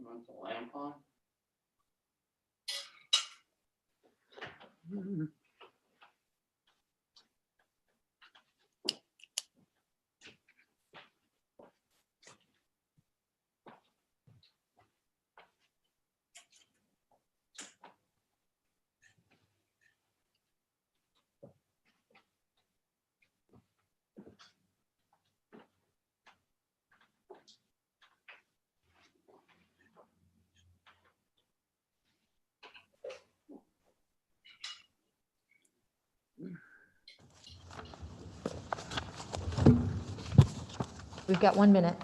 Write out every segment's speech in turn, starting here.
Want the lamp on? We've got 1 minute.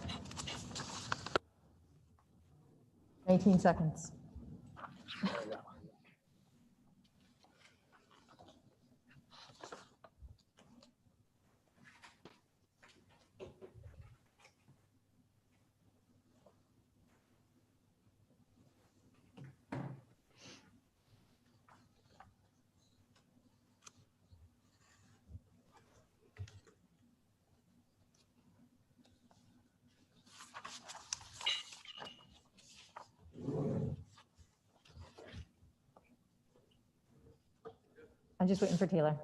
19 seconds. I'm just waiting for Taylor.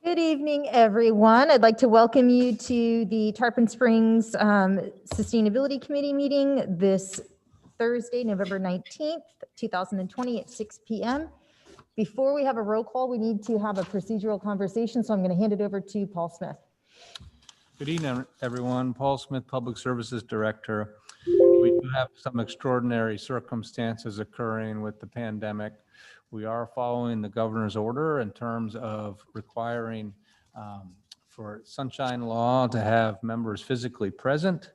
Good evening, everyone. I'd like to welcome you to the Tarpon Springs Sustainability Committee meeting this Thursday, November 19th, 2020 at 6 p.m. Before we have a roll call, we need to have a procedural conversation, so I'm going to hand it over to Paul Smith. Good evening, everyone. Paul Smith, Public Services Director. We do have some extraordinary circumstances occurring with the pandemic. We are following the governor's order in terms of requiring for sunshine law to have members physically present.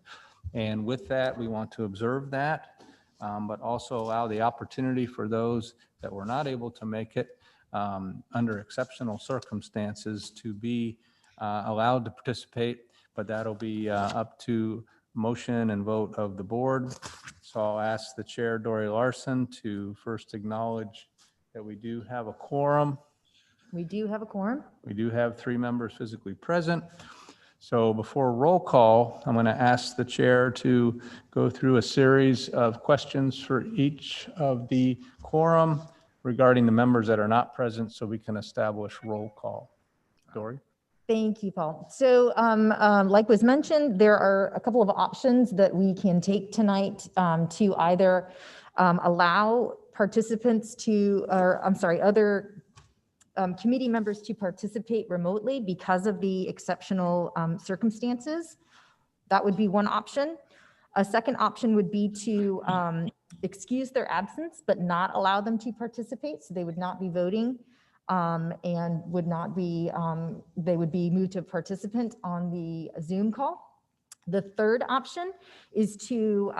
And with that, we want to observe that, but also allow the opportunity for those that were not able to make it under exceptional circumstances to be allowed to participate, but that'll be up to motion and vote of the board. So I'll ask the chair, Dory Larson, to first acknowledge that we do have a quorum. We do have a quorum. We do have 3 members physically present. So before roll call, I'm going to ask the chair to go through a series of questions for each of the quorum regarding the members that are not present so we can establish roll call. Dory? Thank you, Paul. So like was mentioned, there are a couple of options that we can take tonight to either allow participants to, or I'm sorry, other committee members to participate remotely because of the exceptional circumstances. That would be one option. A second option would be to excuse their absence, but not allow them to participate. So they would not be voting and would not be, they would be moved to a participant on the Zoom call. The third option is to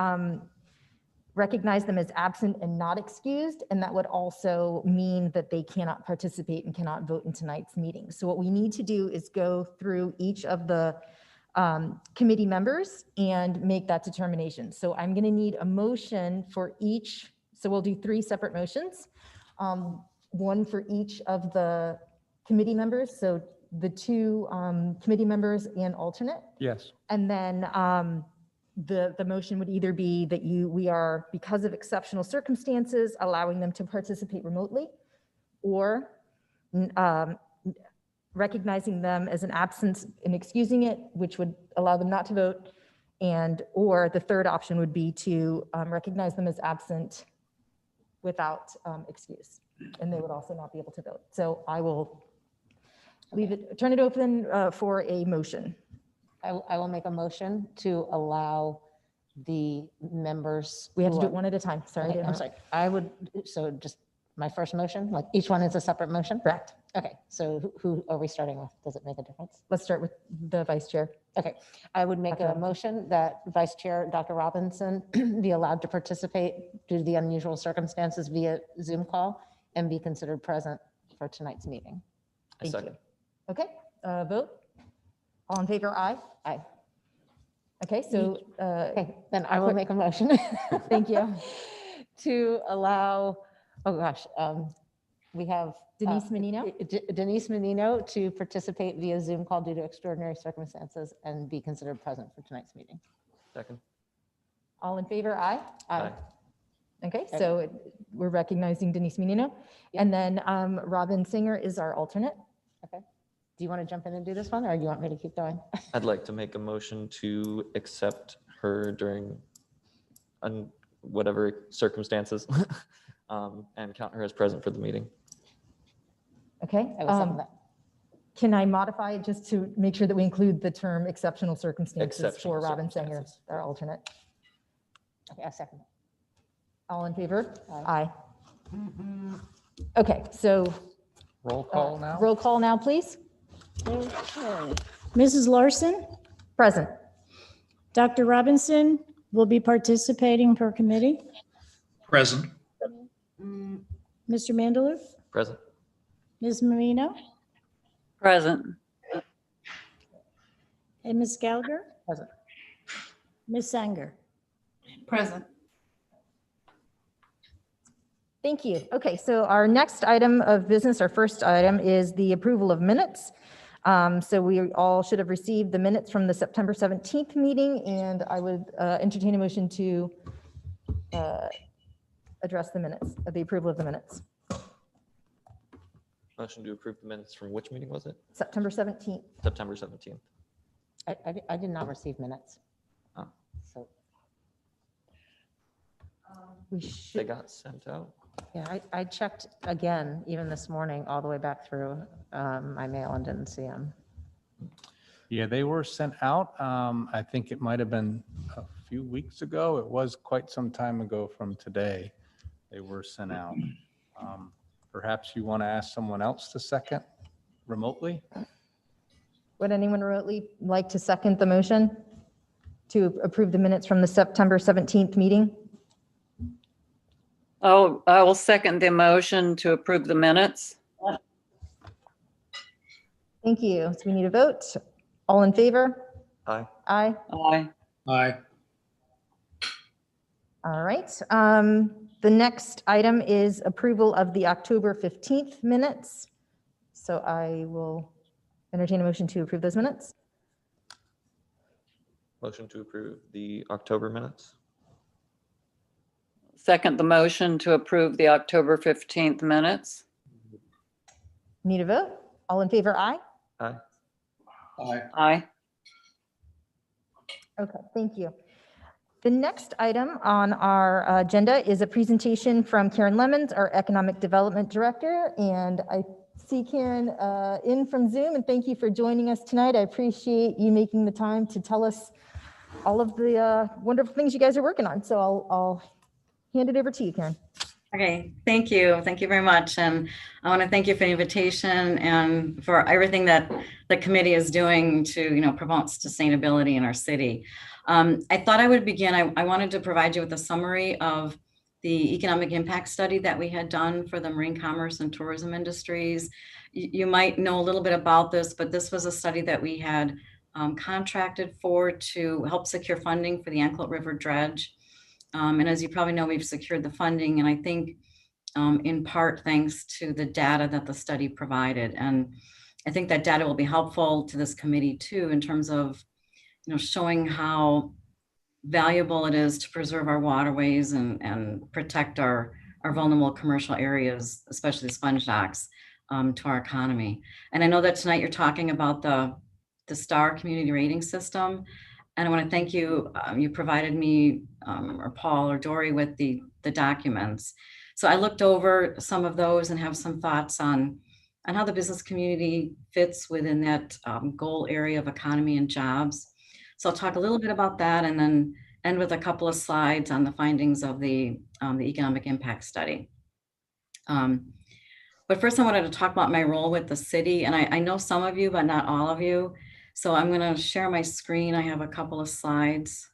recognize them as absent and not excused, and that would also mean that they cannot participate and cannot vote in tonight's meeting. So what we need to do is go through each of the committee members and make that determination. So I'm going to need a motion for each. So we'll do 3 separate motions, one for each of the committee members. So the 2 committee members and alternate. Yes. And then the motion would either be that we are, because of exceptional circumstances, allowing them to participate remotely, or recognizing them as an absence and excusing it, which would allow them not to vote, and or the third option would be to recognize them as absent without excuse, and they would also not be able to vote. So I will leave it, turn it open for a motion. I will make a motion to allow the members. We have to do it one at a time. Sorry. Okay, I'm sorry. I would, so just my first motion, like each one is a separate motion? Correct. Okay, so who are we starting with? Does it make a difference? Let's start with the vice chair. Okay, I would make a motion that Vice Chair Dr. Robinson be allowed to participate due to the unusual circumstances via Zoom call and be considered present for tonight's meeting. Thank you. Okay, vote. All in favor, aye? Aye. Okay, so, Okay, then I will make a motion. thank you. To allow, oh gosh, we have. Denise Menino? Denise Menino to participate via Zoom call due to extraordinary circumstances and be considered present for tonight's meeting. Second. All in favor, aye? Aye. Okay, so we're recognizing Denise Menino. Yep. And then Robin Singer is our alternate. Okay. Do you want to jump in and do this one, or do you want me to keep going? I'd like to make a motion to accept her during whatever circumstances and count her as present for the meeting. Okay. I will second that. Can I modify it just to make sure that we include the term exceptional circumstances for Exceptional Robin Singer, circumstances. our alternate? Okay, I second. All in favor? Aye. Okay, so Roll call now? roll call now, please. Okay. Mrs. Larson, Present. Dr. Robinson will be participating per committee. Present. Mr. Mandalou, Present. Ms. Marino, Present. and Ms. Gallagher, Present. Ms. Sanger. Present. Thank you. Okay, so our next item of business, our first item, is the approval of minutes. So we all should have received the minutes from the September 17th meeting, and I would entertain a motion to address the minutes, the approval of the minutes. Motion to approve the minutes from which meeting was it? September 17th. September 17th. I did not receive minutes. Oh. So, We They should, got sent out. yeah, I checked again, even this morning, all the way back through my mail and didn't see them. Yeah, they were sent out. I think it might have been a few weeks ago. It was quite some time ago from today. They were sent out. Perhaps you want to ask someone else to second remotely? would anyone remotely like to second the motion to approve the minutes from the September 17th meeting? Oh, I will second the motion to approve the minutes. Thank you. So we need a vote. All in favor? Aye. Aye. Aye. Aye. All right. The next item is approval of the October 15th minutes. So I will entertain a motion to approve those minutes. Motion to approve the October minutes. Second the motion to approve the October 15th minutes. Need a vote? All in favor? Aye. Aye. Aye. Aye. Okay, thank you. The next item on our agenda is a presentation from Karen Lemons, our Economic Development Director. And I see Karen in from Zoom, and thank you for joining us tonight. I appreciate you making the time to tell us all of the wonderful things you guys are working on. So I'll hand it over to you, Karen. Okay, thank you. Thank you very much. And I want to thank you for the invitation and for everything that the committee is doing to, promote sustainability in our city. I thought I would begin, I wanted to provide you with a summary of the economic impact study that we had done for the marine commerce and tourism industries. You might know a little bit about this, but this was a study that we had contracted for to help secure funding for the Anclote River dredge. And as you probably know, we've secured the funding, and I think in part thanks to the data that the study provided. And I think that data will be helpful to this committee too, in terms of, showing how valuable it is to preserve our waterways and protect our vulnerable commercial areas, especially the sponge docks, to our economy. And I know that tonight you're talking about the STAR community rating system. And I want to thank you. You provided me or Paul or Dory with the documents. So I looked over some of those and have some thoughts on how the business community fits within that goal area of economy and jobs. So I'll talk a little bit about that and then end with a couple of slides on the findings of the economic impact study. But first I wanted to talk about my role with the city. And I know some of you, but not all of you. So I'm going to share my screen. I have a couple of slides.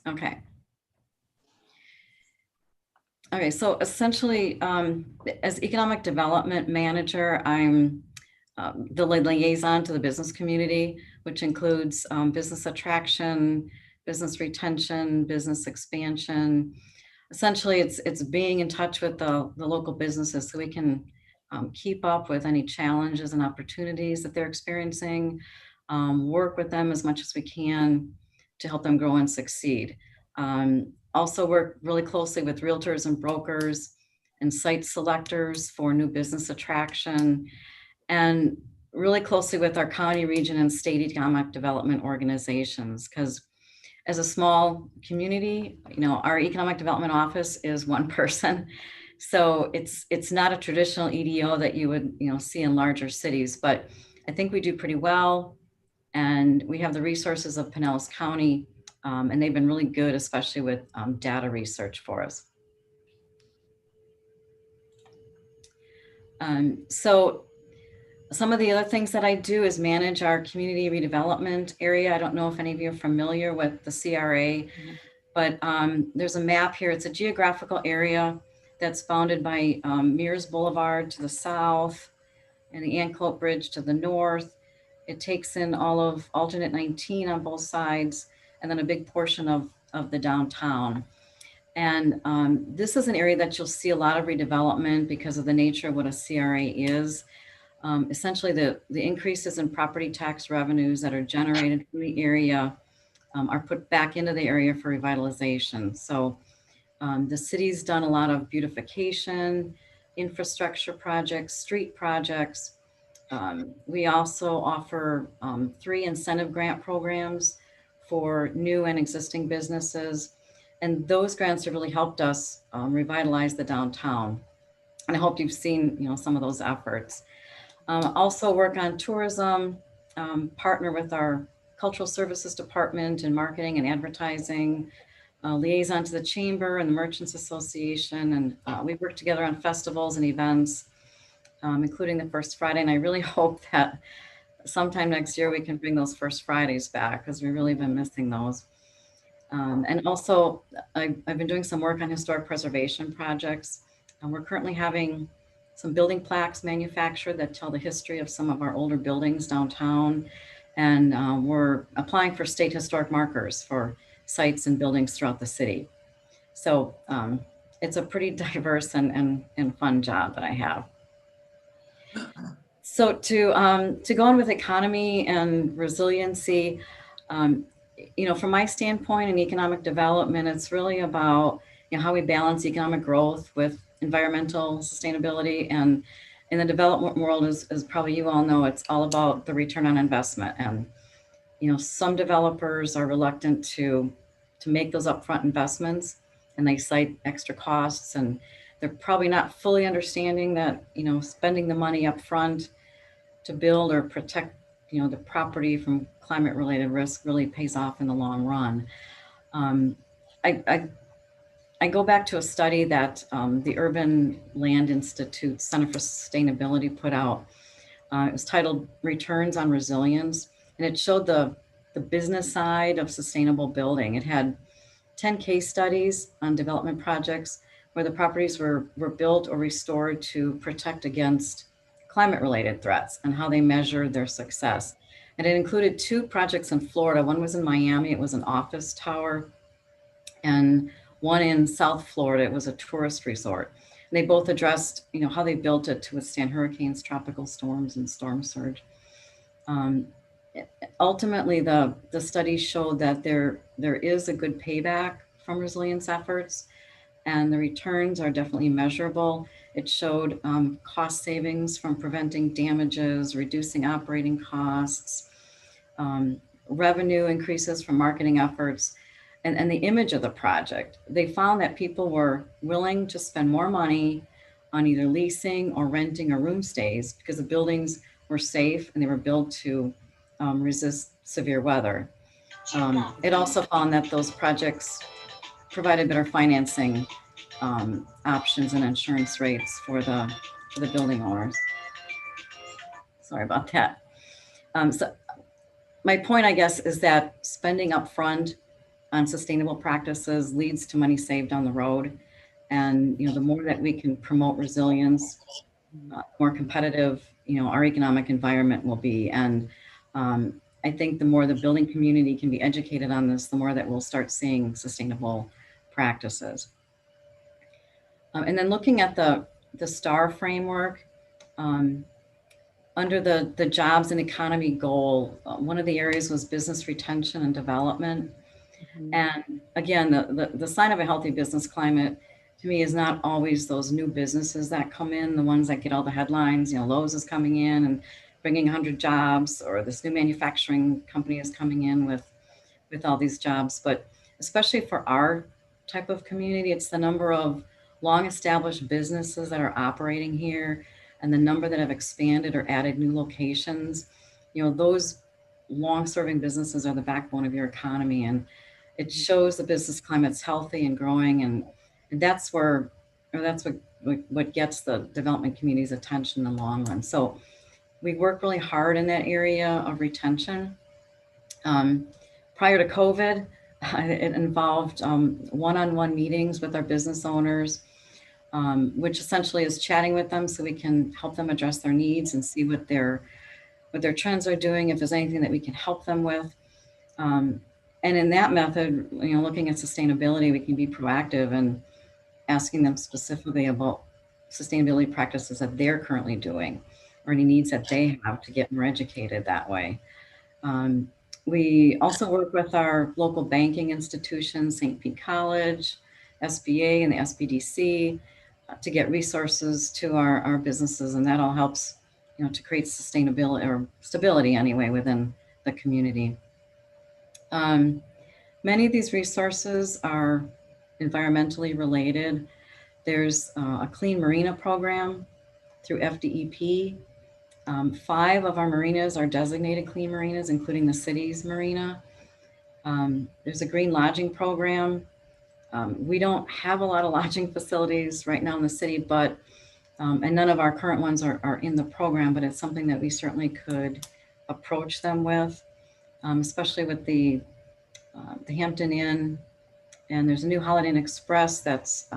Okay. Okay, so essentially, as economic development manager, I'm the liaison to the business community, which includes business attraction, business retention, business expansion. Essentially, it's being in touch with the local businesses so we can keep up with any challenges and opportunities that they're experiencing, work with them as much as we can to help them grow and succeed. Also work really closely with realtors and brokers and site selectors for new business attraction, and really closely with our county, region, and state economic development organizations. Because as a small community, our economic development office is one person. So it's not a traditional EDO that you would, see in larger cities, but I think we do pretty well. And we have the resources of Pinellas County, and they've been really good, especially with data research for us. So some of the other things that I do is manage our community redevelopment area. I don't know if any of you are familiar with the CRA, but there's a map here. It's a geographical area that's bounded by Mears Boulevard to the south and the Anclote Bridge to the north. It takes in all of alternate 19 on both sides, and then a big portion of the downtown. And this is an area that you'll see a lot of redevelopment because of the nature of what a CRA is. Essentially, the increases in property tax revenues that are generated from the area are put back into the area for revitalization. So the city's done a lot of beautification, infrastructure projects, street projects. We also offer 3 incentive grant programs for new and existing businesses. And those grants have really helped us revitalize the downtown. And I hope you've seen, some of those efforts. Also work on tourism, partner with our cultural services department in marketing and advertising, liaison to the chamber and the Merchants Association. And we work together on festivals and events, including the First Friday. And I really hope that sometime next year we can bring those First Fridays back because we've really been missing those. And also I've been doing some work on historic preservation projects. We're currently having some building plaques manufactured that tell the history of some of our older buildings downtown. And we're applying for state historic markers for sites and buildings throughout the city. So it's a pretty diverse and fun job that I have. So to go on with economy and resiliency, from my standpoint in economic development, it's really about how we balance economic growth with environmental sustainability. And in the development world, as probably you all know, it's all about the return on investment. And some developers are reluctant to make those upfront investments, and they cite extra costs, and they're probably not fully understanding that spending the money up front to build or protect the property from climate related risk really pays off in the long run. I go back to a study that the Urban Land Institute Center for Sustainability put out. It was titled Returns on Resilience, and it showed the business side of sustainable building. It had 10 case studies on development projects where the properties were built or restored to protect against climate-related threats and how they measured their success. And it included 2 projects in Florida. One was in Miami, it was an office tower, and one in South Florida, it was a tourist resort. And they both addressed, how they built it to withstand hurricanes, tropical storms, and storm surge. Ultimately, the study showed that there is a good payback from resilience efforts, and the returns are definitely measurable. It showed cost savings from preventing damages, reducing operating costs, revenue increases from marketing efforts, and the image of the project. They found that people were willing to spend more money on either leasing or renting or room stays because the buildings were safe and they were built to resist severe weather. It also found that those projects provided better financing options and insurance rates for the building owners. Sorry about that. So my point, I guess, is that spending upfront on sustainable practices leads to money saved down the road. And, the more that we can promote resilience, more competitive, our economic environment will be. And I think the more the building community can be educated on this, the more that we'll start seeing sustainable practices. And then looking at the STAR framework, under the jobs and economy goal, one of the areas was business retention and development. And again, the sign of a healthy business climate to me is not always those new businesses that come in, the ones that get all the headlines. Lowe's is coming in and bringing 100 jobs, or this new manufacturing company is coming in with all these jobs. But especially for our type of community, it's the number of long established businesses that are operating here and the number that have expanded or added new locations. Those long serving businesses are the backbone of your economy, and it shows the business climate's healthy and growing. And that's what gets the development community's attention in the long run. So we work really hard in that area of retention. Prior to COVID, it involved one-on-one meetings with our business owners, which essentially is chatting with them so we can help them address their needs and see what their trends are doing, if there's anything that we can help them with. And in that method, looking at sustainability, we can be proactive and asking them specifically about sustainability practices that they're currently doing or any needs that they have to get more educated that way. We also work with our local banking institutions, St. Pete College, SBA, and the SBDC to get resources to our businesses. And that all helps, to create sustainability or stability anyway within the community. Many of these resources are environmentally related. There's a Clean Marina program through FDEP. 5 of our marinas are designated clean marinas, including the city's marina. There's a green lodging program. We don't have a lot of lodging facilities right now in the city, but and none of our current ones are in the program, but it's something that we certainly could approach them with, especially with the Hampton Inn. And there's a new Holiday Inn Express that's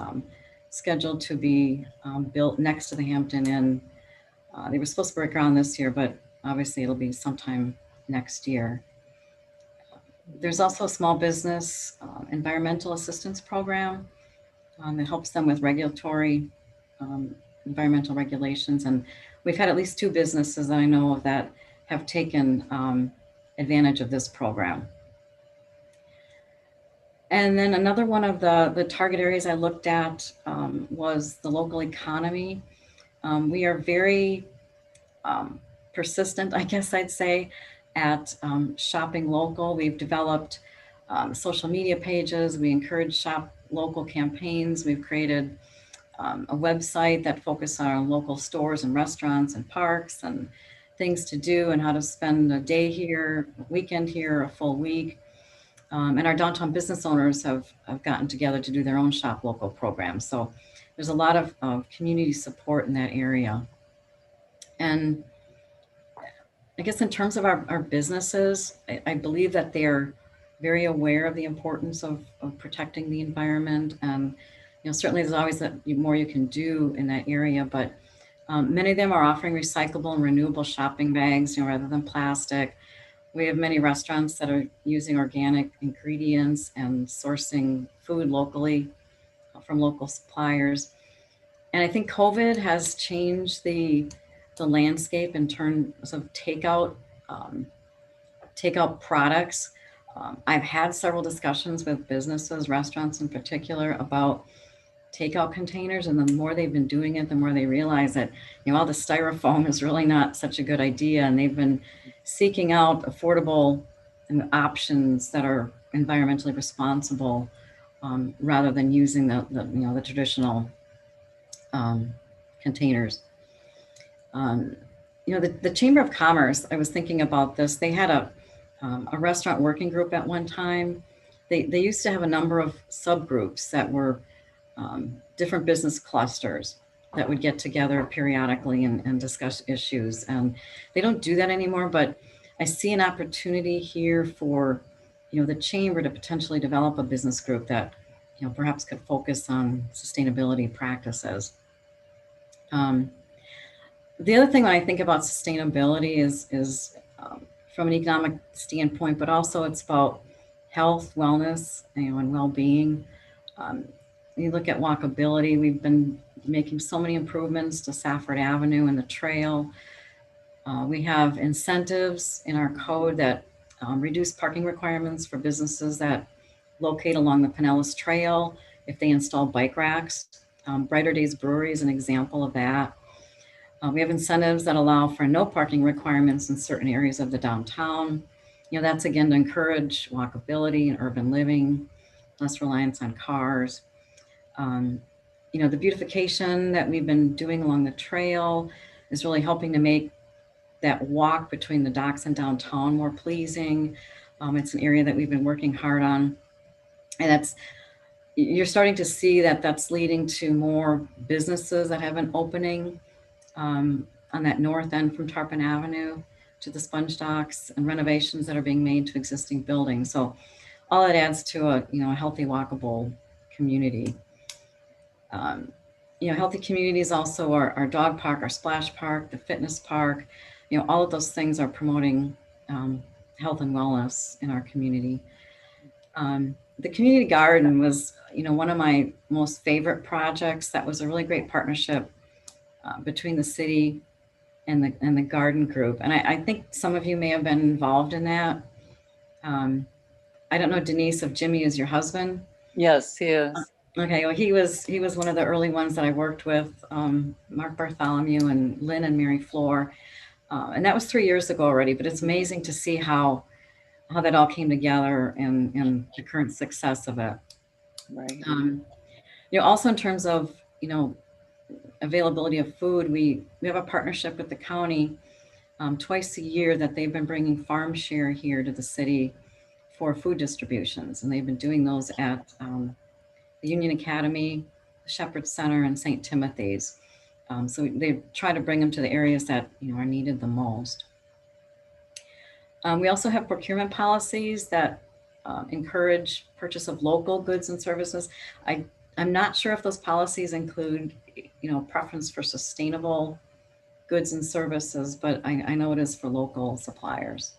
scheduled to be built next to the Hampton Inn. They were supposed to break ground this year, but obviously it'll be sometime next year. There's also a small business environmental assistance program that helps them with regulatory environmental regulations. And we've had at least 2 businesses that I know of that have taken advantage of this program. And then another one of the target areas I looked at was the local economy. We are very persistent, I guess I'd say, at shopping local. We've developed social media pages. We encourage shop local campaigns. We've created a website that focuses on local stores and restaurants and parks and things to do and how to spend a day here, a weekend here, a full week. And our downtown business owners have gotten together to do their own shop local programs. So there's a lot of community support in that area. And I guess in terms of our businesses, I believe that they're very aware of the importance of protecting the environment. And, certainly there's always more you can do in that area, but many of them are offering recyclable and renewable shopping bags, rather than plastic. We have many restaurants that are using organic ingredients and sourcing food locally from local suppliers. And I think COVID has changed the landscape in terms of takeout products. I've had several discussions with businesses, restaurants in particular, about takeout containers. And the more they've been doing it, the more they realize that, all the styrofoam is really not such a good idea. And they've been seeking out affordable options that are environmentally responsible, rather than using the traditional containers. The Chamber of Commerce, I was thinking about this. They had a restaurant working group at one time. They used to have a number of subgroups that were different business clusters that would get together periodically and discuss issues. And they don't do that anymore, but I see an opportunity here for, the chamber to potentially develop a business group that perhaps could focus on sustainability practices. The other thing when I think about sustainability is from an economic standpoint, but also it's about health, wellness, and well-being. You look at walkability. We've been making so many improvements to Safford Avenue and the trail. We have incentives in our code that reduce parking requirements for businesses that locate along the Pinellas Trail if they install bike racks. Brighter Days Brewery is an example of that. We have incentives that allow for no parking requirements in certain areas of the downtown. That's again to encourage walkability and urban living, less reliance on cars. The beautification that we've been doing along the trail is really helping to make that walk between the docks and downtown more pleasing. It's an area that we've been working hard on. And you're starting to see that that's leading to more businesses that have been opening on that north end from Tarpon Avenue to the sponge docks, and renovations that are being made to existing buildings. So all it adds to a healthy, walkable community. Healthy communities also our dog park, our splash park, the fitness park. All of those things are promoting health and wellness in our community. The community garden was, one of my most favorite projects. That was a really great partnership between the city and the garden group. And I think some of you may have been involved in that. I don't know, Denise, if Jimmy is your husband. Yes, he is. Okay, well, he was one of the early ones that I worked with, Mark Bartholomew and Lynn and Mary Floor. And that was 3 years ago already, but it's amazing to see how that all came together and the current success of it. Right. Also in terms of, availability of food, we have a partnership with the county twice a year that they've been bringing farm share here to the city for food distributions. And they've been doing those at the Union Academy, Shepherd Center, and St. Timothy's. So they try to bring them to the areas that are needed the most. We also have procurement policies that encourage purchase of local goods and services. I'm not sure if those policies include, preference for sustainable goods and services, but I know it is for local suppliers.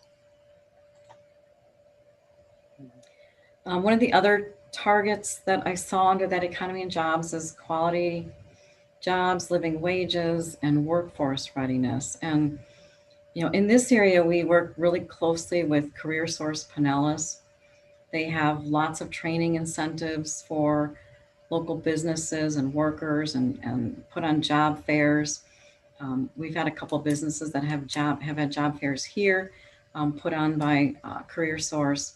One of the other targets that I saw under that economy and jobs is quality jobs, living wages, and workforce readiness. And, in this area, we work really closely with CareerSource Pinellas. They have lots of training incentives for local businesses and workers and put on job fairs. We've had a couple of businesses that have had job fairs here put on by CareerSource.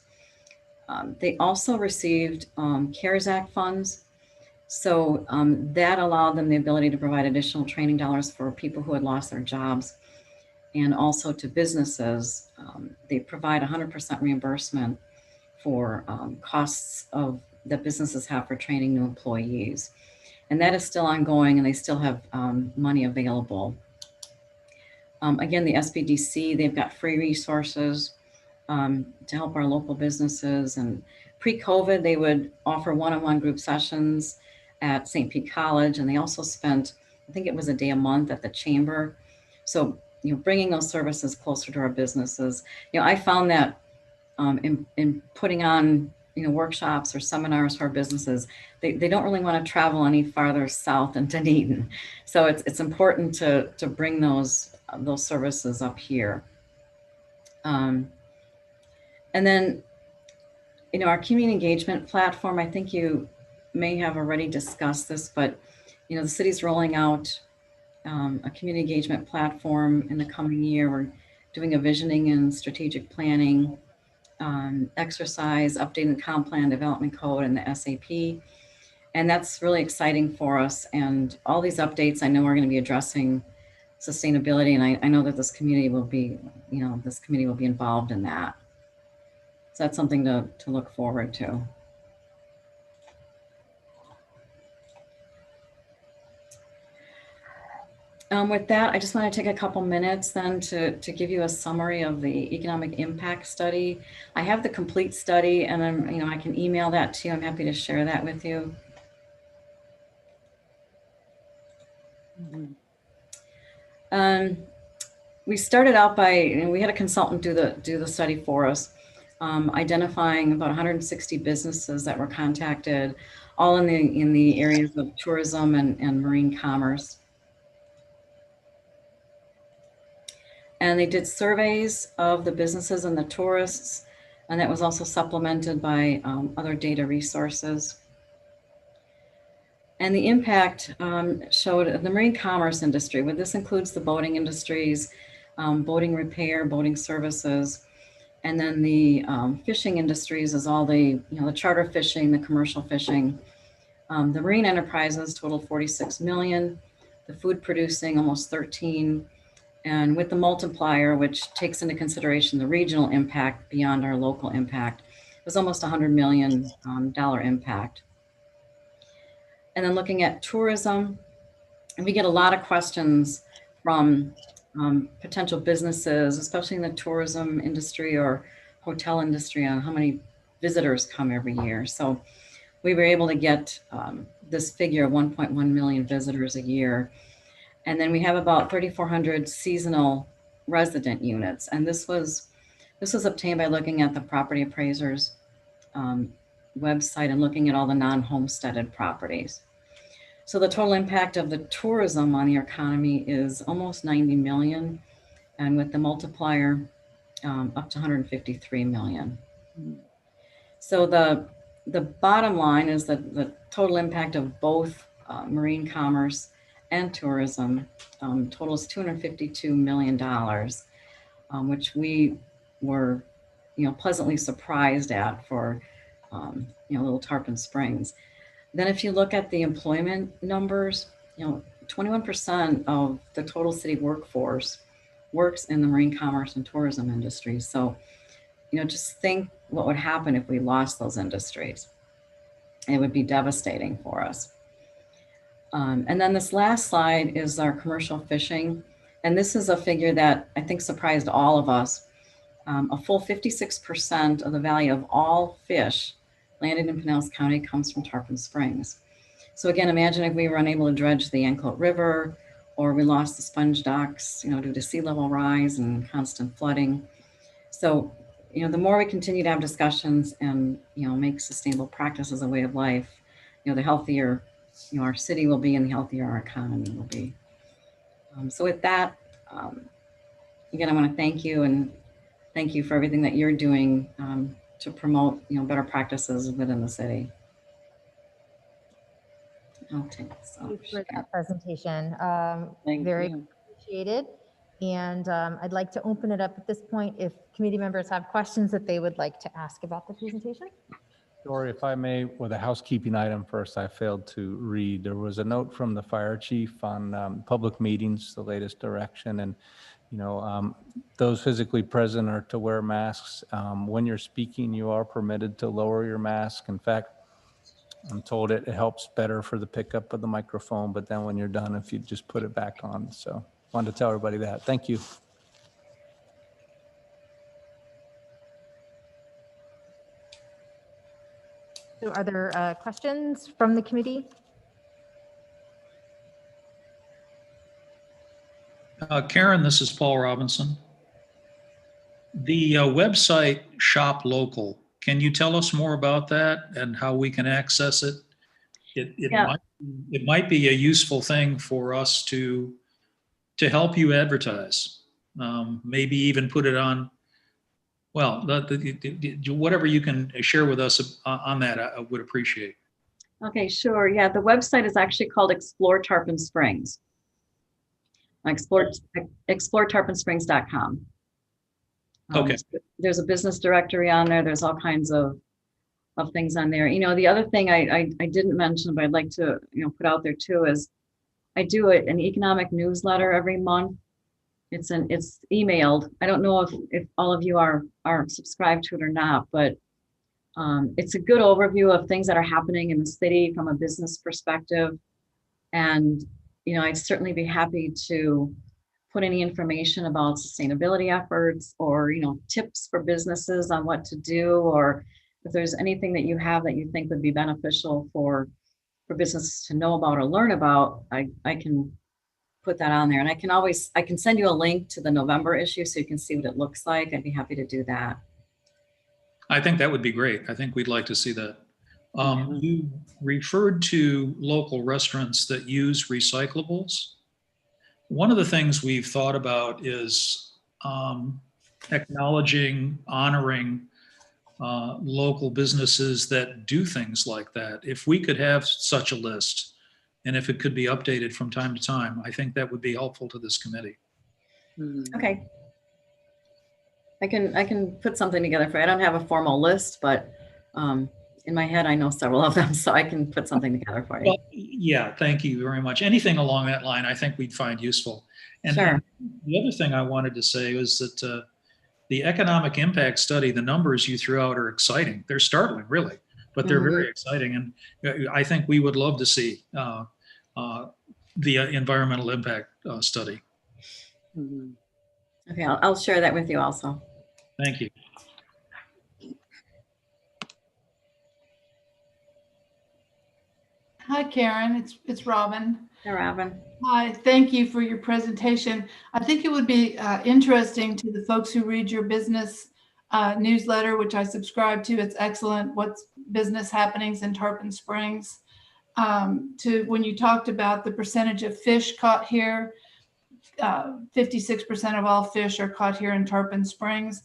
They also received CARES Act funds. So that allowed them the ability to provide additional training dollars for people who had lost their jobs, and also to businesses. They provide 100% reimbursement for costs that businesses have for training new employees. And that is still ongoing, and they still have money available. Again, the SBDC, they've got free resources to help our local businesses. And pre-COVID, they would offer one-on-one group sessions at St. Pete College. And they also spent, I think it was a day a month at the chamber. So, bringing those services closer to our businesses. I found that in putting on, workshops or seminars for our businesses, they don't really want to travel any farther south than Dunedin. So it's important to bring those services up here. And then, our community engagement platform, I think you may have already discussed this, but, the city's rolling out a community engagement platform in the coming year. We're doing a visioning and strategic planning exercise, updating the comp plan, development code, and the SAP. And that's really exciting for us. And all these updates, I know we're going to be addressing sustainability. And I know that this community will be, involved in that. So that's something to look forward to. With that, I just want to take a couple minutes then to give you a summary of the economic impact study. I have the complete study, and I can email that to you. I'm happy to share that with you. We started out by, we had a consultant do the study for us, identifying about 160 businesses that were contacted, all in the areas of tourism and marine commerce. And they did surveys of the businesses and the tourists, and that was also supplemented by other data resources. And the impact showed the marine commerce industry, where this includes the boating industries, boating repair, boating services, and then the fishing industries is all the charter fishing, the commercial fishing. The marine enterprises total 46 million, the food producing almost 13, and with the multiplier, which takes into consideration the regional impact beyond our local impact, it was almost $100 million impact. And then looking at tourism, and we get a lot of questions from potential businesses, especially in the tourism industry or hotel industry, on how many visitors come every year. So we were able to get this figure of 1.1 million visitors a year. And then we have about 3,400 seasonal resident units. And this was obtained by looking at the property appraiser's website and looking at all the non-homesteaded properties. So the total impact of the tourism on the economy is almost 90 million, and with the multiplier up to 153 million. So the bottom line is that the total impact of both marine commerce and tourism totals $252 million, which we were pleasantly surprised at for Little Tarpon Springs. Then if you look at the employment numbers, 21% of the total city workforce works in the marine commerce and tourism industry. So, just think what would happen if we lost those industries. It would be devastating for us. And then this last slide is our commercial fishing. And this is a figure that I think surprised all of us. A full 56% of the value of all fish landed in Pinellas County comes from Tarpon Springs. So again, imagine if we were unable to dredge the Anclote River, or we lost the sponge docks, due to sea level rise and constant flooding. So, the more we continue to have discussions and, make sustainable practices a way of life, the healthier, our city will be and the healthier our economy will be. So with that, again, I want to thank you and thank you for everything that you're doing to promote, better practices within the city. I'll take this off. Thank you for that presentation. Thank Very you. appreciated. And I'd like to open it up at this point if committee members have questions that they would like to ask about the presentation. Dory, if I may, with a housekeeping item first, I failed to read. There was a note from the fire chief on public meetings, the latest direction, and those physically present are to wear masks. When you're speaking, you are permitted to lower your mask. In fact, I'm told it helps better for the pickup of the microphone, but then when you're done, if you just put it back on. So wanted to tell everybody that. Thank you. So are there questions from the committee? Karen, this is Paul Robinson. The website Shop Local, can you tell us more about that and how we can access it? It might be a useful thing for us to help you advertise. Maybe even put it on, well, whatever you can share with us on that, I would appreciate. Okay, sure. Yeah, the website is actually called Explore Tarpon Springs. ExploreTarponSprings.com. Okay. There's a business directory on there. There's all kinds of things on there. The other thing I didn't mention, but I'd like to put out there too, is I do an economic newsletter every month. It's emailed. I don't know if all of you are subscribed to it or not, but it's a good overview of things that are happening in the city from a business perspective. And I'd certainly be happy to put any information about sustainability efforts or, tips for businesses on what to do, or if there's anything that you have that you think would be beneficial for businesses to know about or learn about, I can put that on there. And I can send you a link to the November issue so you can see what it looks like. I'd be happy to do that. I think that would be great. I think we'd like to see that. You referred to local restaurants that use recyclables. One of the things we've thought about is acknowledging, honoring local businesses that do things like that. If we could have such a list, and if it could be updated from time to time, I think that would be helpful to this committee. Okay. I can put something together for you. I don't have a formal list, but in my head, I know several of them, so I can put something together for you. Well, yeah, thank you very much. Anything along that line, I think we'd find useful. And Sure. the other thing I wanted to say was that the economic impact study, the numbers you threw out are exciting. They're startling, really, but they're very exciting. And I think we would love to see the environmental impact study. Okay, I'll share that with you also. Thank you. Hi, Karen. It's Robin. Hey, Robin. Hi, thank you for your presentation. I think it would be interesting to the folks who read your business newsletter, which I subscribe to. It's excellent. What's business happenings in Tarpon Springs? To when you talked about the percentage of fish caught here, 56% of all fish are caught here in Tarpon Springs.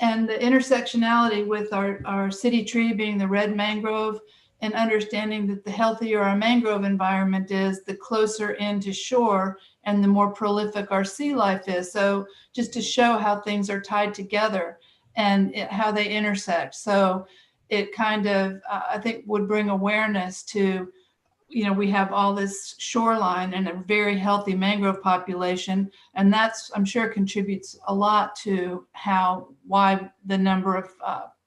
And the intersectionality with our city tree being the red mangrove, and understanding that the healthier our mangrove environment is, the closer into shore and the more prolific our sea life is. So just to show how things are tied together and how they intersect. So it kind of, I think, would bring awareness to, we have all this shoreline and a very healthy mangrove population. And that's, I'm sure, contributes a lot to why the number of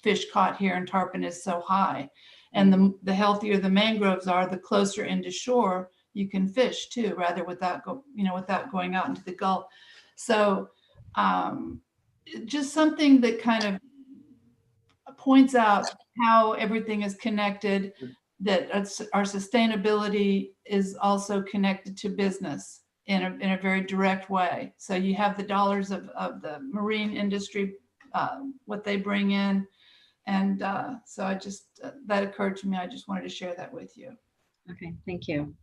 fish caught here in Tarpon is so high. And the healthier the mangroves are, the closer into shore you can fish too, rather without going out into the Gulf. So just something that kind of points out how everything is connected, that our sustainability is also connected to business in a very direct way. So you have the dollars of the marine industry, what they bring in. And so I just, that occurred to me. I just wanted to share that with you. Okay, thank you.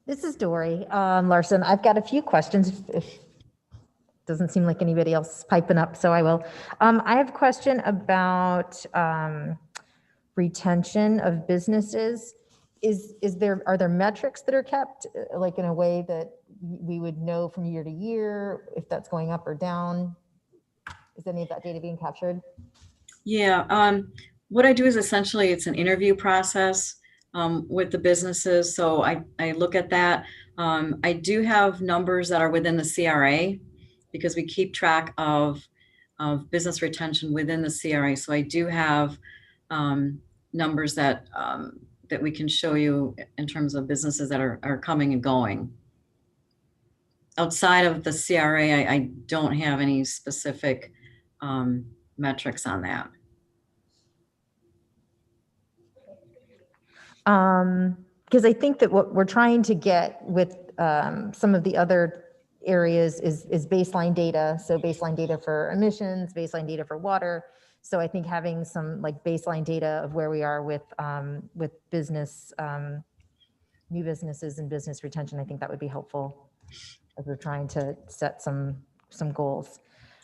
This is Dory Larson. I've got a few questions. If doesn't seem like anybody else is piping up, so I will. I have a question about retention of businesses. Are there metrics that are kept, like in a way that we would know from year to year if that's going up or down? Is any of that data being captured? Yeah, what I do is essentially it's an interview process with the businesses. So I look at that. I do have numbers that are within the CRA because we keep track of business retention within the CRA. So I do have numbers that we can show you in terms of businesses that are coming and going. Outside of the CRA, I don't have any specific metrics on that. Because I think that what we're trying to get with some of the other areas is baseline data. So baseline data for emissions, baseline data for water. So I think having some like baseline data of where we are with business, new businesses and business retention, I think that would be helpful as we're trying to set some goals.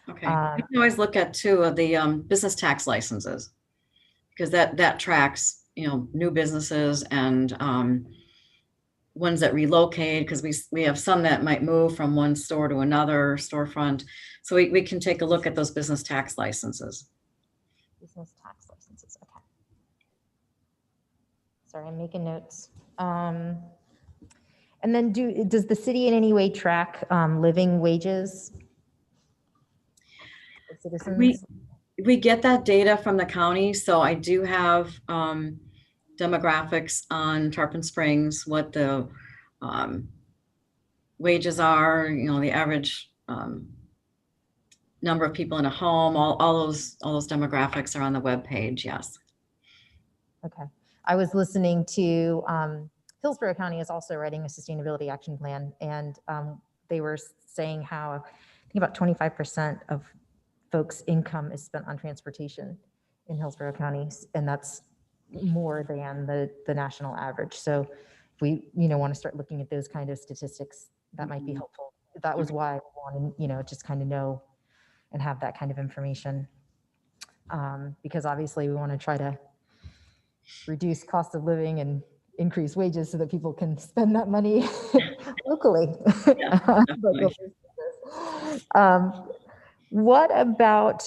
Okay. You can always look at too the business tax licenses, because that tracks new businesses and ones that relocate, because we have some that might move from one store to another storefront. So we can take a look at those business tax licenses. Business tax licenses, okay. Sorry, I'm making notes. And then does the city in any way track living wages? citizens? We get that data from the county, so I do have demographics on Tarpon Springs, what the wages are, the average number of people in a home, all those demographics are on the webpage, yes. Okay. I was listening to Hillsborough County is also writing a sustainability action plan, and they were saying how I think about 25% of folks' income is spent on transportation in Hillsborough County, and that's more than the national average. So if we want to start looking at those kind of statistics, that might be helpful. That was why I wanted just kind of know and have that kind of information, because obviously we want to try to reduce cost of living and increase wages so that people can spend that money locally. Yeah, definitely. What about,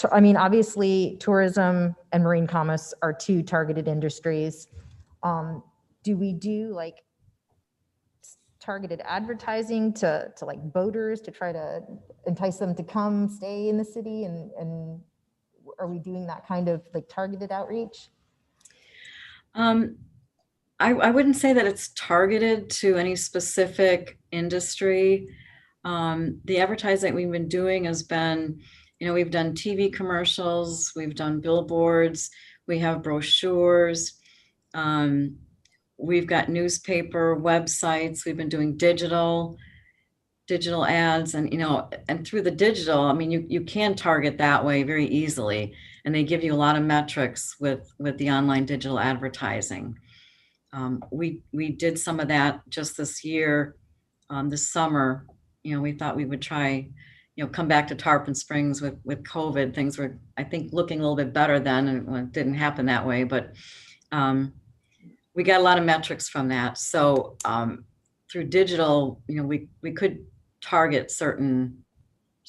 obviously tourism and marine commerce are two targeted industries. Do we do like targeted advertising to like boaters to try to entice them to come stay in the city, and are we doing that kind of like targeted outreach? I wouldn't say that it's targeted to any specific industry. The advertising we've been doing has been, we've done TV commercials, we've done billboards, we have brochures, we've got newspaper websites, we've been doing digital ads, and and through the digital, you can target that way very easily, and they give you a lot of metrics with the online digital advertising. We did some of that just this year, this summer. We thought we would try, come back to Tarpon Springs with COVID. Things were, I think, looking a little bit better then, and it didn't happen that way, but we got a lot of metrics from that. So through digital, we could target certain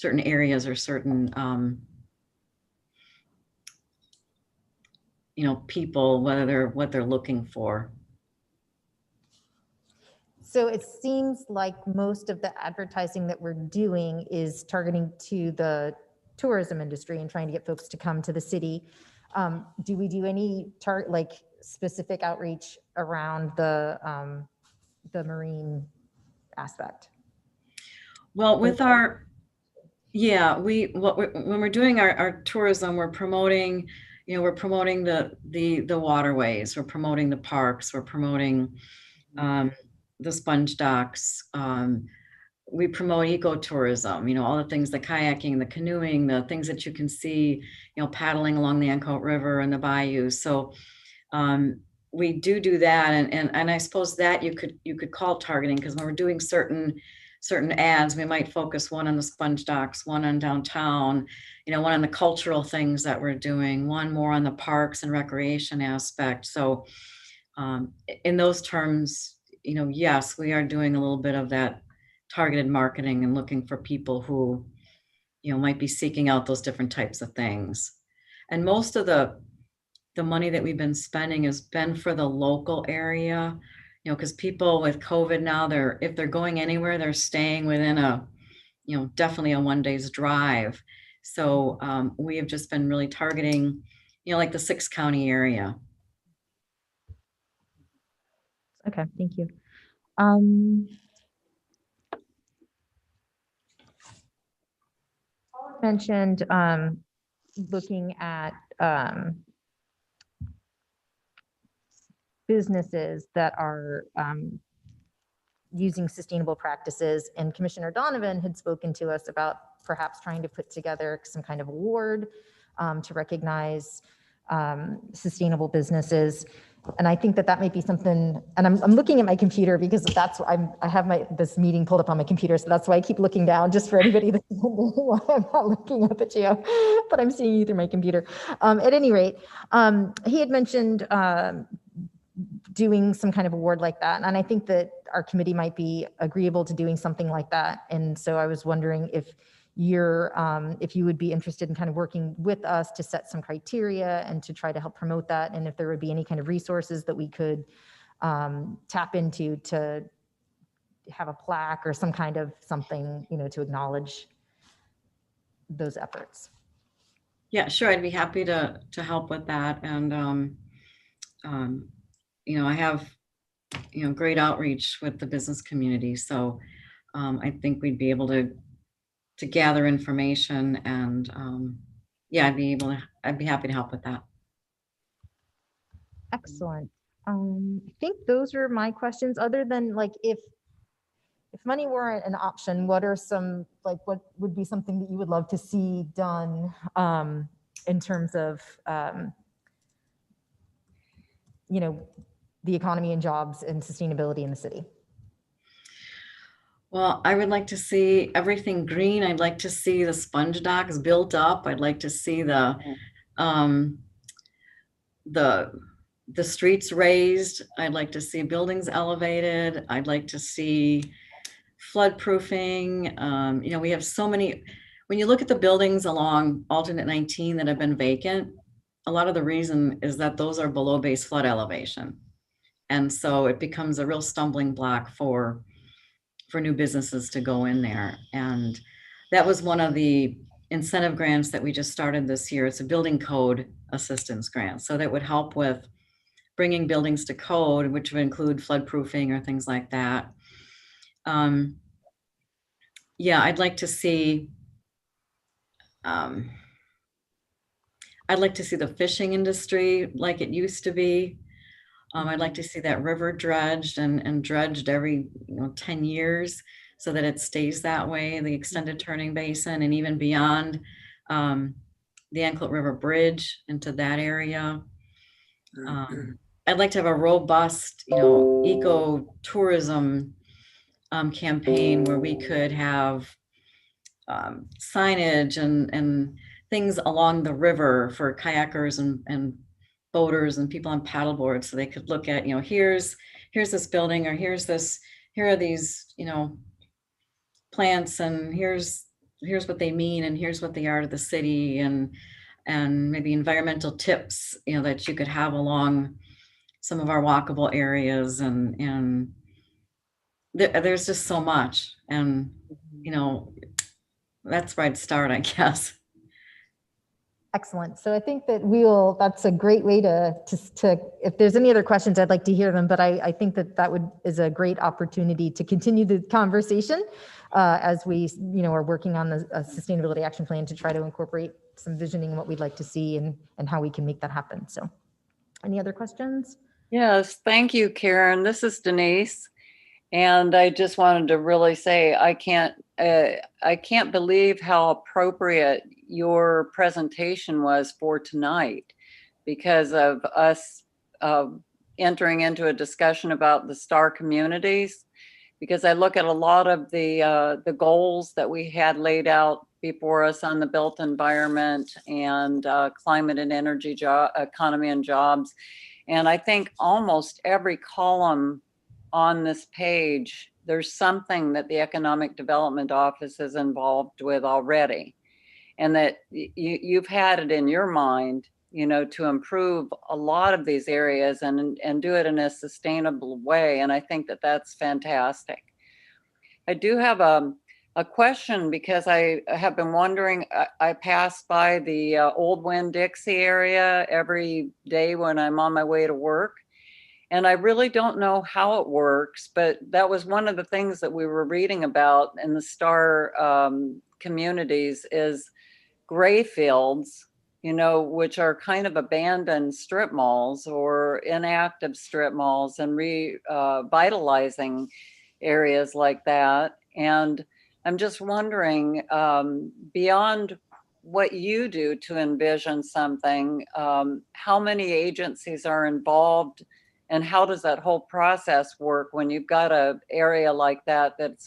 areas or certain people, what they're looking for. So it seems like most of the advertising that we're doing is targeting to the tourism industry and trying to get folks to come to the city. Do we do any specific outreach around the marine aspect? Well, with when we're doing our tourism, we're promoting, the waterways, we're promoting the parks, we're promoting the sponge docks. We promote ecotourism, all the things, the kayaking, the canoeing, the things that you can see, paddling along the Uncoat River and the bayou. So we do that, and I suppose that you could call targeting, because when we're doing certain ads, we might focus one on the sponge docks, one on downtown, one on the cultural things that we're doing, one more on the parks and recreation aspect. So in those terms, yes, we are doing a little bit of that targeted marketing and looking for people who, might be seeking out those different types of things. And most of the money that we've been spending has been for the local area, because people with COVID now, if they're going anywhere, they're staying within definitely a 1 day's drive. So we have just been really targeting, like the 6-county area. Okay, thank you. Mentioned looking at businesses that are using sustainable practices, and Commissioner Donovan had spoken to us about perhaps trying to put together some kind of award to recognize sustainable businesses. And I think that might be something, and I'm looking at my computer because that's I have this meeting pulled up on my computer, so that's why I keep looking down, just for anybody that's wondering why I'm not looking up at you, but I'm seeing you through my computer. At any rate, he had mentioned doing some kind of award like that, and I think that our committee might be agreeable to doing something like that. And so I was wondering if you would be interested in kind of working with us to set some criteria and to try to help promote that, and if there would be any kind of resources that we could tap into to have a plaque or some kind of something, to acknowledge those efforts. Yeah, sure. I'd be happy to help with that. And, I have, great outreach with the business community. So I think we'd be able to gather information and, yeah, I'd be happy to help with that. Excellent. I think those are my questions, other than like, if money weren't an option, what are some, like, what would be something that you would love to see done in terms of, the economy and jobs and sustainability in the city? Well, I would like to see everything green. I'd like to see the sponge docks built up. I'd like to see the streets raised. I'd like to see buildings elevated. I'd like to see flood proofing. We have so many, when you look at the buildings along alternate 19 that have been vacant, a lot of the reason is that those are below base flood elevation. And so it becomes a real stumbling block for new businesses to go in there. And that was one of the incentive grants that we just started this year. It's a building code assistance grant. So that would help with bringing buildings to code, which would include flood proofing or things like that. Yeah, I'd like to see the fishing industry like it used to be. I'd like to see that river dredged and dredged every 10 years so that it stays that way, the extended turning basin and even beyond the Anklet River Bridge into that area. I'd like to have a robust, eco-tourism campaign where we could have signage and things along the river for kayakers and boaters and people on paddleboards, so they could look at, here's this building, or here are these, plants, and here's what they mean, and here's what they are to the city, and maybe environmental tips, that you could have along some of our walkable areas, and there's just so much, and that's where I'd start, I guess. Excellent. So I think that that's a great way to, if there's any other questions, I'd like to hear them, but I think that is a great opportunity to continue the conversation as we, are working on the sustainability action plan to try to incorporate some visioning and what we'd like to see and how we can make that happen. So any other questions? Yes, thank you, Karen. This is Denise. And I just wanted to really say, I can't believe how appropriate your presentation was for tonight, because of us entering into a discussion about the STAR communities. Because I look at a lot of the goals that we had laid out before us on the built environment and climate and energy, economy and jobs. And I think almost every column on this page, there's something that the Economic Development Office is involved with already, and that you've had it in your mind, to improve a lot of these areas and do it in a sustainable way. And I think that that's fantastic. I do have a question, because I have been wondering, I pass by the Old Winn-Dixie area every day when I'm on my way to work. And I really don't know how it works, but that was one of the things that we were reading about in the STAR communities is gray fields, which are kind of abandoned strip malls or inactive strip malls, and revitalizing areas like that. And I'm just wondering, beyond what you do to envision something, how many agencies are involved? And how does that whole process work when you've got an area like that that's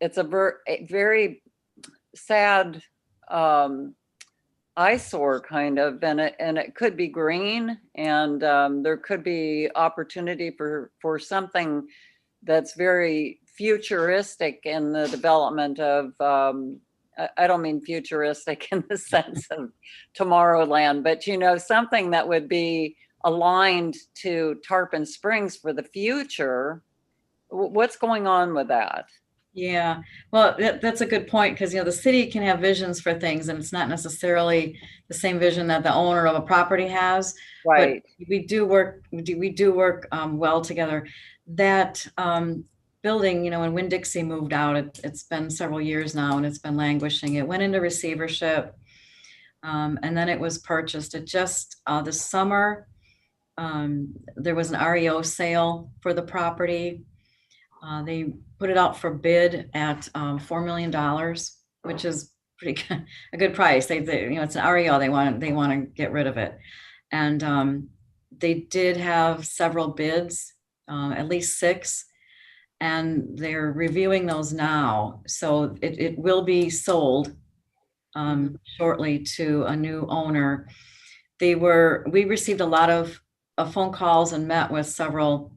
it's a very sad eyesore kind of, and it could be green, and there could be opportunity for something that's very futuristic in the development of I don't mean futuristic in the sense of Tomorrowland, but something that would be aligned to Tarpon Springs for the future. What's going on with that? Yeah, well, that's a good point, because, the city can have visions for things, and it's not necessarily the same vision that the owner of a property has. But Right. we do work well together. That building, when Winn-Dixie moved out, it's been several years now, and it's been languishing. It went into receivership, and then it was purchased. It just this summer, there was an REO sale for the property. They put it out for bid at $4 million, which is a good price. It's an REO. They want to get rid of it, and they did have several bids, at least 6, and they're reviewing those now. So it will be sold shortly to a new owner. We received a lot of phone calls and met with several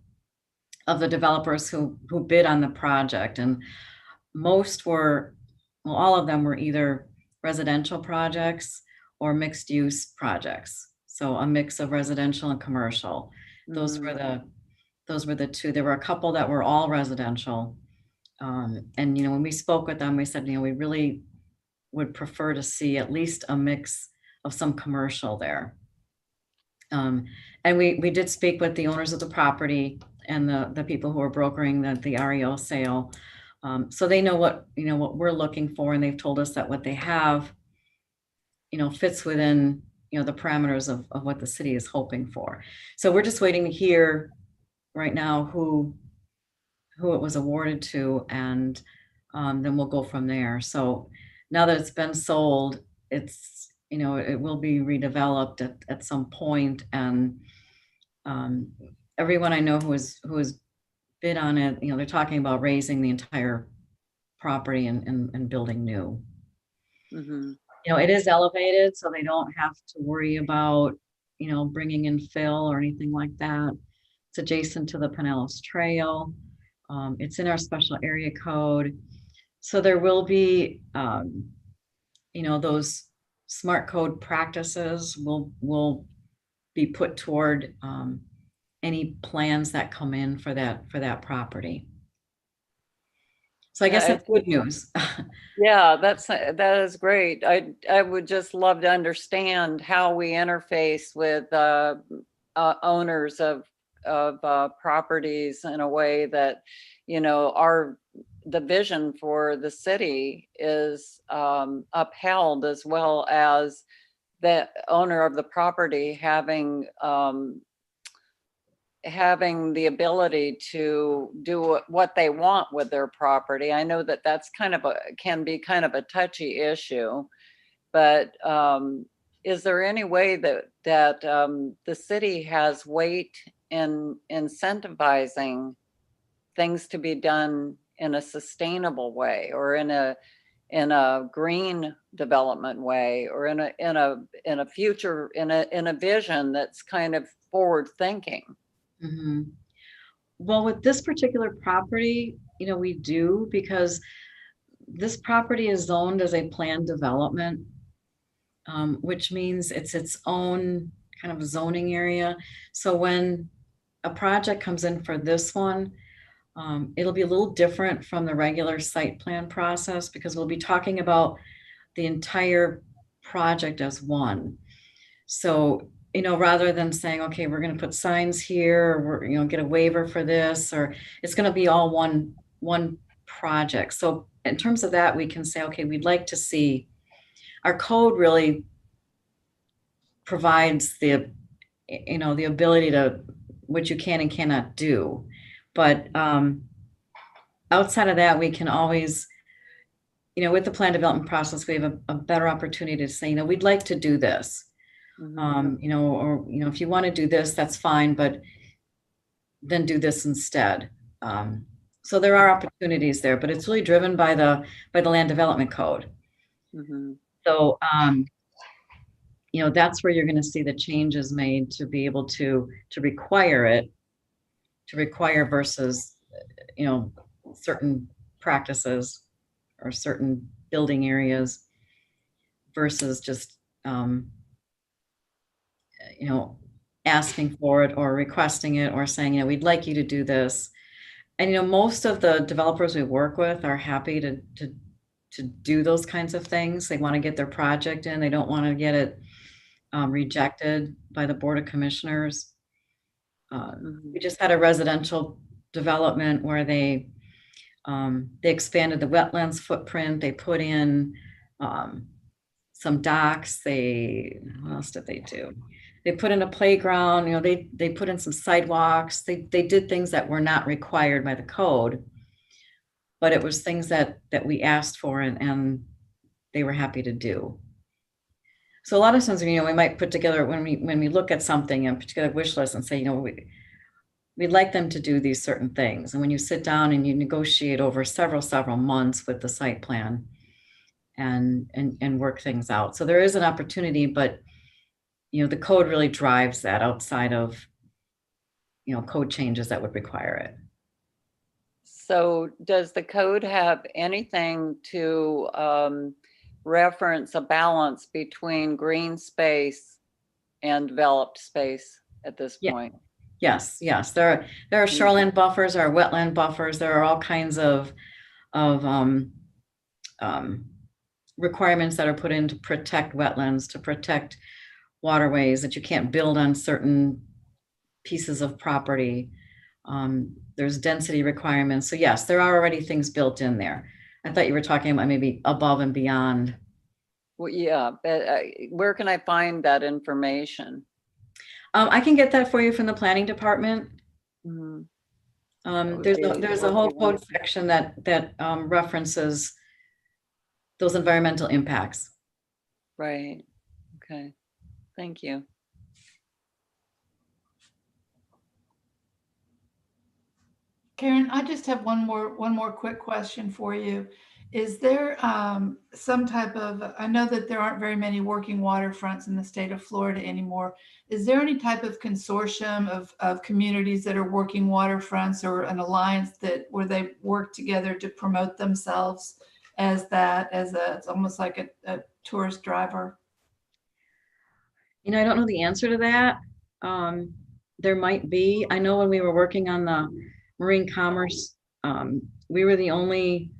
of the developers who bid on the project, and all of them were either residential projects or mixed use projects. So a mix of residential and commercial. Those were the two. There were a couple that were all residential. And when we spoke with them, we said, we really would prefer to see at least a mix of some commercial there. And we did speak with the owners of the property and the people who are brokering the REO sale. So they know what we're looking for, and they've told us that what they have, fits within, the parameters of what the city is hoping for. So we're just waiting to hear right now who it was awarded to, and then we'll go from there. So now that it's been sold, it's, it will be redeveloped at some point, and everyone I know who has bid on it, they're talking about raising the entire property and building new. Mm-hmm. It is elevated, so they don't have to worry about, bringing in fill or anything like that. It's adjacent to the Pinellas Trail. It's in our special area code. So there will be, those smart code practices will be put toward any plans that come in for that property. So I guess that's good news. Yeah, that is great. I would just love to understand how we interface with owners of properties in a way that, the vision for the city is upheld, as well as the owner of the property having the ability to do what they want with their property. I know that that's can be kind of a touchy issue, but is there any way that the city has weight in incentivizing things to be done in a sustainable way, or in a green development way, or in a future, in a vision that's kind of forward thinking? Mm-hmm. Well, with this particular property, we do, because this property is zoned as a planned development, which means it's its own kind of zoning area. So when a project comes in for this one, it'll be a little different from the regular site plan process, because we'll be talking about the entire project as one. So rather than saying, okay, we're going to put signs here, or we're, get a waiver for this, or it's going to be all one project. So in terms of that, we can say, okay, we'd like to see, our code really provides the ability to what you can and cannot do. But outside of that, we can always, with the plan development process, we have a better opportunity to say, we'd like to do this. Or if you want to do this, that's fine, but then do this instead. So there are opportunities there, but it's really driven by the land development code. Mm-hmm. So, that's where you're going to see the changes made to be able to require versus, certain practices or certain building areas versus just, asking for it or requesting it, or saying, we'd like you to do this. And, most of the developers we work with are happy to do those kinds of things. They want to get their project in. They don't want to get it rejected by the Board of Commissioners. We just had a residential development where they expanded the wetlands footprint. They put in some docks. What else did they do? They put in a playground. They put in some sidewalks. They did things that were not required by the code, but it was things that we asked for and they were happy to do. So a lot of times, we might put together, when we look at something and put together a wish list and say, we'd like them to do these certain things. And when you sit down and you negotiate over several months with the site plan and work things out. So there is an opportunity, but the code really drives that outside of, code changes that would require it. So does the code have anything to reference a balance between green space and developed space at this point? Yes. There are shoreline buffers, there are wetland buffers. There are all kinds of requirements that are put in to protect wetlands, to protect waterways, that you can't build on certain pieces of property. There's density requirements. So yes, there are already things built in there. I thought you were talking about maybe above and beyond. Well, yeah, but where can I find that information? I can get that for you from the planning department. Mm-hmm. There's a whole code section that references those environmental impacts. Right. Okay. Thank you. Karen, I just have one more quick question for you. Is there some type of, I know that there aren't very many working waterfronts in the state of Florida anymore. Is there any type of consortium of communities that are working waterfronts, or an alliance where they work together to promote themselves it's almost like a tourist driver? I don't know the answer to that. There might be. I know when we were working on the marine commerce, we were the only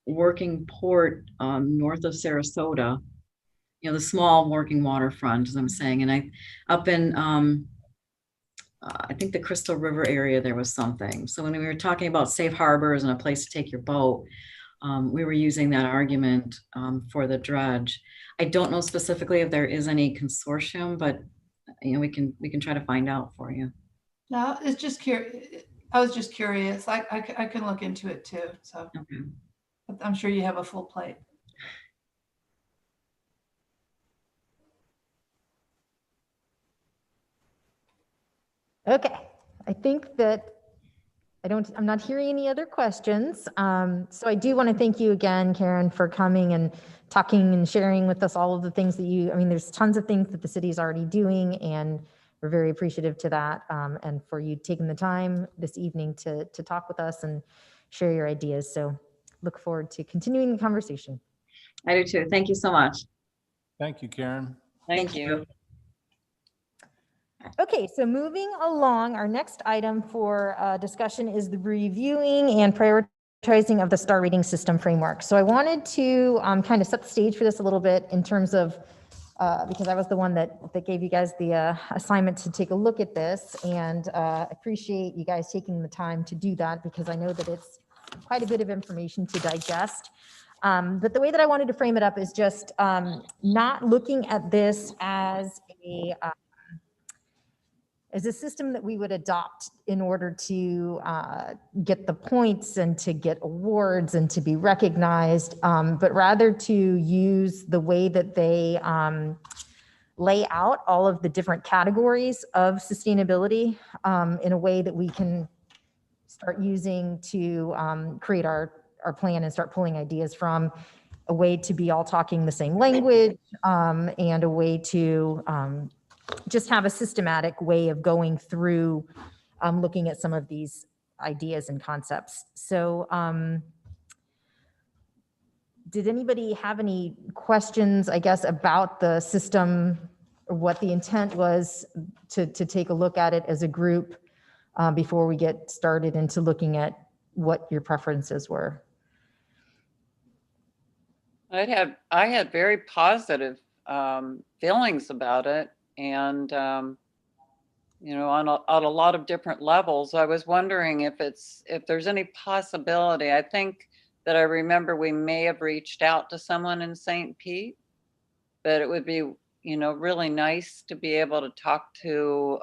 working port north of Sarasota, the small working waterfront, as I'm saying. And up in, I think the Crystal River area, there was something. So when we were talking about safe harbors and a place to take your boat, we were using that argument for the dredge. I don't know specifically if there is any consortium, but we can try to find out for you. No, it's just curious. I was just curious. I can look into it too. So Okay. I'm sure you have a full plate. Okay, I think that I'm not hearing any other questions. So I do want to thank you again, Karen, for coming and talking and sharing with us all of the things that there's tons of things that the city is already doing, and we're very appreciative to that, and for you taking the time this evening to talk with us and share your ideas. So look forward to continuing the conversation. I do too. Thank you so much. Thank you, Karen. Thank you. Okay, so moving along, our next item for discussion is the reviewing and prioritizing of the star rating system framework. So I wanted to kind of set the stage for this a little bit in terms of, because I was the one that gave you guys the assignment to take a look at this, and appreciate you guys taking the time to do that, because I know that it's quite a bit of information to digest. But the way that I wanted to frame it up is just not looking at this as a system that we would adopt in order to get the points and to get awards and to be recognized, but rather to use the way that they lay out all of the different categories of sustainability in a way that we can start using to create our plan and start pulling ideas from, a way to be all talking the same language, and a way to just have a systematic way of going through looking at some of these ideas and concepts. So did anybody have any questions, I guess, about the system, or what the intent was to take a look at it as a group? before we get started into looking at what your preferences were. I had very positive feelings about it, and you know, on a lot of different levels. I was wondering if there's any possibility. I think that I remember we may have reached out to someone in St. Pete, but it would be, you know, really nice to be able to talk to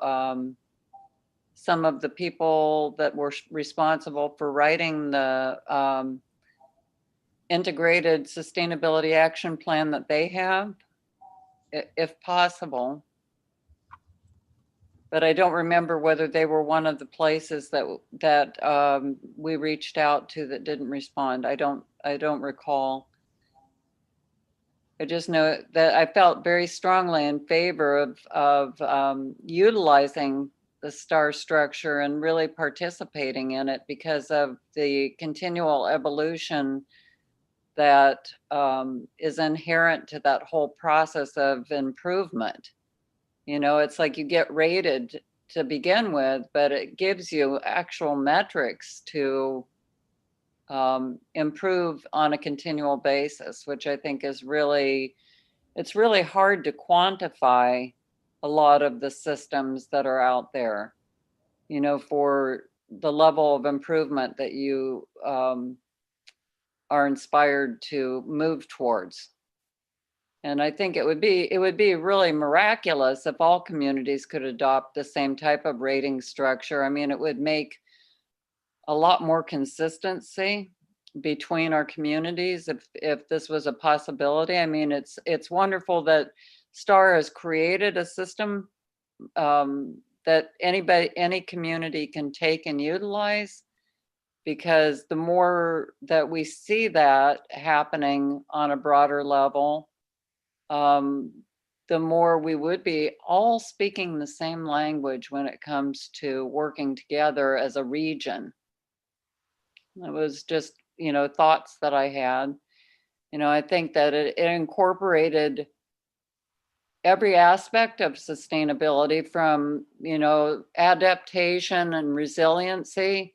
some of the people that were responsible for writing the integrated sustainability action plan that they have, if possible. But I don't remember whether they were one of the places that we reached out to that didn't respond. I don't recall. I just know that I felt very strongly in favor of utilizing the STAR structure and really participating in it because of the continual evolution that is inherent to that whole process of improvement. You know, it's like you get rated to begin with, but it gives you actual metrics to improve on a continual basis, which I think is really, it's really hard to quantify a lot of the systems that are out there, you know, for the level of improvement that you are inspired to move towards. And I think it would be really miraculous if all communities could adopt the same type of rating structure. I mean, it would make a lot more consistency between our communities if this was a possibility. I mean, it's wonderful that STAR has created a system that any community can take and utilize, because the more that we see that happening on a broader level, the more we would be all speaking the same language when it comes to working together as a region. It was just, you know, thoughts that I had. You know, I think that it incorporated every aspect of sustainability, from, you know, adaptation and resiliency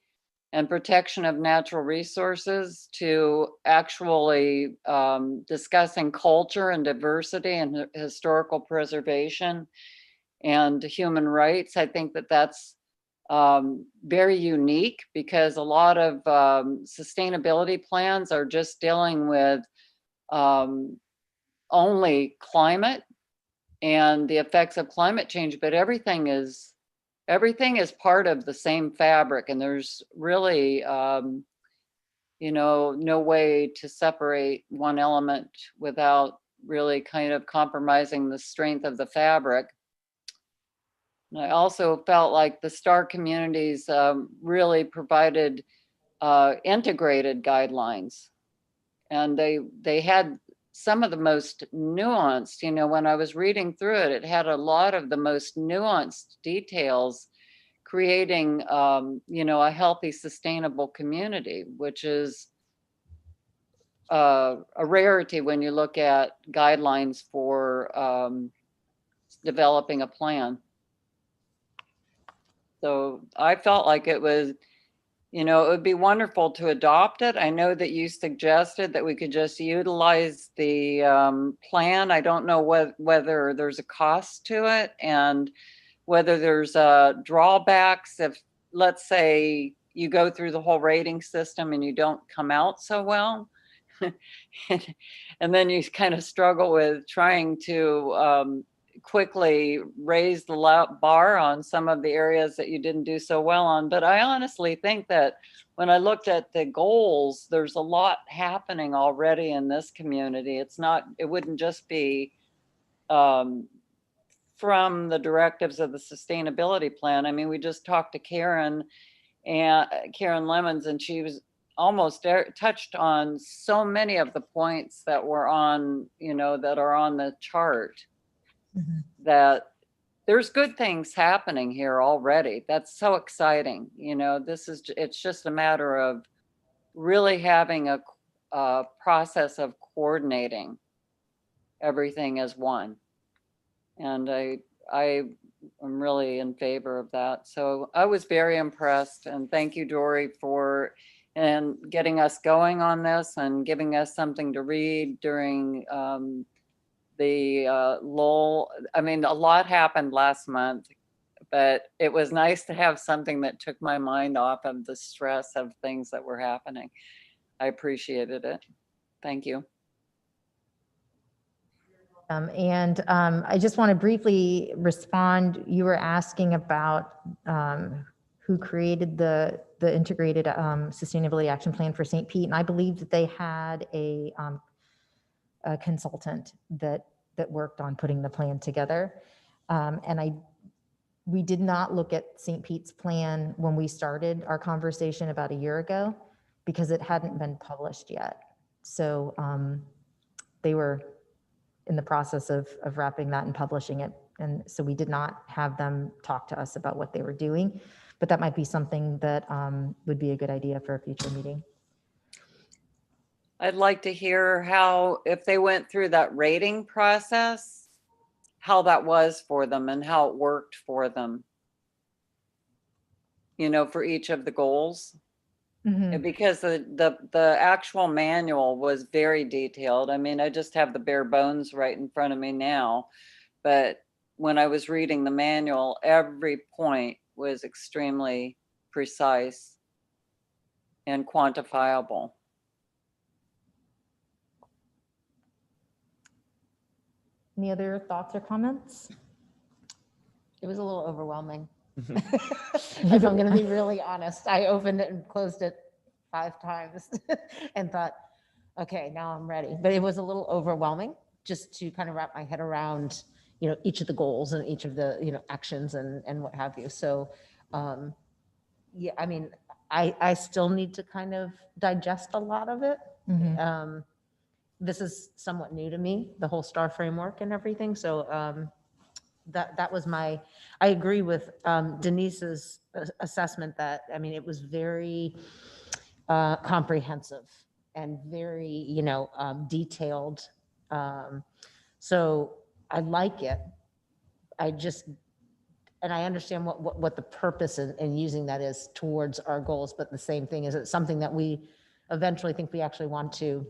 and protection of natural resources to actually discussing culture and diversity and historical preservation and human rights. I think that that's very unique, because a lot of sustainability plans are just dealing with only climate and the effects of climate change, but everything is part of the same fabric, and there's really you know, no way to separate one element without really kind of compromising the strength of the fabric. And I also felt like the STAR communities really provided integrated guidelines, and they had some of the most nuanced, you know, when I was reading through it, it had a lot of the most nuanced details, creating, you know, a healthy, sustainable community, which is a rarity when you look at guidelines for developing a plan. So I felt like it was, you know, it would be wonderful to adopt it. I know that you suggested that we could just utilize the plan. I don't know whether there's a cost to it, and whether there's drawbacks if, let's say, you go through the whole rating system and you don't come out so well. And then you kind of struggle with trying to quickly raise the bar on some of the areas that you didn't do so well on. But I honestly think that when I looked at the goals, there's a lot happening already in this community. It wouldn't just be from the directives of the sustainability plan. I mean, we just talked to Karen Lemons, and she was almost touched on so many of the points that were on, you know, that are on the chart. Mm-hmm. That there's good things happening here already. That's so exciting. You know, it's just a matter of really having a process of coordinating everything as one. And I'm really in favor of that. So I was very impressed, and thank you, Dory, for getting us going on this and giving us something to read during the lull. I mean, a lot happened last month, but it was nice to have something that took my mind off of the stress of things that were happening. I appreciated it. Thank you. I just want to briefly respond. You were asking about who created the integrated sustainability action plan for St. Pete, and I believe that they had a consultant that worked on putting the plan together. We did not look at St. Pete's plan when we started our conversation about a year ago because it hadn't been published yet. So they were in the process of wrapping that and publishing it. And so we did not have them talk to us about what they were doing, but that might be something that would be a good idea for a future meeting. I'd like to hear how, if they went through that rating process, how that was for them and how it worked for them, you know, for each of the goals. Mm-hmm. Because the actual manual was very detailed. I mean, I just have the bare bones right in front of me now, but when I was reading the manual, every point was extremely precise and quantifiable. Any other thoughts or comments? It was a little overwhelming. If I'm going to be really honest, I opened it and closed it 5 times and thought, okay, now I'm ready. But it was a little overwhelming just to kind of wrap my head around, you know, each of the goals and each of the, you know, actions and what have you. So, yeah, I mean, I still need to kind of digest a lot of it. Mm-hmm. This is somewhat new to me, the whole STAR framework and everything. So, that was I agree with Denise's assessment that, I mean, it was very comprehensive and very, you know, detailed. So I like it. And I understand what the purpose in using that is towards our goals, but the same thing is it's something that we eventually think we actually want to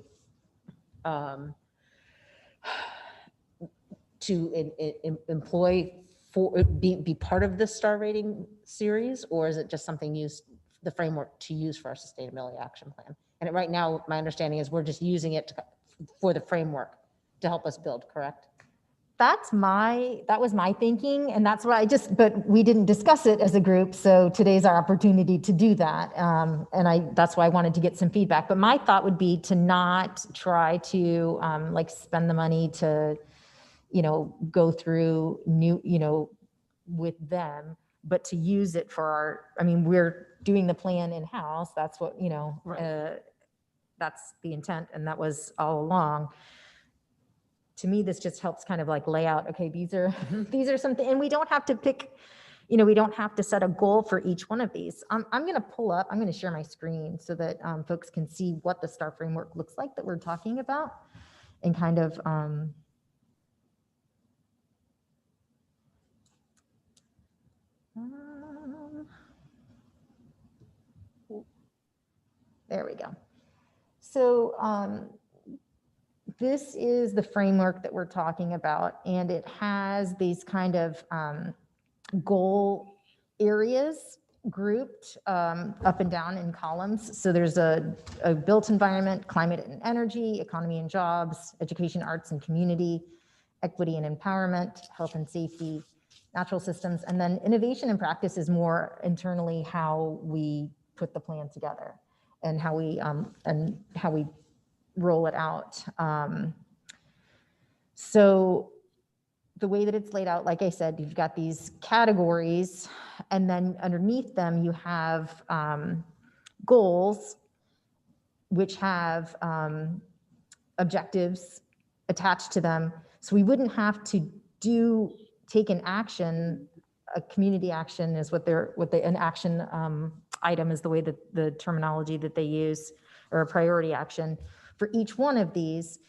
employ for be part of this star rating series, or is it just something the framework to use for our sustainability action plan? And right now, my understanding is we're just using it for the framework to help us build, correct? That was my thinking, and that's why but we didn't discuss it as a group, so today's our opportunity to do that. That's why I wanted to get some feedback. But my thought would be to not try to like spend the money to, you know, go through new, you know, with them, but to use it for we're doing the plan in-house. That's what, you know, right. That's the intent, and that was all along. To me, this just helps kind of like lay out, okay, these are something, and we don't have to pick, you know, we don't have to set a goal for each one of these. I'm going to share my screen so that folks can see what the STAR framework looks like that we're talking about, and kind of, there we go. So this is the framework that we're talking about, and it has these kind of goal areas grouped up and down in columns. So there's a built environment, climate and energy, economy and jobs, education, arts and community, equity and empowerment, health and safety, natural systems, and then innovation and practice is more internally how we put the plan together and how we roll it out. So the way that it's laid out, like I said, you've got these categories, and then underneath them you have goals, which have objectives attached to them. So we wouldn't have to take an action. A community action is an action item is the way that the terminology that they use, or a priority action for each one of these.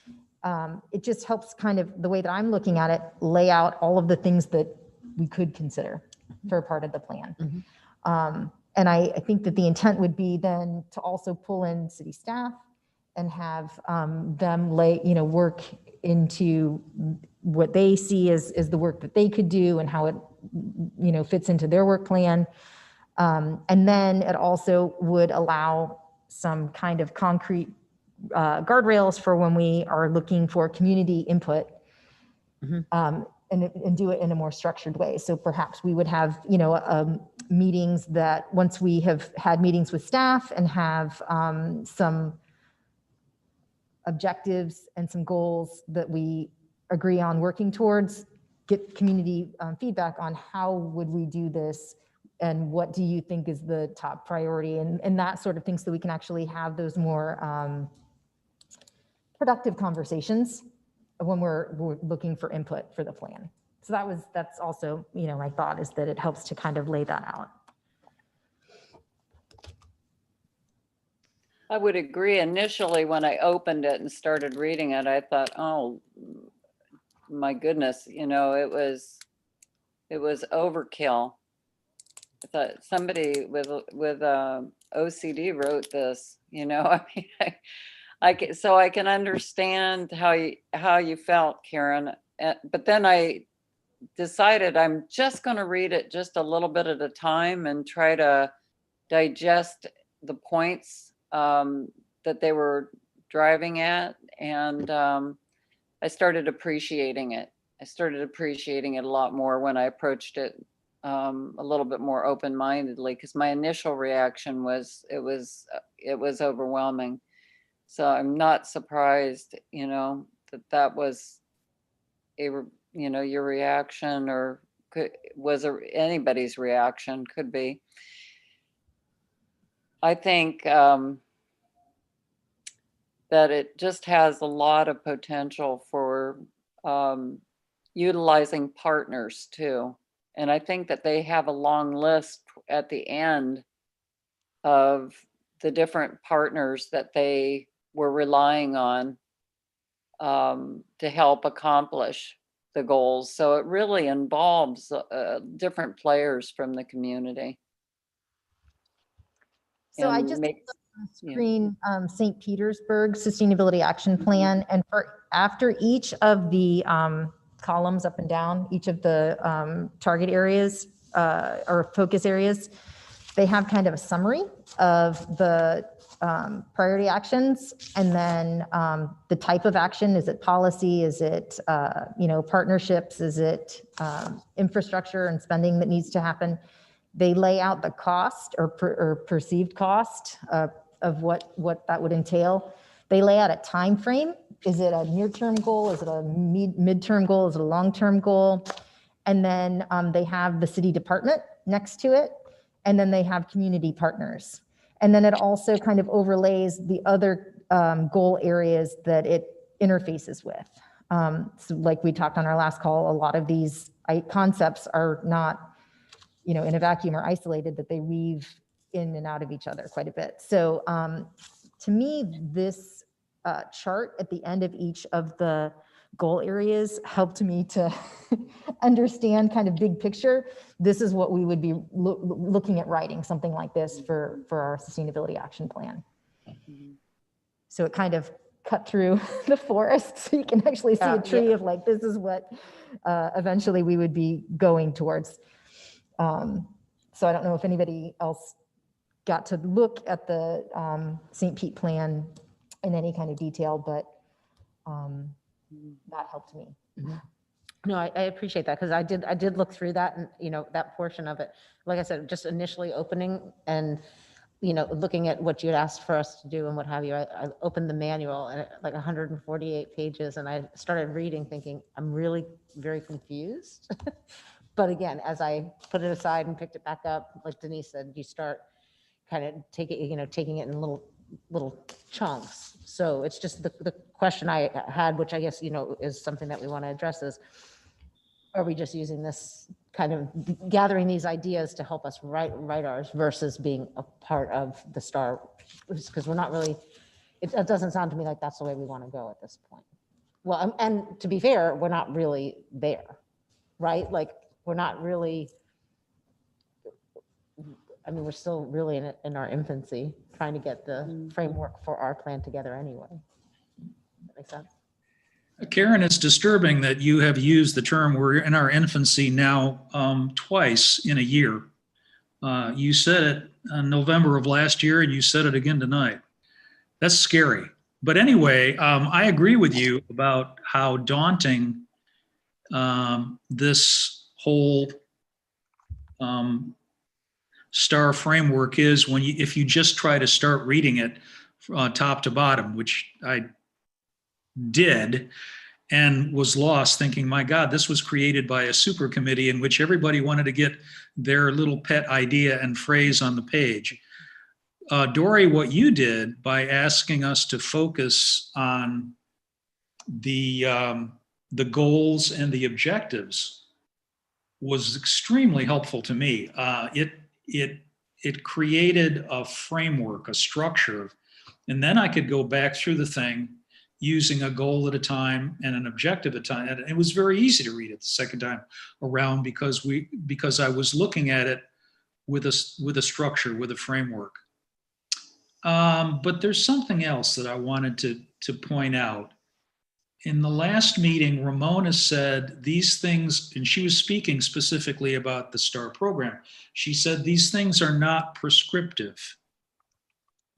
It just helps kind of, the way that I'm looking at it, lay out all of the things that we could consider for part of the plan. Mhm. And I think that the intent would be then to also pull in city staff and have them work into what they see as the work that they could do and how it, fits into their work plan. And then it also would allow some kind of concrete guardrails for when we are looking for community input, and do it in a more structured way. So perhaps we would have, meetings that once we have had meetings with staff and have some objectives and some goals that we agree on working towards, get community feedback on how would we do this and what do you think is the top priority, and that sort of thing, so we can actually have those more productive conversations when we're looking for input for the plan. So that's also, my thought is that it helps to kind of lay that out. I would agree. Initially, when I opened it and started reading it, I thought, oh my goodness, it was overkill. I thought somebody with OCD wrote this, I mean, so I can understand how you felt, Karen. But then I decided I'm just going to read it just a little bit at a time and try to digest the points that they were driving at. And I started appreciating it. I started appreciating it a lot more when I approached it a little bit more open-mindedly, because my initial reaction was it was overwhelming. So I'm not surprised, that was your reaction, or was anybody's reaction, could be. I think that it just has a lot of potential for utilizing partners too. And I think that they have a long list at the end of the different partners that they were relying on to help accomplish the goals. So it really involves different players from the community. So I And just makes- on the screen St. Petersburg Sustainability Action Plan, and for after each of the columns up and down, each of the target areas or focus areas, they have kind of a summary of the priority actions, and then the type of action. Is it policy? Is it partnerships? Is it infrastructure and spending that needs to happen? They lay out the cost or perceived cost of what that would entail. They lay out a time frame. Is it a near-term goal? Is it a mid-term goal? Is it a long-term goal? And then they have the city department next to it, and then they have community partners. And then it also kind of overlays the other goal areas that it interfaces with. So like we talked on our last call, a lot of these concepts are not in a vacuum or isolated, that they weave in and out of each other quite a bit. So to me, this chart at the end of each of the goal areas helped me to understand kind of big picture. This is what we would be looking at writing something like this for our sustainability action plan. So it kind of cut through the forest, so you can actually see a tree of like, this is what eventually we would be going towards. So I don't know if anybody else got to look at the St. Pete plan in any kind of detail, but that helped me. No, I appreciate that, because I did look through that, and that portion of it, like I said, just initially opening and looking at what you had asked for us to do and what have you. I opened the manual, and like 148 pages, and I started reading thinking, I'm really very confused. But again, as I put it aside and picked it back up, like Denise said, you start kind of taking it in little chunks. So it's just the question I had, which I guess, is something that we want to address, is, are we just using this kind of gathering these ideas to help us write ours versus being a part of the STAR? Because we're not really, it doesn't sound to me like that's the way we want to go at this point. Well, and to be fair, we're not really there, right? Like, we're not really, I mean, we're still really in our infancy, trying to get the framework for our plan together anyway. That makes sense? Karen, it's disturbing that you have used the term "we're in our infancy" now twice in a year. You said it in November of last year, and you said it again tonight. That's scary. But anyway, I agree with you about how daunting this whole STAR framework is if you just try to start reading it top to bottom, which I did, and was lost thinking, my God, this was created by a super committee in which everybody wanted to get their little pet idea and phrase on the page. Dory, what you did by asking us to focus on the goals and the objectives was extremely helpful to me. It created a framework, a structure, and then I could go back through the thing using a goal at a time and an objective at a time. And it was very easy to read it the second time around because I was looking at it with a structure, with a framework. But there's something else that I wanted to point out. In the last meeting, Ramona said these things, and she was speaking specifically about the STAR program. She said these things are not prescriptive.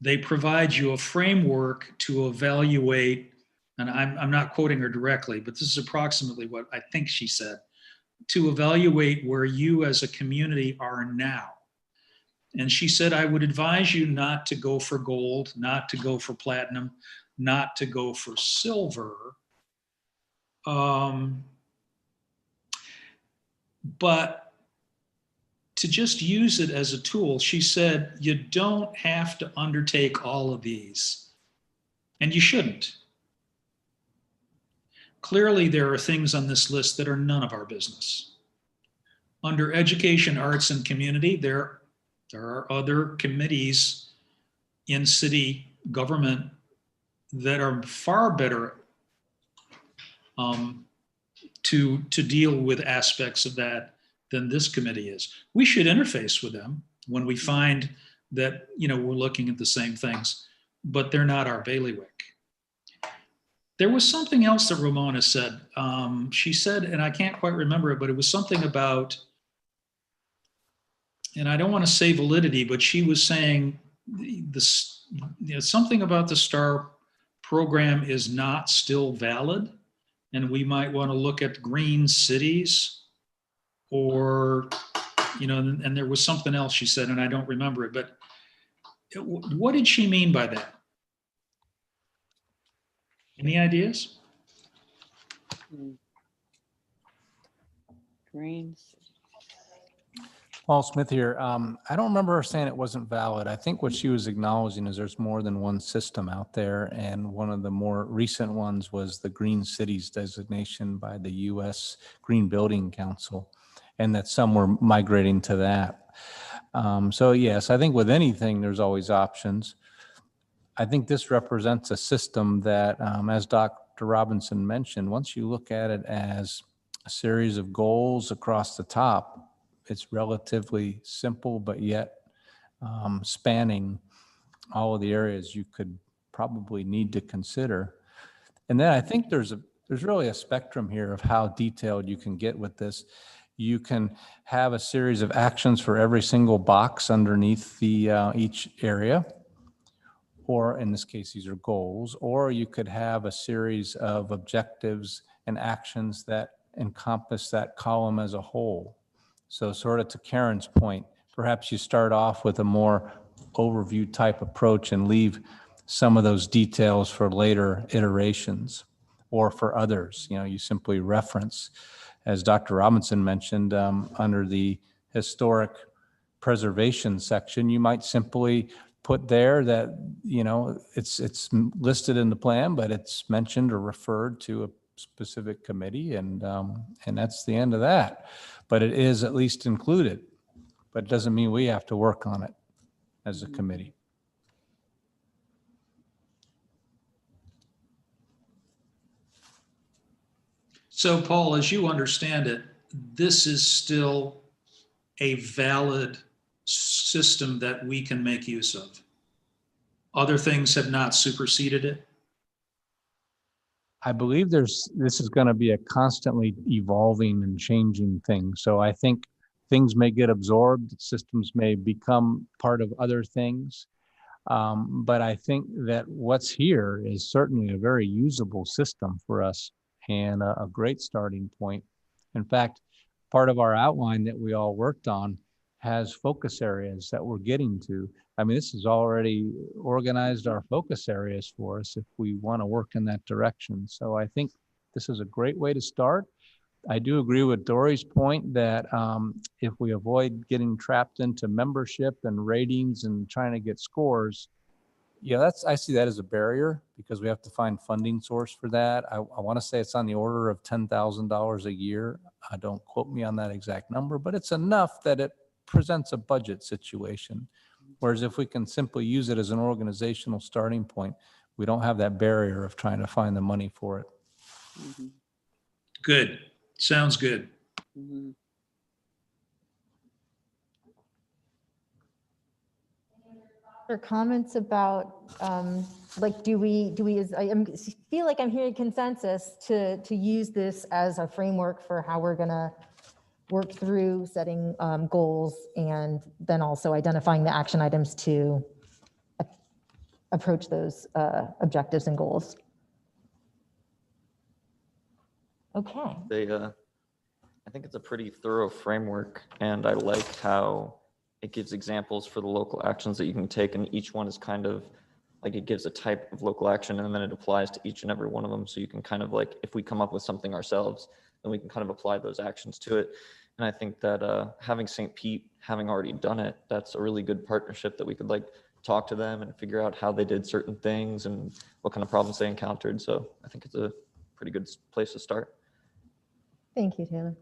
They provide you a framework to evaluate, and I'm not quoting her directly, but this is approximately what I think she said, to evaluate where you as a community are now. And she said, I would advise you not to go for gold, not to go for platinum, not to go for silver. But to just use it as a tool. She said, you don't have to undertake all of these, and you shouldn't. Clearly, there are things on this list that are none of our business. Under education, arts, and community, there are other committees in city government that are far better to deal with aspects of that than this committee is. We should interface with them when we find that, we're looking at the same things, but they're not our bailiwick. There was something else that Ramona said. She said, and I can't quite remember it, but it was something about, and I don't want to say validity, but she was saying this, something about the STAR program is not still valid, and we might want to look at green cities, or, and there was something else she said, and I don't remember it, but what did she mean by that? Any ideas? Greens. Paul Smith here. I don't remember her saying it wasn't valid. I think what she was acknowledging is there's more than one system out there. And one of the more recent ones was the Green Cities designation by the U.S. Green Building Council, and that some were migrating to that. So yes, I think with anything, there's always options. I think this represents a system that, as Dr. Robinson mentioned, once you look at it as a series of goals across the top, it's relatively simple, but yet spanning all of the areas you could probably need to consider. And then I think there's really a spectrum here of how detailed you can get with this. You can have a series of actions for every single box underneath the each area, or in this case, these are goals, or you could have a series of objectives and actions that encompass that column as a whole. So sort of to Karen's point, perhaps you start off with a more overview type approach and leave some of those details for later iterations, or for others, you simply reference, as Dr. Robinson mentioned, under the historic preservation section, you might simply put there that, it's listed in the plan, but it's mentioned or referred to a specific committee, and that's the end of that. But it is at least included, but it doesn't mean we have to work on it as a committee. So Paul, as you understand it, this is still a valid system that we can make use of. Other things have not superseded it. I believe this is going to be a constantly evolving and changing thing. So I think things may get absorbed, systems may become part of other things. But I think that what's here is certainly a very usable system for us and a great starting point. In fact, part of our outline that we all worked on has focus areas that we're getting to. I mean, this has already organized our focus areas for us if we want to work in that direction. So I think this is a great way to start. I do agree with Dory's point that if we avoid getting trapped into membership and ratings and trying to get scores, yeah, I see that as a barrier because we have to find funding source for that. I want to say it's on the order of $10,000 a year. Don't quote me on that exact number, but it's enough that it presents a budget situation. Whereas if we can simply use it as an organizational starting point, we don't have that barrier of trying to find the money for it. Mhm. Good. Sounds good. Mhm. Other comments about, like, do we, feel like I'm hearing consensus to use this as a framework for how we're gonna work through setting goals and then also identifying the action items to approach those objectives and goals. Okay. I think it's a pretty thorough framework, and I like how it gives examples for the local actions that you can take, and each one is kind of like, it gives a type of local action and then it applies to each and every one of them. So you can kind of like, if we come up with something ourselves, then we can kind of apply those actions to it. And I think that having St. Pete, having already done it, that's a really good partnership that we could like talk to them and figure out how they did certain things and what kind of problems they encountered. So I think it's a pretty good place to start. Thank you, Taylor.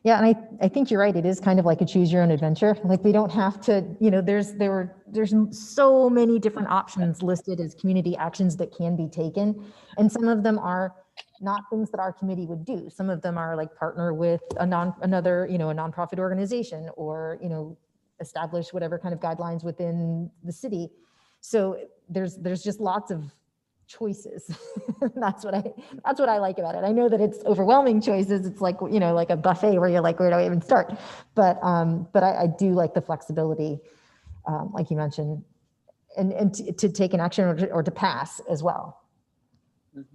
Yeah, and I think you're right. It is kind of like a choose your own adventure. Like, we don't have to, there's so many different options listed as community actions that can be taken. And some of them are not things that our committee would do. Some of them are like partner with a nonprofit organization, or, establish whatever kind of guidelines within the city. So there's just lots of choices. That's what I like about it. I know that it's overwhelming choices. It's like, like a buffet where you're like, where do I even start? But I do like the flexibility, like you mentioned, and to take an action or to pass as well. Mhm.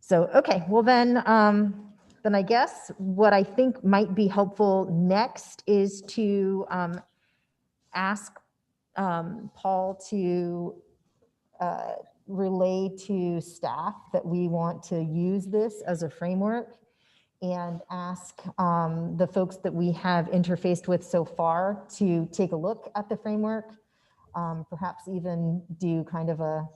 So, okay, well then I guess what I think might be helpful next is to ask Paul to relay to staff that we want to use this as a framework, and ask the folks that we have interfaced with so far to take a look at the framework, perhaps even do kind of a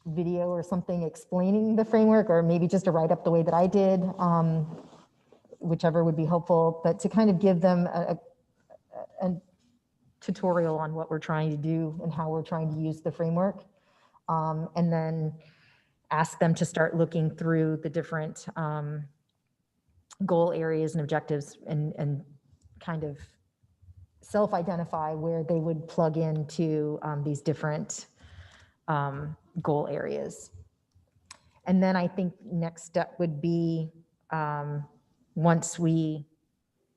video or something explaining the framework, or maybe just a write-up the way that I did, whichever would be helpful, but to kind of give them a tutorial on what we're trying to do and how we're trying to use the framework. And then ask them to start looking through the different goal areas and objectives, and kind of self-identify where they would plug into these different goal areas. And then I think next step would be, once we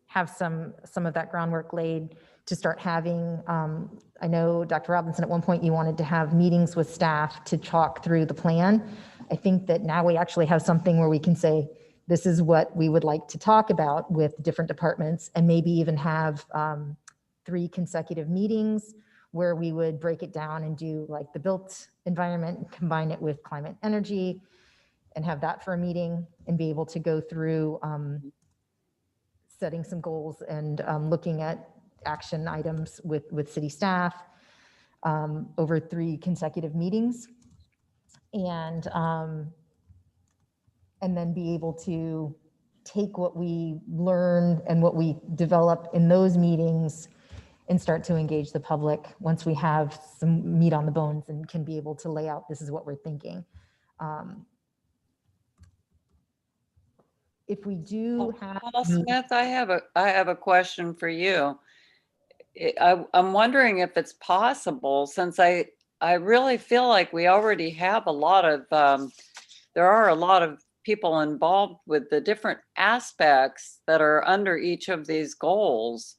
have some of that groundwork laid, to start having, I know Dr. Robinson, at one point you wanted to have meetings with staff to talk through the plan. I think that now we actually have something where we can say, this is what we would like to talk about with different departments, and maybe even have 3 consecutive meetings where we would break it down and do like the built environment, combine it with climate energy, and have that for a meeting, and be able to go through setting some goals and looking at action items with city staff over 3 consecutive meetings, and then be able to take what we learn and what we develop in those meetings and start to engage the public once we have some meat on the bones and can be able to lay out, this is what we're thinking. if we do have. Paul Smith, I have a question for you. I'm wondering if it's possible, since I really feel like we already have a lot of, there are a lot of people involved with the different aspects that are under each of these goals.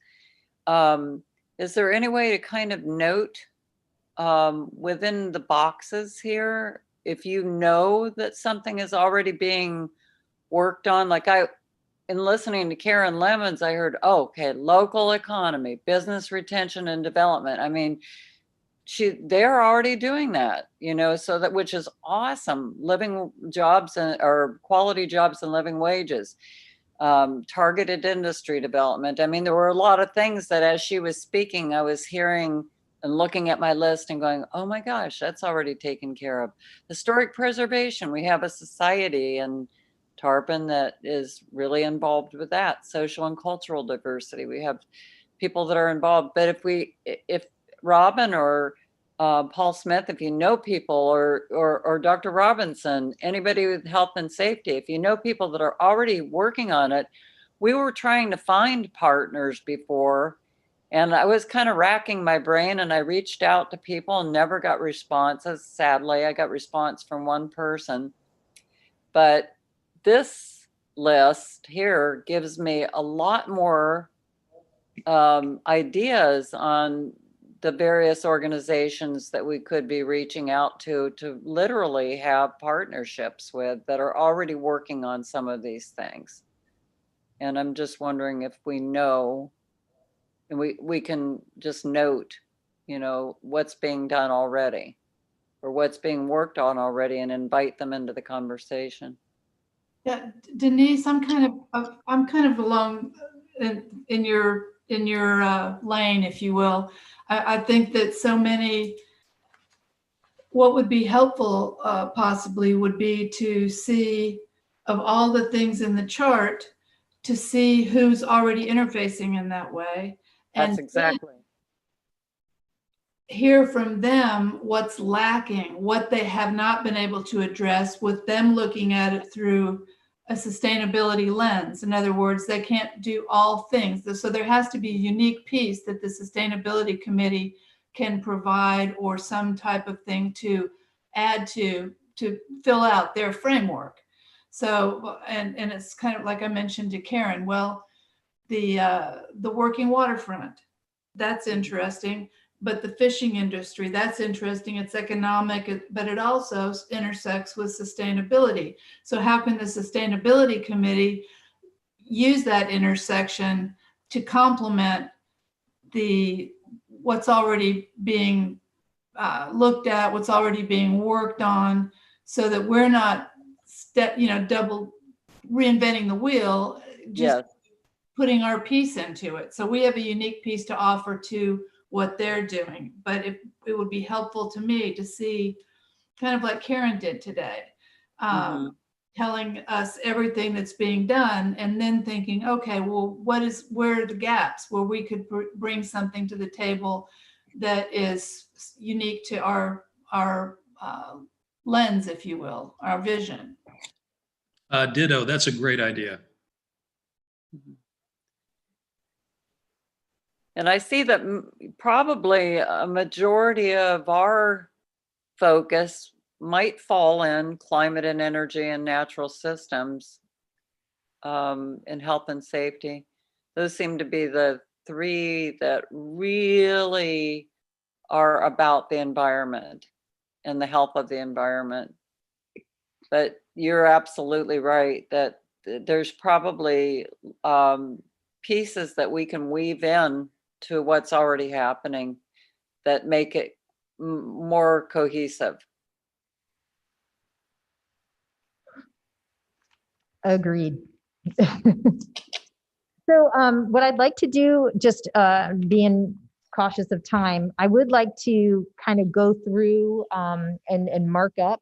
Is there any way to kind of note within the boxes here, if you know that something is already being worked on? Like in listening to Karen Lemons, I heard, oh, okay, local economy, business retention and development. I mean, they're already doing that, so that, which is awesome. Living jobs or quality jobs and living wages, targeted industry development. I mean, there were a lot of things that as she was speaking, I was hearing and looking at my list and going, oh my gosh, that's already taken care of. Historic preservation, we have a society in Tarpon that is really involved with that. Social and cultural diversity, we have people that are involved. But if Robin or Paul Smith, if you know people, or Dr. Robinson, anybody with health and safety, if you know people that are already working on it, we were trying to find partners before, and I was kind of racking my brain, and I reached out to people and never got responses. Sadly, I got response from one person. But this list here gives me a lot more ideas on the various organizations that we could be reaching out to literally have partnerships with that are already working on some of these things. And I'm just wondering if we know, and we can just note, what's being done already or what's being worked on already, and invite them into the conversation. Yeah, Denise, I'm kind of along in your lane, if you will. I think that so many, what would be helpful possibly would be to see, of all the things in the chart, to see who's already interfacing in that way. That's exactly. Hear from them what's lacking, what they have not been able to address, with them looking at it through a sustainability lens. In other words, they can't do all things. So there has to be a unique piece that the sustainability committee can provide, or some type of thing to add to fill out their framework. So, and it's kind of like I mentioned to Karen, well, the working waterfront, that's interesting. But the fishing industry, that's interesting. It's economic, but it also intersects with sustainability. So how can the sustainability committee use that intersection to complement what's already being looked at, what's already being worked on, so that we're not double reinventing the wheel, just putting our piece into it. So we have a unique piece to offer to what they're doing. But it would be helpful to me to see, kind of like Karen did today, telling us everything that's being done, and then thinking, okay, well, where are the gaps where we could bring something to the table that is unique to our lens, if you will, our vision. Ditto, that's a great idea. And I see that probably a majority of our focus might fall in climate and energy and natural systems, and health and safety. Those seem to be the three that really are about the environment and the health of the environment. But you're absolutely right that there's probably pieces that we can weave in to what's already happening that make it more cohesive. Agreed. So what I'd like to do, just being cautious of time, I would like to kind of go through and mark up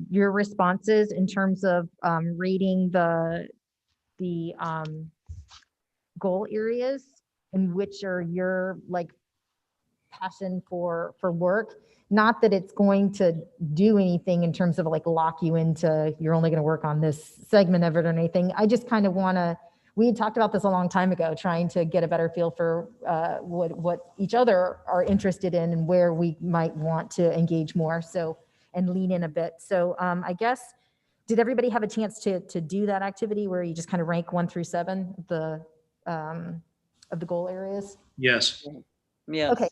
your responses in terms of rating the goal areas, and which are your passion for work. Not that it's going to do anything in terms of like lock you into, you're only going to work on this segment of it or anything. I just kind of want to, we had talked about this a long time ago, trying to get a better feel for what each other are interested in and where we might want to engage more. So, and lean in a bit. So I guess, did everybody have a chance to do that activity where you just kind of rank 1 through 7 of the goal areas? Yes. Yes. Okay.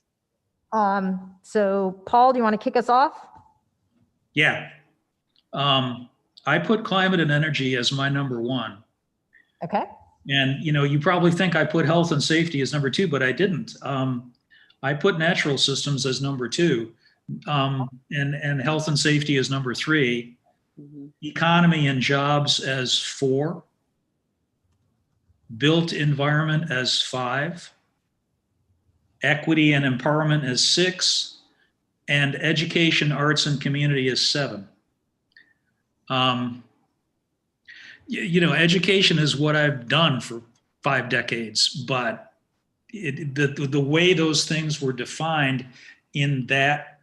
So Paul, do you want to kick us off? Yeah. I put climate and energy as my number 1. Okay. And, you probably think I put health and safety as number 2, but I didn't. I put natural systems as number 2, and health and safety as number 3, economy and jobs as 4, built environment as 5, equity and empowerment as 6, and education, arts, and community as 7. Education is what I've done for 5 decades, but the way those things were defined in that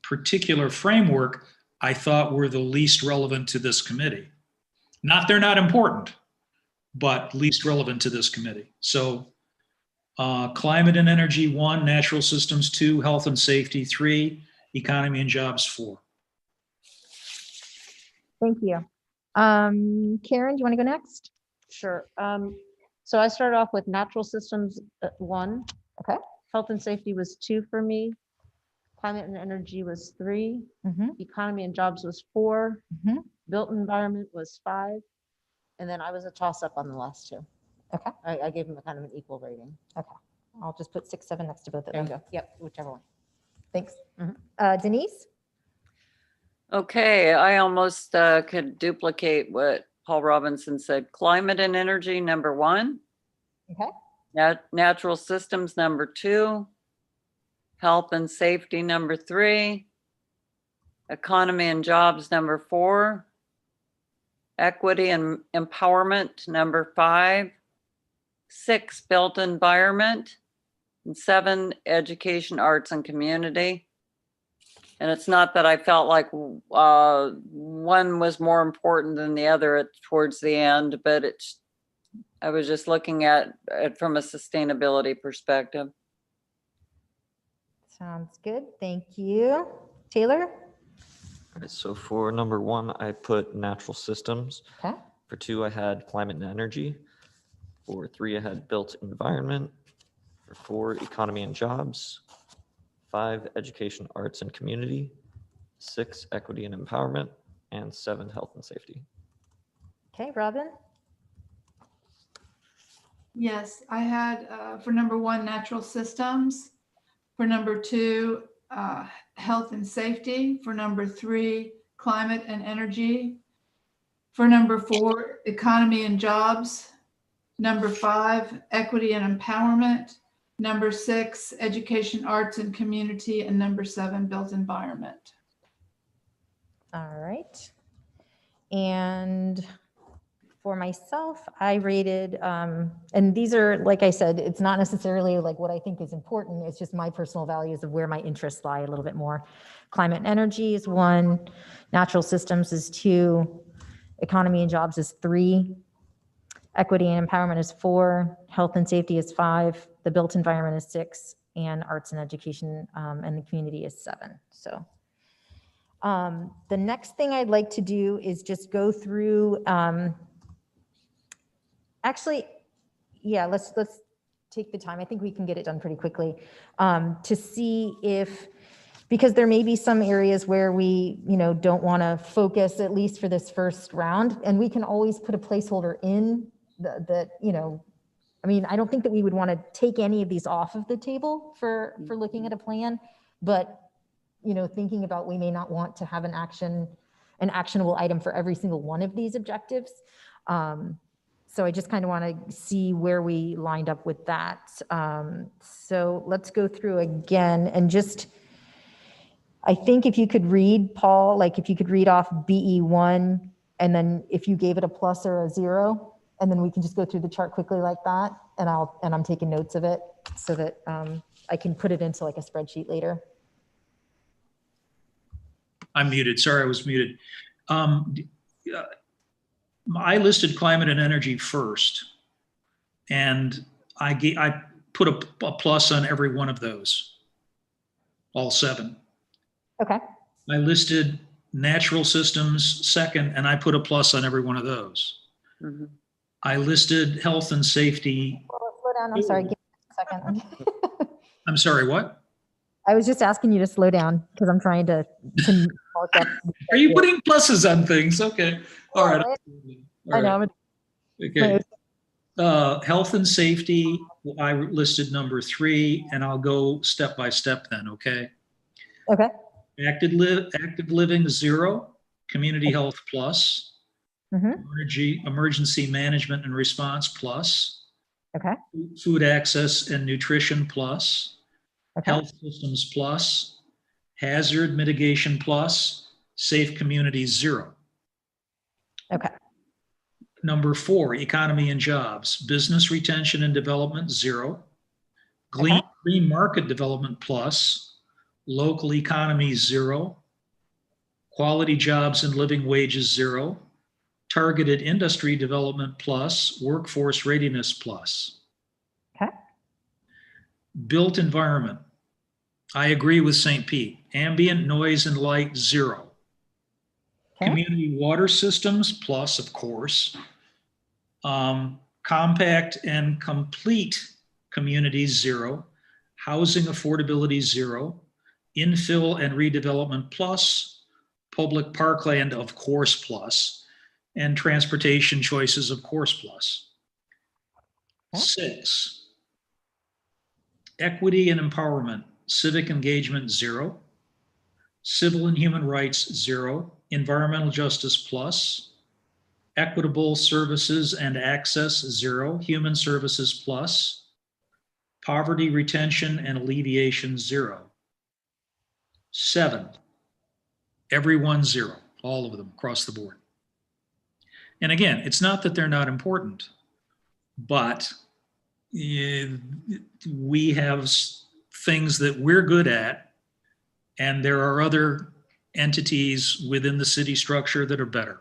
particular framework, I thought were the least relevant to this committee. Not they're not important, but least relevant to this committee. So climate and energy 1, natural systems 2, health and safety 3, economy and jobs 4. Thank you. Karen, do you want to go next? Sure. So I started off with natural systems at 1. Okay. Health and safety was 2 for me. Climate and energy was 3. Economy and jobs was 4. Built environment was 5. And then I was a toss up on the last 2. Okay. I gave them a kind of an equal rating. Okay. I'll just put 6, 7 next to both of There you them. go. Yep, whichever one. Thanks. Denise? Okay, I almost could duplicate what Paul Robinson said. Climate and energy, number 1. Okay. Natural systems, number 2. Health and safety, number 3. Economy and jobs, number 4. Equity and empowerment, number 5. 6, built environment. And 7, education, arts, and community. And it's not that I felt like one was more important than the other towards the end, but I was just looking at it from a sustainability perspective. Sounds good. Thank you. Taylor? All right, so for number 1, I put natural systems. Okay. For 2, I had climate and energy. For 3, I had built environment. For 4, economy and jobs. 5, education, arts, and community. 6, equity and empowerment. And 7, health and safety. Okay, Robin? Yes, I had for number 1, natural systems. For number 2, health and safety. For number 3, climate and energy. For number 4, economy and jobs. Number 5, equity and empowerment. Number 6, education, arts, and community. And number 7, built environment. All right. And for myself, I rated, and these are, like I said, it's not necessarily like what I think is important. It's just my personal values of where my interests lie a little bit more. Climate and energy is 1, natural systems is 2, economy and jobs is 3, equity and empowerment is 4, health and safety is 5, the built environment is 6, and arts and education and the community is 7. So the next thing I'd like to do is just go through, actually, yeah, let's take the time. I think we can get it done pretty quickly to see if, because there may be some areas where we, don't want to focus, at least for this first round, and we can always put a placeholder in that, I mean, I don't think that we would want to take any of these off of the table for looking at a plan, but thinking about, we may not want to have an actionable item for every single one of these objectives. So I just kind of want to see where we lined up with that. So let's go through again and just, I think if you could read, Paul, like if you could read off BE1, and then if you gave it a plus or a 0, and then we can just go through the chart quickly like that, and I'm taking notes of it. so that I can put it into like a spreadsheet later. I'm muted. Sorry, I was muted. I listed climate and energy first, and I put a plus on every one of those, all 7. Okay. I listed natural systems second, and I put a plus on every one of those. Mhm. I listed health and safety. Slow down. I'm sorry. Give me a second. I'm sorry, what? I was just asking you to slow down because I'm trying to mark up. Are you putting pluses on things? Okay. All right. I know. Okay. Health and safety, I listed number 3, and I'll go step by step then, okay? Okay. Active living, 0. Community health, plus. Mm-hmm. Emergency management and response, plus. Okay. Food access and nutrition, plus. Okay. Health systems, plus. Hazard mitigation, plus. Safe communities, 0. Okay. Number 4, economy and jobs. Business retention and development, 0. Green market development, plus. Local economy, 0. Quality jobs and living wages, 0. Targeted industry development, plus. Workforce readiness, plus. Okay. Built environment. I agree with St. Pete. Ambient noise and light, 0. Okay. Community water systems, plus, of course. Compact and complete communities, 0. Housing affordability, 0. Infill and redevelopment, plus. Public parkland, of course, plus. And transportation choices, of course, plus. Okay. 6, equity and empowerment. Civic engagement, 0. Civil and human rights, 0. Environmental justice, plus. Equitable services and access, 0. Human services, plus. Poverty retention and alleviation, 0. 7, everyone, 0. All of them across the board. And again, it's not that they're not important, but we have things that we're good at, and there are other entities within the city structure that are better.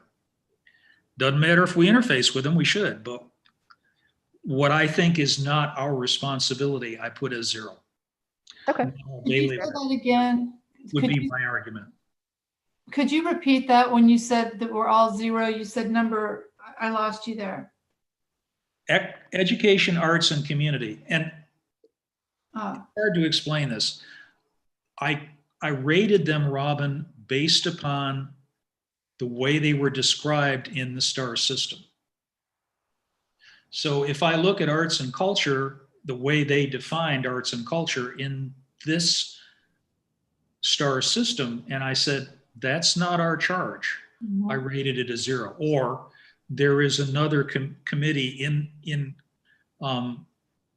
Doesn't matter if we interface with them, we should, but what I think is not our responsibility, I put as 0. Okay. Could you say that again? Would Could be you, my argument. could you repeat that when you said that we're all 0? You said number, I lost you there. Education, arts, and community. And Oh, hard to explain this. I rated them, Robin, based upon the way they were described in the STAR system. So if I look at arts and culture, the way they defined arts and culture in this STAR system, and I said, that's not our charge. I rated it a 0. Or there is another committee in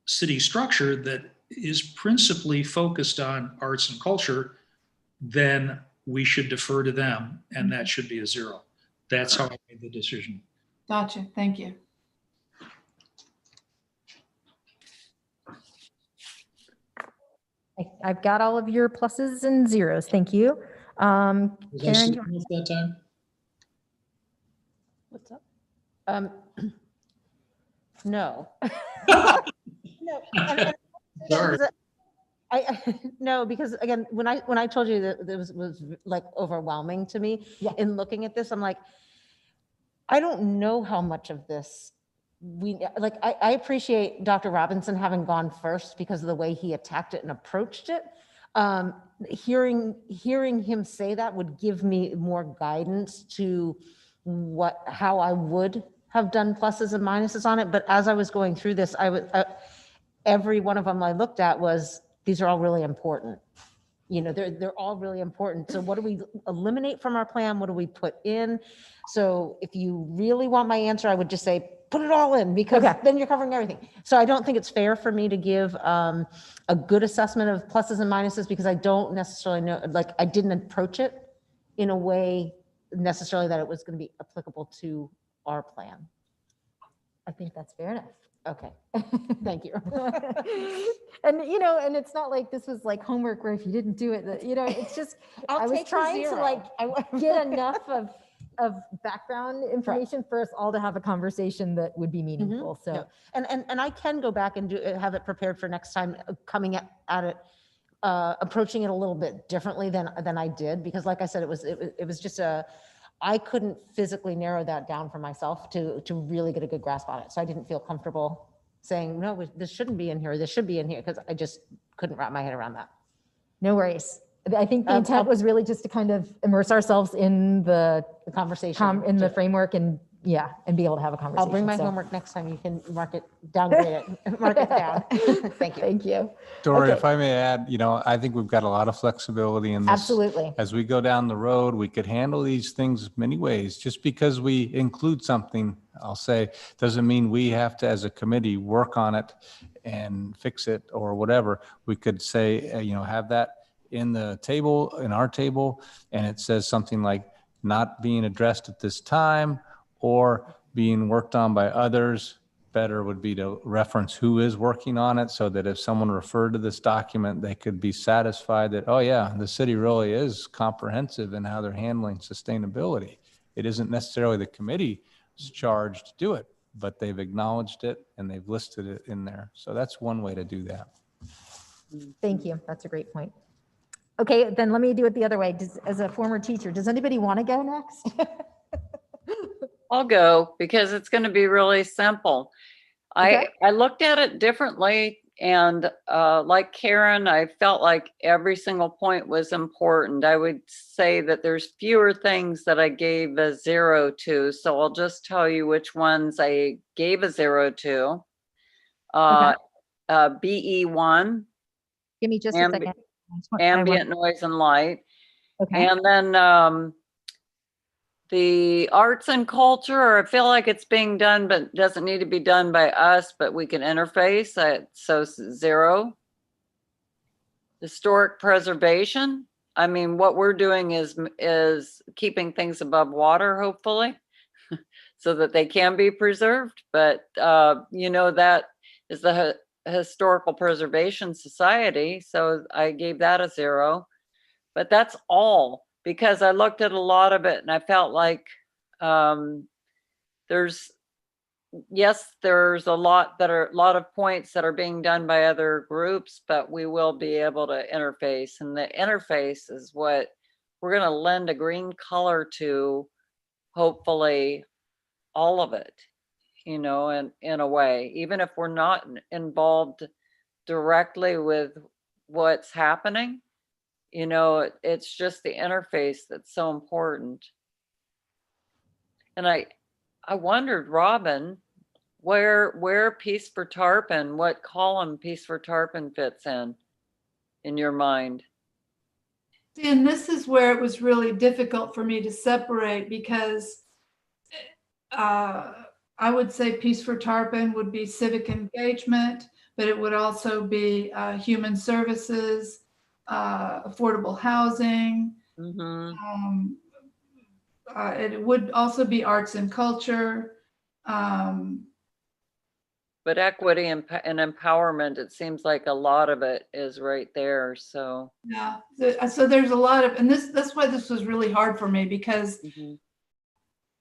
city structure that is principally focused on arts and culture, then we should defer to them, and that should be a 0. That's how I made the decision. gotcha. Thank you. I've got all of your pluses and zeros. Thank you. Was I Karen, speaking at that time? What's up? No. No. Sorry. No, because again, when I told you that it was like overwhelming to me in looking at this, I'm like, I don't know how much of this I appreciate Dr. Robinson having gone first because of the way he attacked it and approached it. Hearing him say that would give me more guidance to how I would have done pluses and minuses on it. But as I was going through this, every one of them I looked at these are all really important. They're all really important. So what do we eliminate from our plan? What do we put in? So if you really want my answer, I would just say, put it all in, because then you're covering everything. So I don't think it's fair for me to give a good assessment of pluses and minuses, because I don't necessarily know, I didn't approach it in a way necessarily that it was going to be applicable to our plan. I think that's fair enough. Okay, thank you. And, and it's not like this was like homework where if you didn't do it, it's just, I was trying to like get enough of background information for us all to have a conversation that would be meaningful. So, No. And I can go back and have it prepared for next time, coming at it, approaching it a little bit differently than I did, because like I said, it was just I couldn't physically narrow that down for myself to really get a good grasp on it. So I didn't feel comfortable saying, no, this shouldn't be in here. This should be in here, because I just couldn't wrap my head around that. no worries. I think the intent was really just to kind of immerse ourselves in the Conversation. in the framework and be able to have a conversation. I'll bring my So, homework next time. You can downgrade it, mark it down. Thank you. Thank you. Dory, Okay. if I may add, I think we've got a lot of flexibility in this. Absolutely. As we go down the road, we could handle these things many ways. Just because we include something, I'll say, doesn't mean we have to, as a committee, work on it and fix it or whatever. We could say, have that in the table, in our table, and it says something like not being addressed at this time or being worked on by others. Better would be to reference who is working on it, so that if someone referred to this document, they could be satisfied that, oh yeah, the city really is comprehensive in how they're handling sustainability. It isn't necessarily the committee's charge to do it, but they've acknowledged it and they've listed it in there. So that's one way to do that. Thank you. That's a great point. Okay, then let me do it the other way. As a former teacher, does anybody want to go next? I'll go because it's going to be really simple. Okay. I looked at it differently, and like Karen, I felt like every single point was important. I would say that there's fewer things that I gave a 0 to, so I'll just tell you which ones I gave a 0 to. BE1, Give me just a second. ambient noise and light. Okay. And then the arts and culture, I feel like it's being done, but doesn't need to be done by us, but we can interface. So 0. Historic preservation. I mean, what we're doing is keeping things above water, hopefully, so that they can be preserved. But that is the Historical Preservation Society, so I gave that a 0. But that's all, because I looked at a lot of it and I felt like there's a lot of points that are being done by other groups, but we will be able to interface, and the interface is what we're going to lend a green color to, hopefully all of it, in a way, even if we're not involved directly with what's happening. It's just the interface that's so important. And I wondered, Robin, where Peace for Tarpon, what column Peace for Tarpon fits in your mind? And this is where it was really difficult for me to separate, because I would say Peace for Tarpon would be civic engagement, but it would also be human services, affordable housing. Mm-hmm. It would also be arts and culture. But equity and empowerment, it seems like a lot of it is right there. So yeah, so there's a lot of, and that's why this was really hard for me, because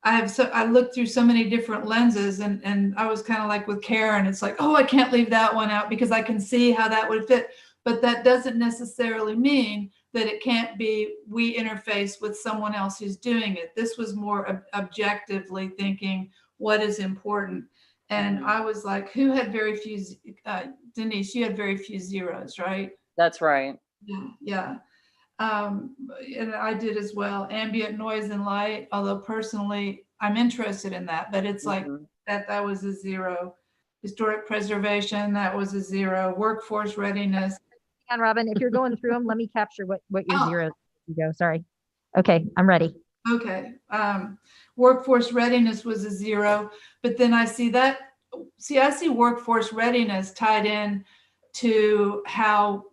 I looked through so many different lenses, and I was kind of like with Karen, it's like, oh, I can't leave that one out because I can see how that would fit. But that doesn't necessarily mean that it can't be we interface with someone else who's doing it. This was more objectively thinking what is important. And I was like, who had very few, Denise, you had very few 0s, right? that's right. Yeah. And I did as well. Ambient noise and light, although personally I'm interested in that, but it's like that was a 0. Historic preservation, that was a 0. Workforce readiness. And Robin, if you're going through them, let me capture what your 0s you go. Sorry. Okay, I'm ready. Okay. Workforce readiness was a 0, but then I see workforce readiness tied in to how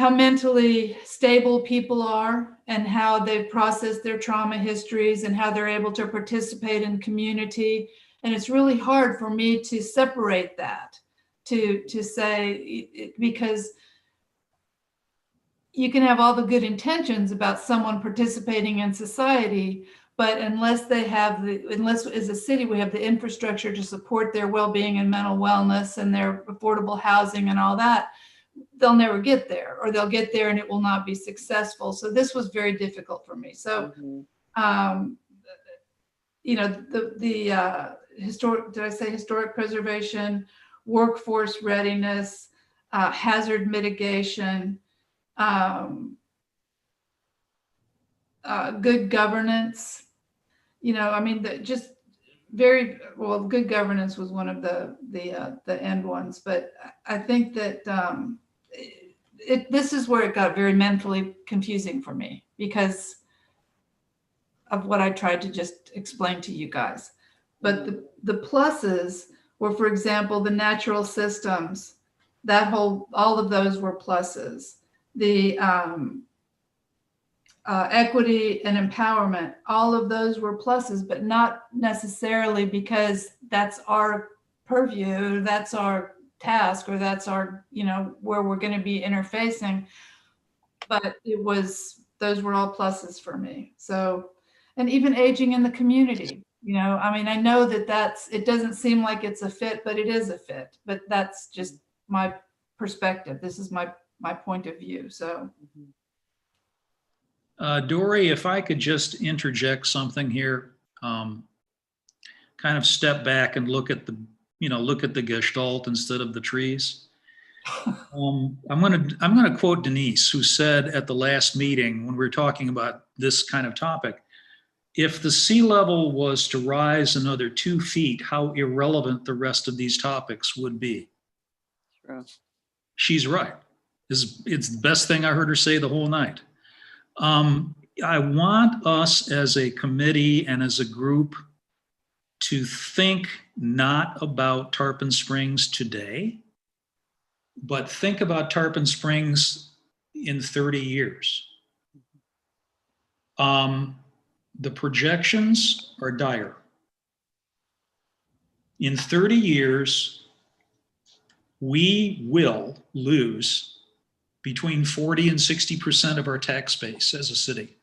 how mentally stable people are and how they've processed their trauma histories and how they're able to participate in community. And it's really hard for me to separate that, to say, because you can have all the good intentions about someone participating in society, but unless as a city, we have the infrastructure to support their well-being and mental wellness and their affordable housing and all that, they'll never get there, or they'll get there and it will not be successful. So this was very difficult for me. So, you know, the historic, did I say historic preservation, workforce readiness, hazard mitigation, good governance, you know, I mean, just very well, good governance was one of the end ones, but I think that this is where it got very mentally confusing for me because of what I tried to just explain to you guys. But the pluses were, for example, the natural systems, all of those were pluses. The equity and empowerment, all of those were pluses, but not necessarily because that's our purview, that's our task, or that's our, you know, where we're going to be interfacing. But those were all pluses for me. So, and even aging in the community, you know, I mean, I know that it doesn't seem like it's a fit, but it is a fit. But that's just my perspective. This is my point of view. So. Dory, if I could just interject something here, kind of step back and look at the gestalt instead of the trees. I'm going to quote Denise, who said at the last meeting when we were talking about this kind of topic, if the sea level was to rise another 2 feet, how irrelevant the rest of these topics would be. True. She's right. It's the best thing I heard her say the whole night. I want us as a committee and as a group to think not about Tarpon Springs today, but think about Tarpon Springs in 30 years. The projections are dire. In 30 years, we will lose between 40 and 60% of our tax base as a city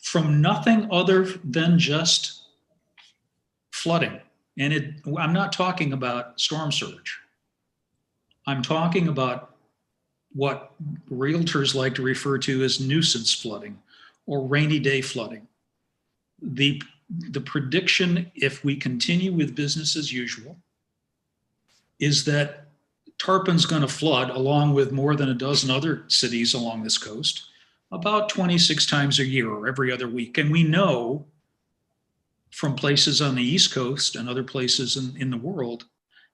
from nothing other than just flooding. And I'm not talking about storm surge. I'm talking about what realtors like to refer to as nuisance flooding or rainy day flooding. The prediction, if we continue with business as usual, is that Tarpon's going to flood, along with more than a dozen other cities along this coast, about 26 times a year or every other week. And we know from places on the East Coast and other places in the world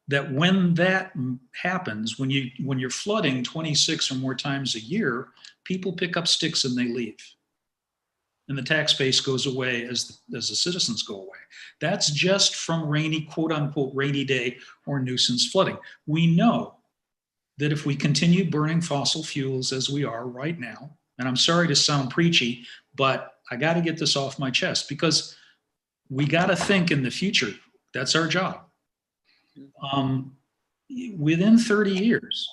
that when that happens, when you're flooding 26 or more times a year, people pick up sticks and they leave. And the tax base goes away as the citizens go away. That's just from rainy, quote unquote, rainy day or nuisance flooding. We know that if we continue burning fossil fuels as we are right now, and I'm sorry to sound preachy, but I got to get this off my chest because we got to think in the future. That's our job. Within 30 years,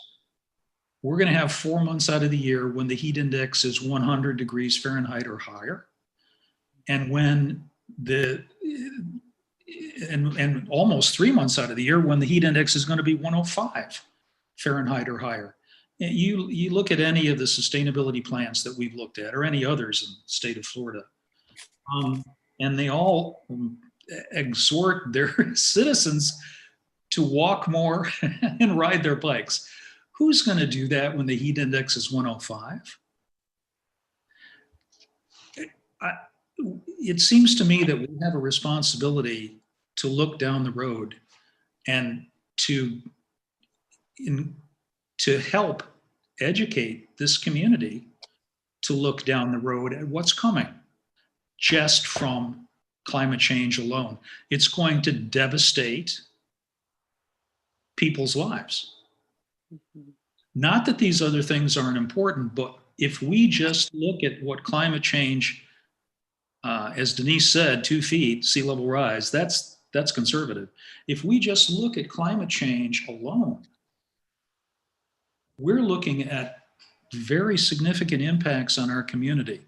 we're going to have 4 months out of the year when the heat index is 100 degrees Fahrenheit or higher. And when and almost 3 months out of the year when the heat index is going to be 105 Fahrenheit or higher. And you look at any of the sustainability plans that we've looked at, or any others in the state of Florida, and they all exhort their citizens to walk more and ride their bikes. Who's going to do that when the heat index is 105? It seems to me that we have a responsibility to look down the road and to help educate this community to look down the road at what's coming just from climate change alone. It's going to devastate people's lives. Not that these other things aren't important, but if we just look at what climate change, as Denise said, 2 feet sea level rise, that's conservative. If we just look at climate change alone, we're looking at very significant impacts on our community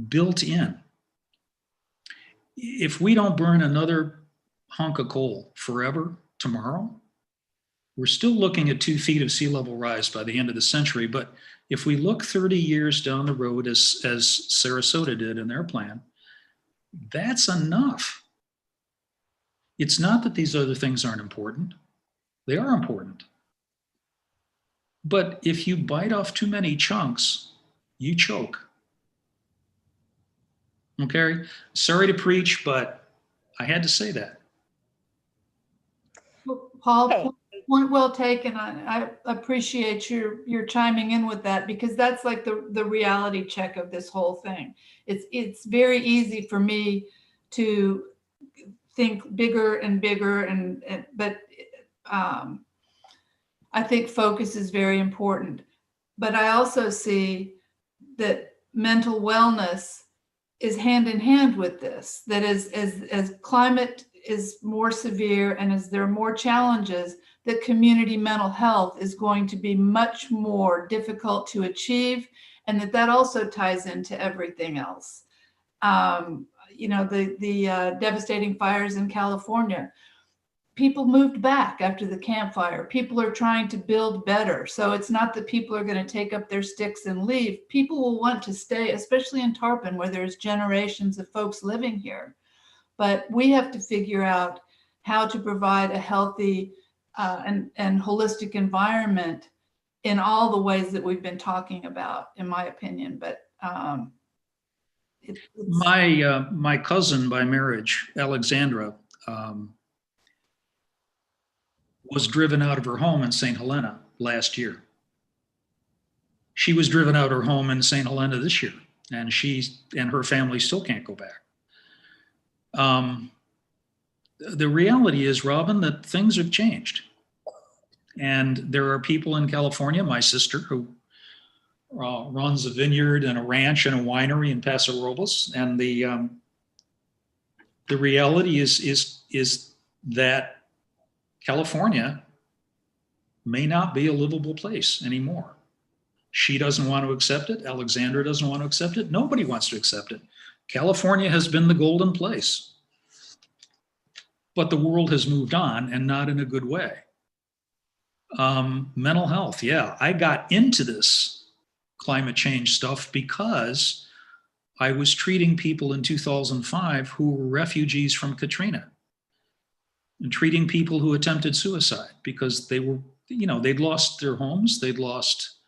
built in. If we don't burn another hunk of coal forever tomorrow, we're still looking at 2 feet of sea level rise by the end of the century. But if we look 30 years down the road, as Sarasota did in their plan, that's enough. It's not that these other things aren't important. They are important. But if you bite off too many chunks, you choke. Okay? Sorry to preach, but I had to say that. Paul, Okay. point well taken. I appreciate your chiming in with that, because that's like the reality check of this whole thing. It's very easy for me to think bigger and bigger, but I think focus is very important. But I also see that mental wellness is hand in hand with this, that as climate is more severe and as there are more challenges, that community mental health is going to be much more difficult to achieve, and that also ties into everything else. You know, the devastating fires in California, people moved back after the campfire. People are trying to build better. So it's not that people are going to take up their sticks and leave. People will want to stay, especially in Tarpon, where there's generations of folks living here. But we have to figure out how to provide a healthy and holistic environment in all the ways that we've been talking about, in my opinion. But my cousin by marriage, Alexandra, was driven out of her home in St. Helena last year. She was driven out of her home in St. Helena this year, and she and her family still can't go back. The reality is, Robin, that things have changed. And there are people in California, my sister, who runs a vineyard and a ranch and a winery in Paso Robles. And the reality is that California may not be a livable place anymore. She doesn't want to accept it. Alexandra doesn't want to accept it. Nobody wants to accept it. California has been the golden place. But the world has moved on, and not in a good way. Mental health, yeah. I got into this climate change stuff because I was treating people in 2005 who were refugees from Katrina, and treating people who attempted suicide because they were, you know, they'd lost their homes, they'd lost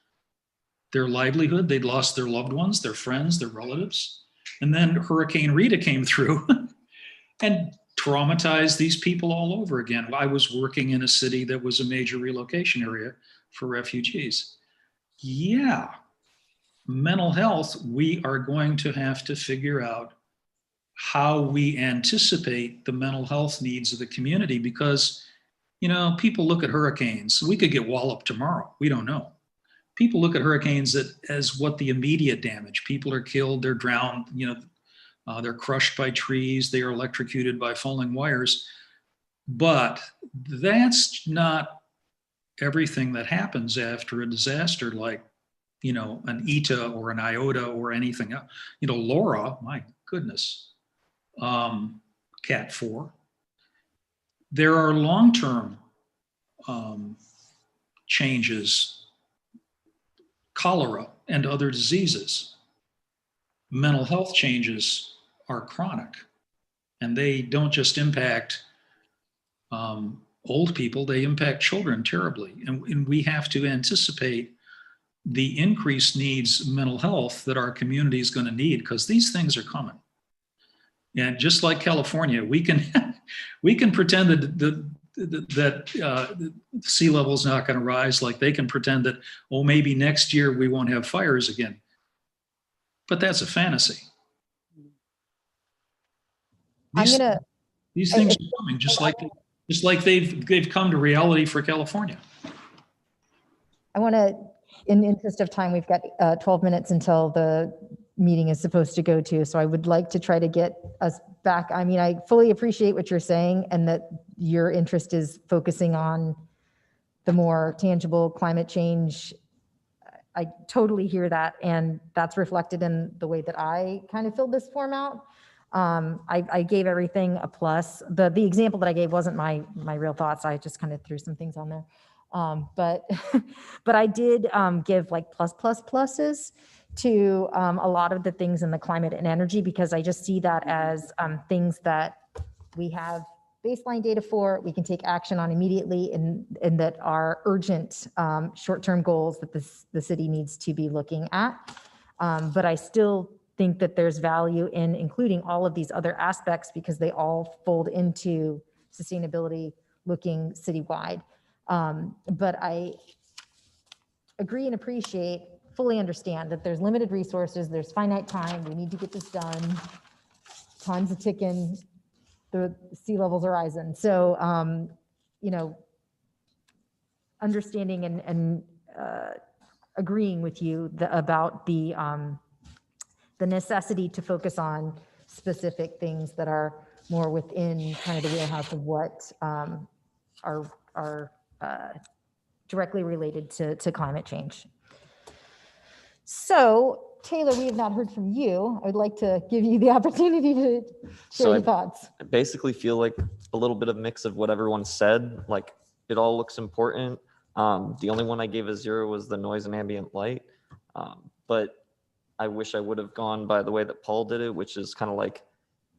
their livelihood, they'd lost their loved ones, their friends, their relatives. And then Hurricane Rita came through and traumatized these people all over again. I was working in a city that was a major relocation area for refugees. Yeah, mental health, we are going to have to figure out how we anticipate the mental health needs of the community, because, you know, people look at hurricanes. We could get walloped tomorrow. We don't know. People look at hurricanes as what the immediate damage. People are killed, they're drowned, you know, they're crushed by trees, they are electrocuted by falling wires. But that's not everything that happens after a disaster like, you know, an Eta or an Iota or anything else. You know, Laura, my goodness, Cat 4. There are long-term changes, cholera and other diseases. Mental health changes are chronic, and they don't just impact old people, they impact children terribly. And we have to anticipate the increased needs of mental health that our community is going to need, because these things are coming. And just like California, we can we can pretend that sea level is not going to rise, like they can pretend that, oh, maybe next year we won't have fires again. But that's a fantasy. These things are coming, just like they've come to reality for California. I want to, in the interest of time, we've got 12 minutes until the meeting is supposed to go to. So I would like to try to get us back. I mean, I fully appreciate what you're saying and that your interest is focusing on the more tangible climate change. I totally hear that. And that's reflected in the way that I kind of filled this form out. I gave everything a plus. The example that I gave wasn't my real thoughts. I just kind of threw some things on there. But I did give like pluses to a lot of the things in the climate and energy, because I just see that as things that we have baseline data for, we can take action on immediately, and that are urgent short-term goals that the city needs to be looking at. But I still think that there's value in including all of these other aspects, because they all fold into sustainability looking citywide. But I agree and appreciate, fully understand that there's limited resources, there's finite time, we need to get this done, time's a ticking, the sea levels are rising. So, you know, understanding and agreeing with you about the necessity to focus on specific things that are more within kind of the wheelhouse of what are directly related to climate change. So, Taylor, we have not heard from you. I would like to give you the opportunity to share your thoughts. I basically feel like a little bit of mix of what everyone said. Like, it all looks important. The only one I gave a 0 was the noise and ambient light. But I wish I would have gone by the way that Paul did it, which is kind of like,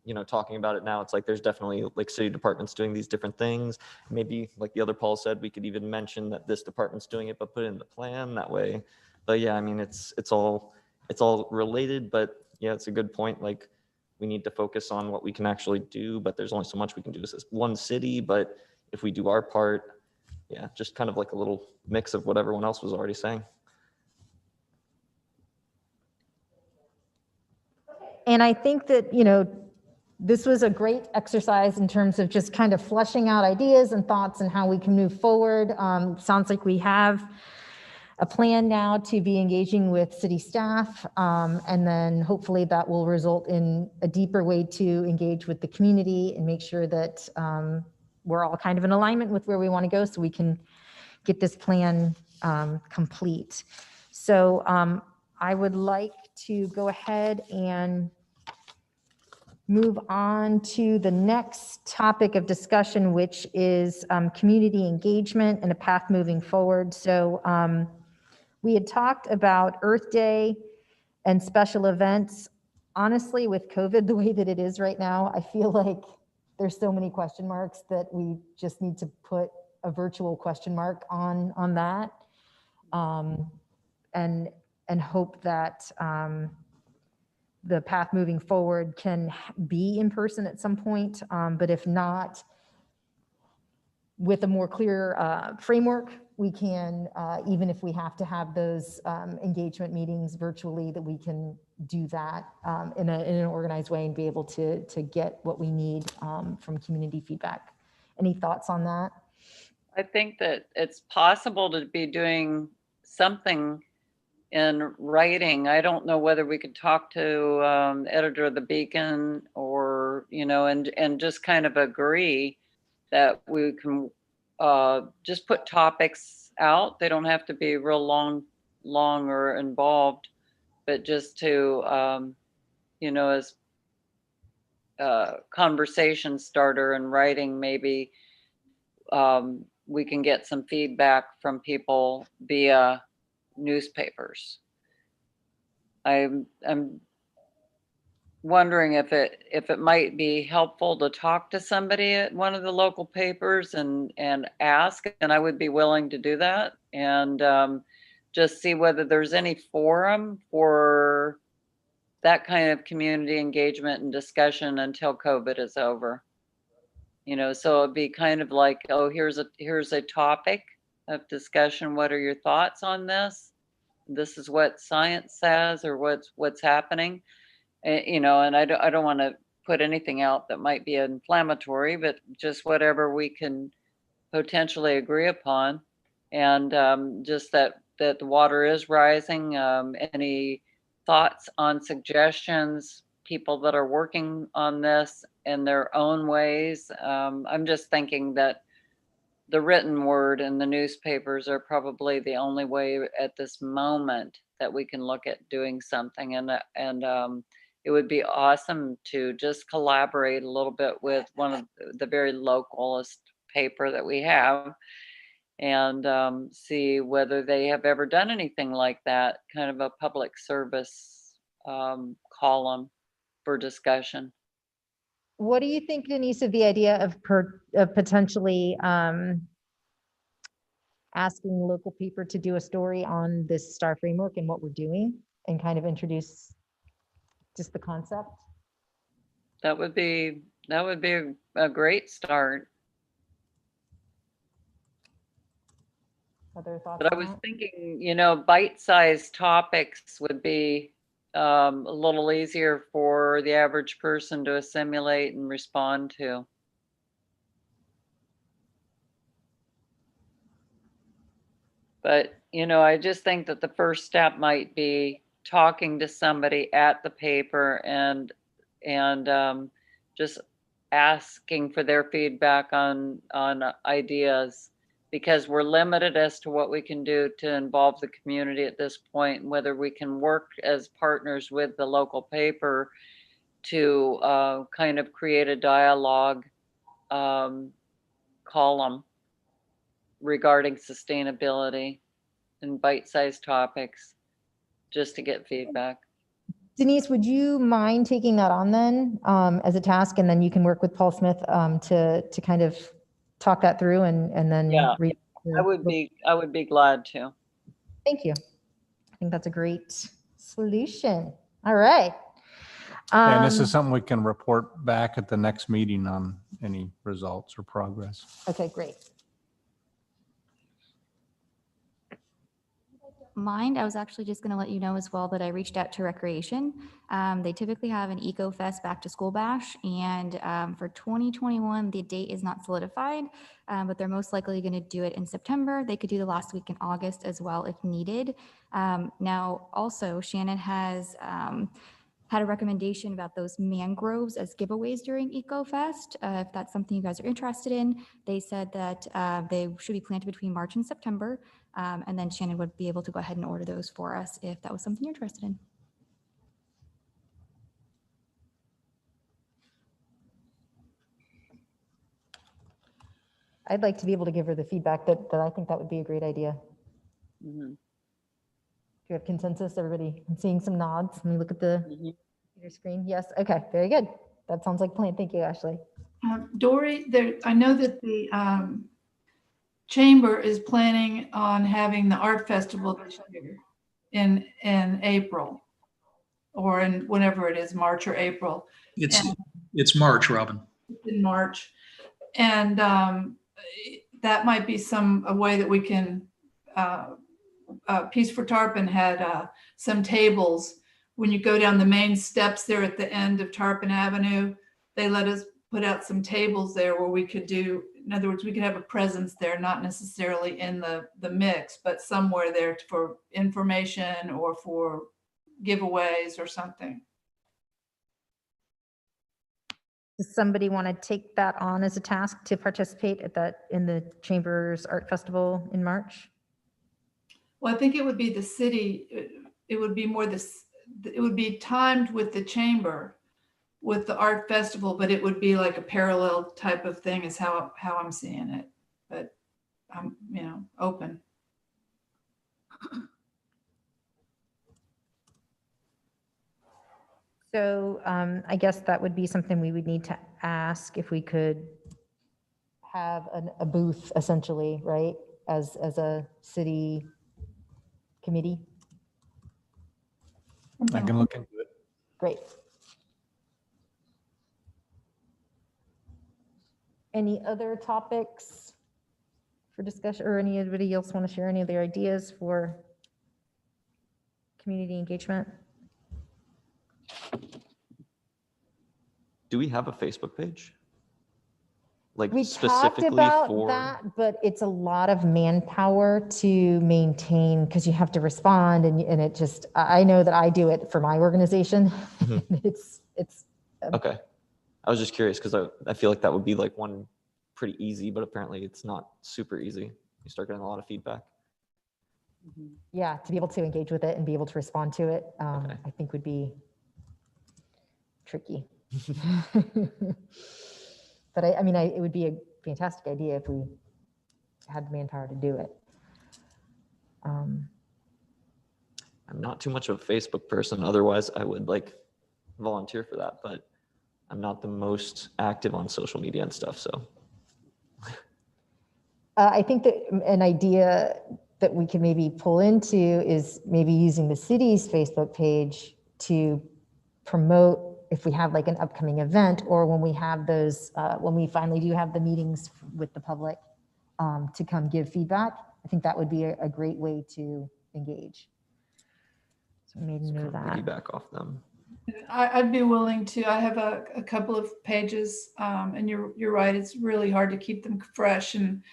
you know, talking about it now, it's like there's definitely like city departments doing these different things. Maybe like the other Paul said, we could even mention that this department's doing it, but put it in the plan that way. But yeah, I mean, it's all related, but yeah, it's a good point. Like, we need to focus on what we can actually do, but there's only so much we can do as one city. But if we do our part, yeah, just kind of like a little mix of what everyone else was already saying. And I think that, you know, this was a great exercise in terms of just kind of fleshing out ideas and thoughts and how we can move forward. Sounds like we have a plan now to be engaging with city staff, and then hopefully that will result in a deeper way to engage with the community and make sure that we're all kind of in alignment with where we want to go, so we can get this plan complete. So I would like to go ahead and move on to the next topic of discussion, which is community engagement and a path moving forward. So we had talked about Earth Day and special events. Honestly, with COVID the way that it is right now, I feel like there's so many question marks that we just need to put a virtual question mark on that, and hope that the path moving forward can be in person at some point, but if not, with a more clear framework, we can, even if we have to have those engagement meetings virtually, that we can do that in an organized way and be able to get what we need from community feedback. Any thoughts on that? I think that it's possible to be doing something in writing. I don't know whether we could talk to editor of the Beacon, or, you know, and just kind of agree that we can just put topics out. They don't have to be real long or involved, but just to, you know, as a conversation starter in writing, maybe we can get some feedback from people via newspapers. I'm wondering if it might be helpful to talk to somebody at one of the local papers and ask, and I would be willing to do that, and just see whether there's any forum for that kind of community engagement and discussion until COVID is over. You know, so it'd be kind of like, oh, here's a topic of discussion. What are your thoughts on this? This is what science says, or what's happening. You know, and I don't want to put anything out that might be inflammatory, but just whatever we can potentially agree upon, and just that that the water is rising. Any thoughts on suggestions, people that are working on this in their own ways? I'm just thinking that the written word and the newspapers are probably the only way at this moment that we can look at doing something. And it would be awesome to just collaborate a little bit with one of the very localist paper that we have, and see whether they have ever done anything like that, kind of a public service column for discussion. What do you think, Denise, of the idea of potentially asking the local paper to do a story on this STAR framework and what we're doing, and kind of introduce just the concept? That would be a great start. Other thoughts But I on was that? thinking, bite-sized topics would be a little easier for the average person to assimilate and respond to. But, I just think that the first step might be talking to somebody at the paper and just asking for their feedback on ideas, because we're limited as to what we can do to involve the community at this point, and whether we can work as partners with the local paper to kind of create a dialogue column regarding sustainability and bite-sized topics, just to get feedback. Denise, would you mind taking that on then as a task, and then you can work with Paul Smith to kind of talk that through and then Yeah, read I would be glad to. Thank you. I think that's a great solution. All right. And this is something we can report back at the next meeting on any results or progress. Okay, great. Mind, I was actually just going to let you know as well that I reached out to Recreation. They typically have an Eco Fest back to school bash, and for 2021, the date is not solidified, but they're most likely going to do it in September. They could do the last week in August as well if needed. Now, also, Shannon has had a recommendation about those mangroves as giveaways during EcoFest. If that's something you guys are interested in, they said that they should be planted between March and September. And then Shannon would be able to go ahead and order those for us if that was something you're interested in. I'd like to be able to give her the feedback that I think that would be a great idea. Mm-hmm. Do you have consensus, everybody? I'm seeing some nods. Let me look at the your screen. Yes, okay, very good. That sounds like a plan. Thank you, Ashley. Dory, I know that the Chamber is planning on having the art festival this year in April, or in whenever it is, March or April. It's March, Robin. In March. And that might be a way that we can, Peace for Tarpon had some tables. When you go down the main steps there at the end of Tarpon Avenue, they let us put out some tables there where we could do, in other words, we could have a presence there, not necessarily in the mix, but somewhere there for information or for giveaways or something. Does somebody want to take that on as a task to participate in the Chamber's Art Festival in March? Well, I think it would be the city. It would be more this. It would be timed with the Chamber, with the art festival, but it would be like a parallel type of thing, is how I'm seeing it. But I'm open. So I guess that would be something we would need to ask if we could have a booth, essentially, right? As a city committee. I can look into it. Great. Any other topics for discussion, or anybody else want to share any of their ideas for community engagement? Do we have a Facebook page? Like We talked specifically about for, that, but it's a lot of manpower to maintain because you have to respond and it just, I know that I do it for my organization. Mhm. It's, okay. I was just curious because I feel like that would be like one pretty easy, but apparently it's not super easy. You start getting a lot of feedback. yeah, to be able to engage with it and be able to respond to it, Okay. I think would be tricky. But I mean, it would be a fantastic idea if we had the manpower to do it. I'm not too much of a Facebook person. Otherwise, I would like volunteer for that, but I'm not the most active on social media and stuff. So I think that an idea that we could maybe pull into is maybe using the city's Facebook page to promote if we have like an upcoming event or when we have those, when we finally do have the meetings with the public to come give feedback. I think that would be a great way to engage. So we made a note of that. piggyback off them. I'd be willing to. I have a couple of pages, and you're right. It's really hard to keep them fresh, and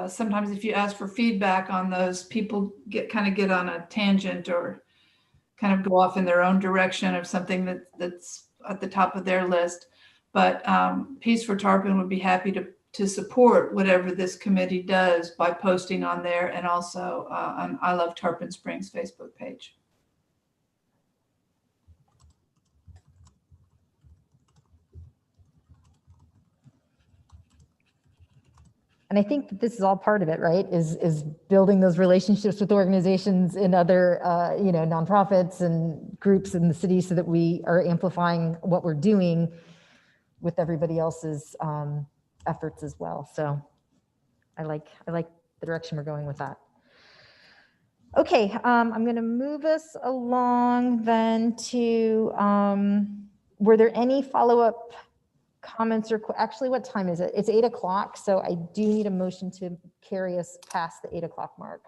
sometimes if you ask for feedback on those, people get on a tangent or kind of go off in their own direction of something that's at the top of their list. But Peace for Tarpon would be happy to support whatever this committee does by posting on there and also on I Love Tarpon Springs Facebook page. And I think that this is all part of it, right? Is building those relationships with organizations and other, nonprofits and groups in the city so that we are amplifying what we're doing with everybody else's efforts as well. So I like the direction we're going with that. Okay, I'm going to move us along then to, were there any follow-up comments or actually what time is it? It's 8 o'clock. So I do need a motion to carry us past the 8 o'clock mark.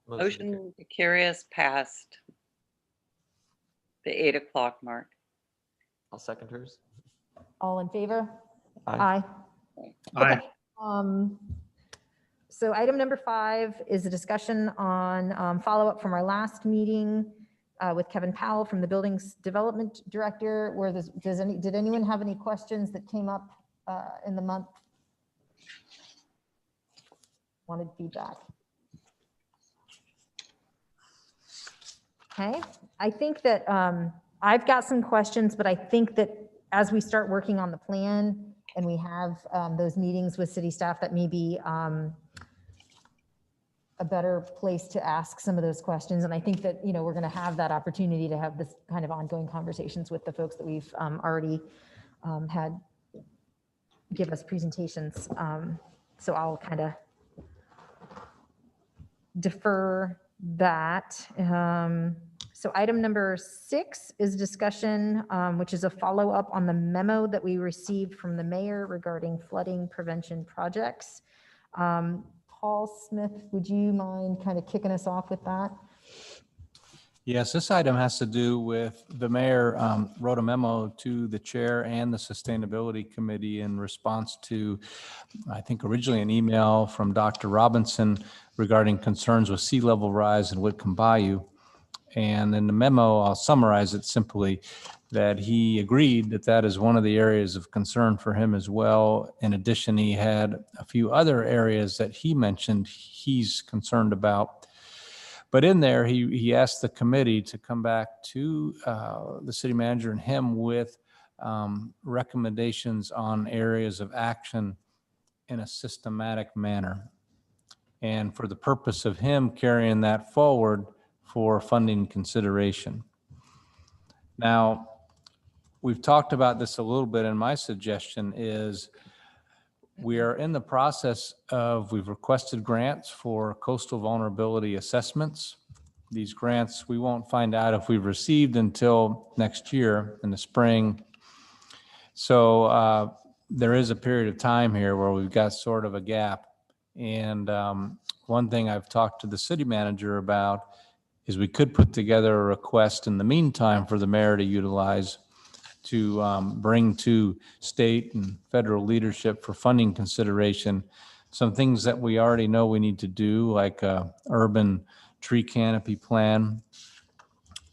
Motion to carry us past the 8 o'clock mark. I'll second hers. All in favor? Aye. Aye. So item number 5 is a discussion on follow-up from our last meeting with Kevin Powell from the Buildings Development Director. Where did anyone have any questions that came up in the month? Wanted feedback. Okay, I think that I've got some questions, but I think that as we start working on the plan and we have those meetings with city staff, that may be a better place to ask some of those questions. And I think that, we're going to have that opportunity to have this kind of ongoing conversations with the folks that we've already had give us presentations. So I'll kind of defer that. So item number 6 is discussion, which is a follow-up on the memo that we received from the mayor regarding flooding prevention projects. Paul Smith, would you mind kind of kicking us off with that? Yes, this item has to do with the mayor wrote a memo to the chair and the sustainability committee in response to, I think originally an email from Dr. Robinson regarding concerns with sea level rise in Whitcomb Bayou. And in the memo, I'll summarize it simply, that he agreed that that is one of the areas of concern for him as well. In addition, he had a few other areas that he mentioned he's concerned about. But in there, he asked the committee to come back to the city manager and him with recommendations on areas of action in a systematic manner. And for the purpose of him carrying that forward for funding consideration. Now, we've talked about this a little bit, and my suggestion is we are in the process of, we've requested grants for coastal vulnerability assessments. These grants, we won't find out if we've received until next year in the spring. So there is a period of time here where we've got sort of a gap. And one thing I've talked to the city manager about is we could put together a request in the meantime for the mayor to utilize to bring to state and federal leadership for funding consideration some things that we already know we need to do, like a urban tree canopy plan.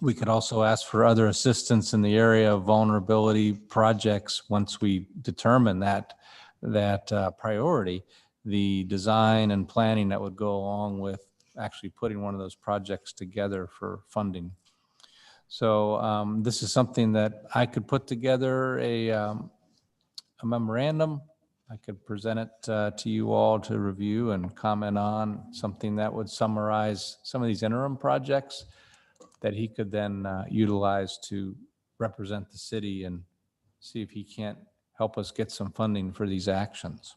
We could also ask for other assistance in the area of vulnerability projects once we determine that priority, the design and planning that would go along with actually putting one of those projects together for funding. So this is something that I could put together a memorandum. I could present it to you all to review and comment on, something that would summarize some of these interim projects that he could then utilize to represent the city and see if he can't help us get some funding for these actions.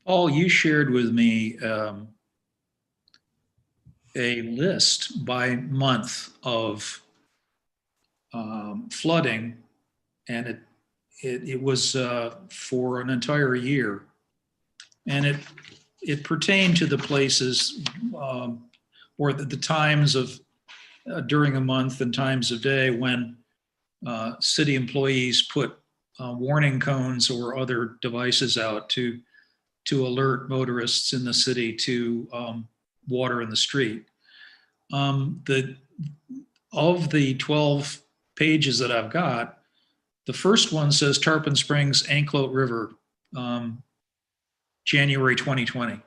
Paul, you shared with me a list by month of flooding, and it was for an entire year, and it pertained to the places or the times of during a month and times of day when city employees put warning cones or other devices out to alert motorists in the city to water in the street. Of the 12 pages that I've got, the first one says Tarpon Springs, Anclote River, January 2020.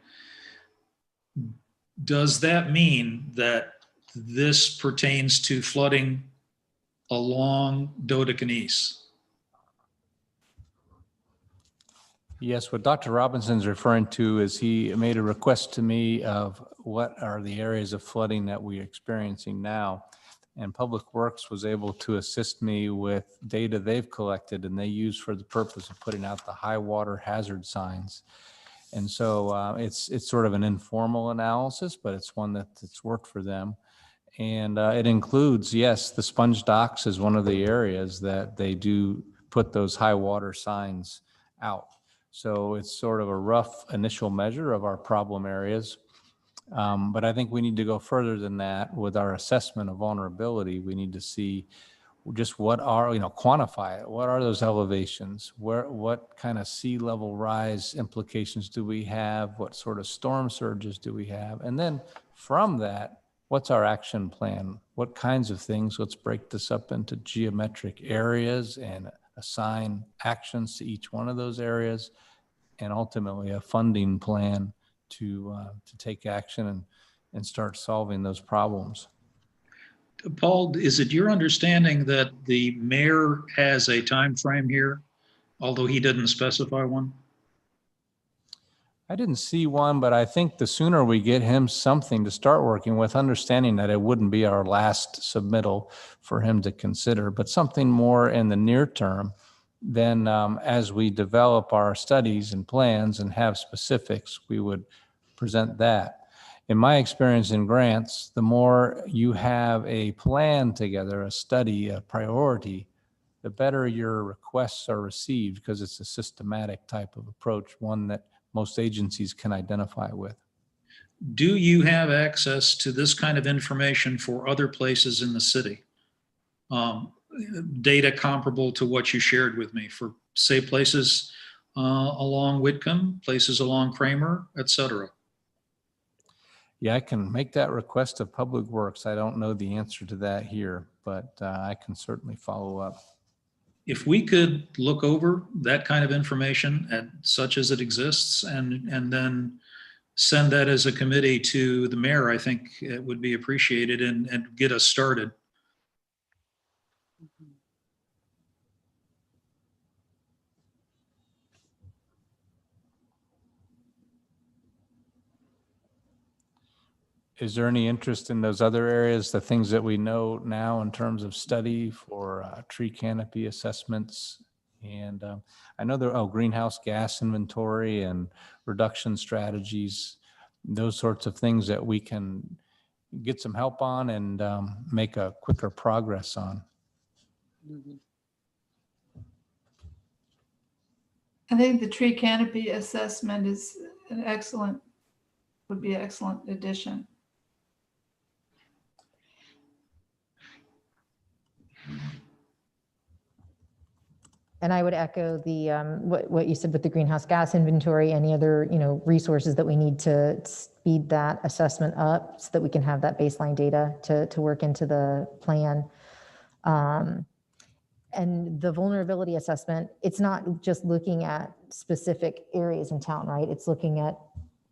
Does that mean that this pertains to flooding along Dodecanese? Yes, what Dr. Robinson's referring to is he made a request to me of what are the areas of flooding that we're experiencing now. And Public Works was able to assist me with data they've collected and they use for the purpose of putting out the high water hazard signs. And so it's sort of an informal analysis, but it's one that's worked for them. And it includes, yes, the sponge docks is one of the areas that they do put those high water signs out. So it's sort of a rough initial measure of our problem areas. But I think we need to go further than that with our assessment of vulnerability. We need to see just what are, quantify it. What are those elevations? What kind of sea level rise implications do we have? What sort of storm surges do we have? And then from that, what's our action plan? What kinds of things? Let's break this up into geometric areas and assign actions to each one of those areas, and ultimately a funding plan to take action and start solving those problems. Paul, is it your understanding that the mayor has a time frame here, although he didn't specify one? I didn't see one, but I think the sooner we get him something to start working with, understanding that it wouldn't be our last submittal for him to consider, but something more in the near term, then as we develop our studies and plans and have specifics, we would present that. In my experience in grants, the more you have a plan together, a study, a priority, the better your requests are received because it's a systematic type of approach, one that most agencies can identify with. Do you have access to this kind of information for other places in the city? Data comparable to what you shared with me for, say, places along Whitcomb, places along Kramer, et cetera? Yeah, I can make that request of Public Works. I don't know the answer to that here, but I can certainly follow up. If we could look over that kind of information and such as it exists and then send that as a committee to the mayor, I think it would be appreciated and get us started. Is there any interest in those other areas, the things that we know now in terms of study for tree canopy assessments? And I know there are greenhouse gas inventory and reduction strategies, those sorts of things that we can get some help on and make a quicker progress on. I think the tree canopy assessment is would be an excellent addition. And I would echo the, what you said with the greenhouse gas inventory, any other, resources that we need to speed that assessment up so that we can have that baseline data to work into the plan. And the vulnerability assessment, it's not just looking at specific areas in town, right? It's looking at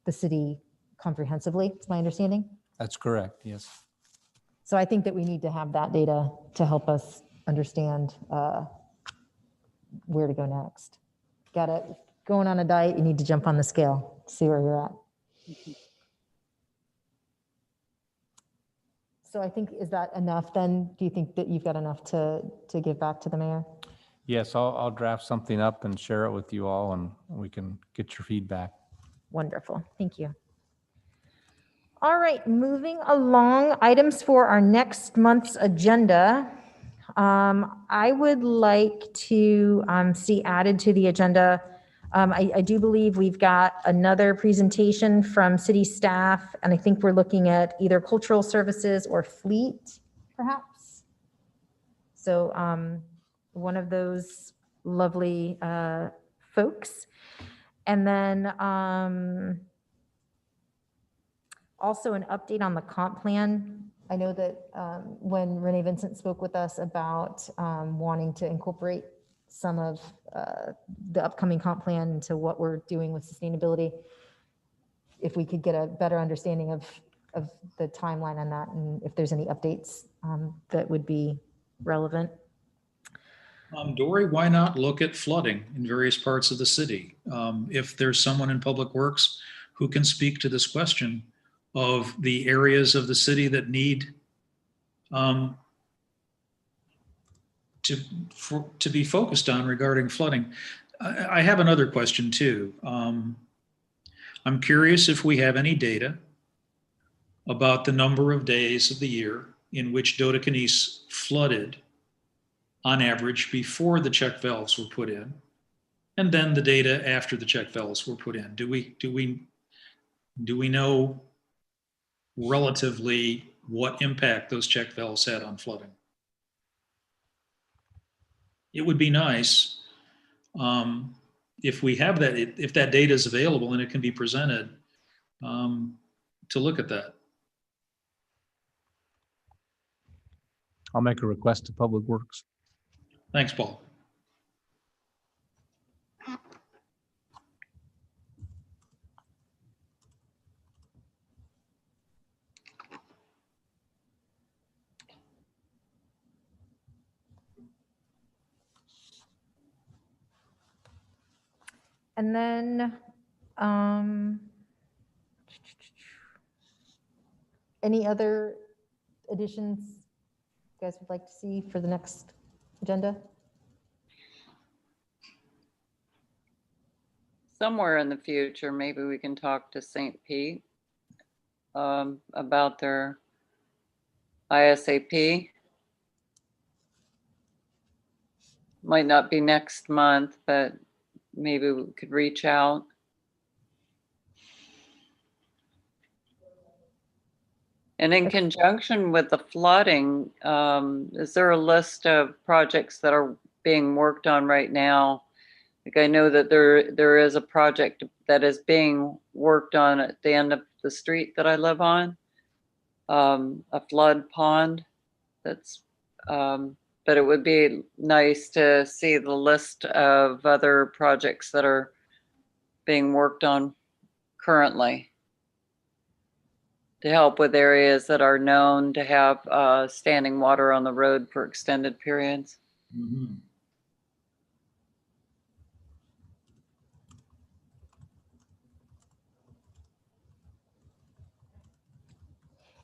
the city comprehensively, is my understanding. That's correct, yes. So I think that we need to have that data to help us understand where to go next. Got it. Going on a diet, you need to jump on the scale, see where you're at. So I think, is that enough then? Do you think that you've got enough to give back to the mayor? Yes, I'll draft something up and share it with you all, and we can get your feedback. Wonderful. Thank you. All right, moving along, items for our next month's agenda. I would like to see added to the agenda. I do believe we've got another presentation from city staff, and I think we're looking at either cultural services or fleet, perhaps. So one of those lovely folks. And then also an update on the comp plan. I know that when Renee Vincent spoke with us about wanting to incorporate some of the upcoming comp plan into what we're doing with sustainability, if we could get a better understanding of the timeline on that, and if there's any updates that would be relevant. Dory, why not look at flooding in various parts of the city? If there's someone in Public Works who can speak to this question of the areas of the city that need to be focused on regarding flooding. I have another question too. I'm curious if we have any data about the number of days of the year in which Dodecanese flooded on average before the check valves were put in, and then the data after the check valves were put in. Do we know relatively what impact those check valves had on flooding? It would be nice if we have that, if that data is available and it can be presented, to look at that. I'll make a request to Public Works. Thanks, Paul. And then any other additions you guys would like to see for the next agenda? Somewhere in the future, maybe we can talk to St. Pete about their ISAP. Might not be next month, but maybe we could reach out. And in conjunction with the flooding, is there a list of projects that are being worked on right now? Like, I know that there is a project that is being worked on at the end of the street that I live on, a flood pond. That's, but it would be nice to see the list of other projects that are being worked on currently to help with areas that are known to have standing water on the road for extended periods. Mm-hmm.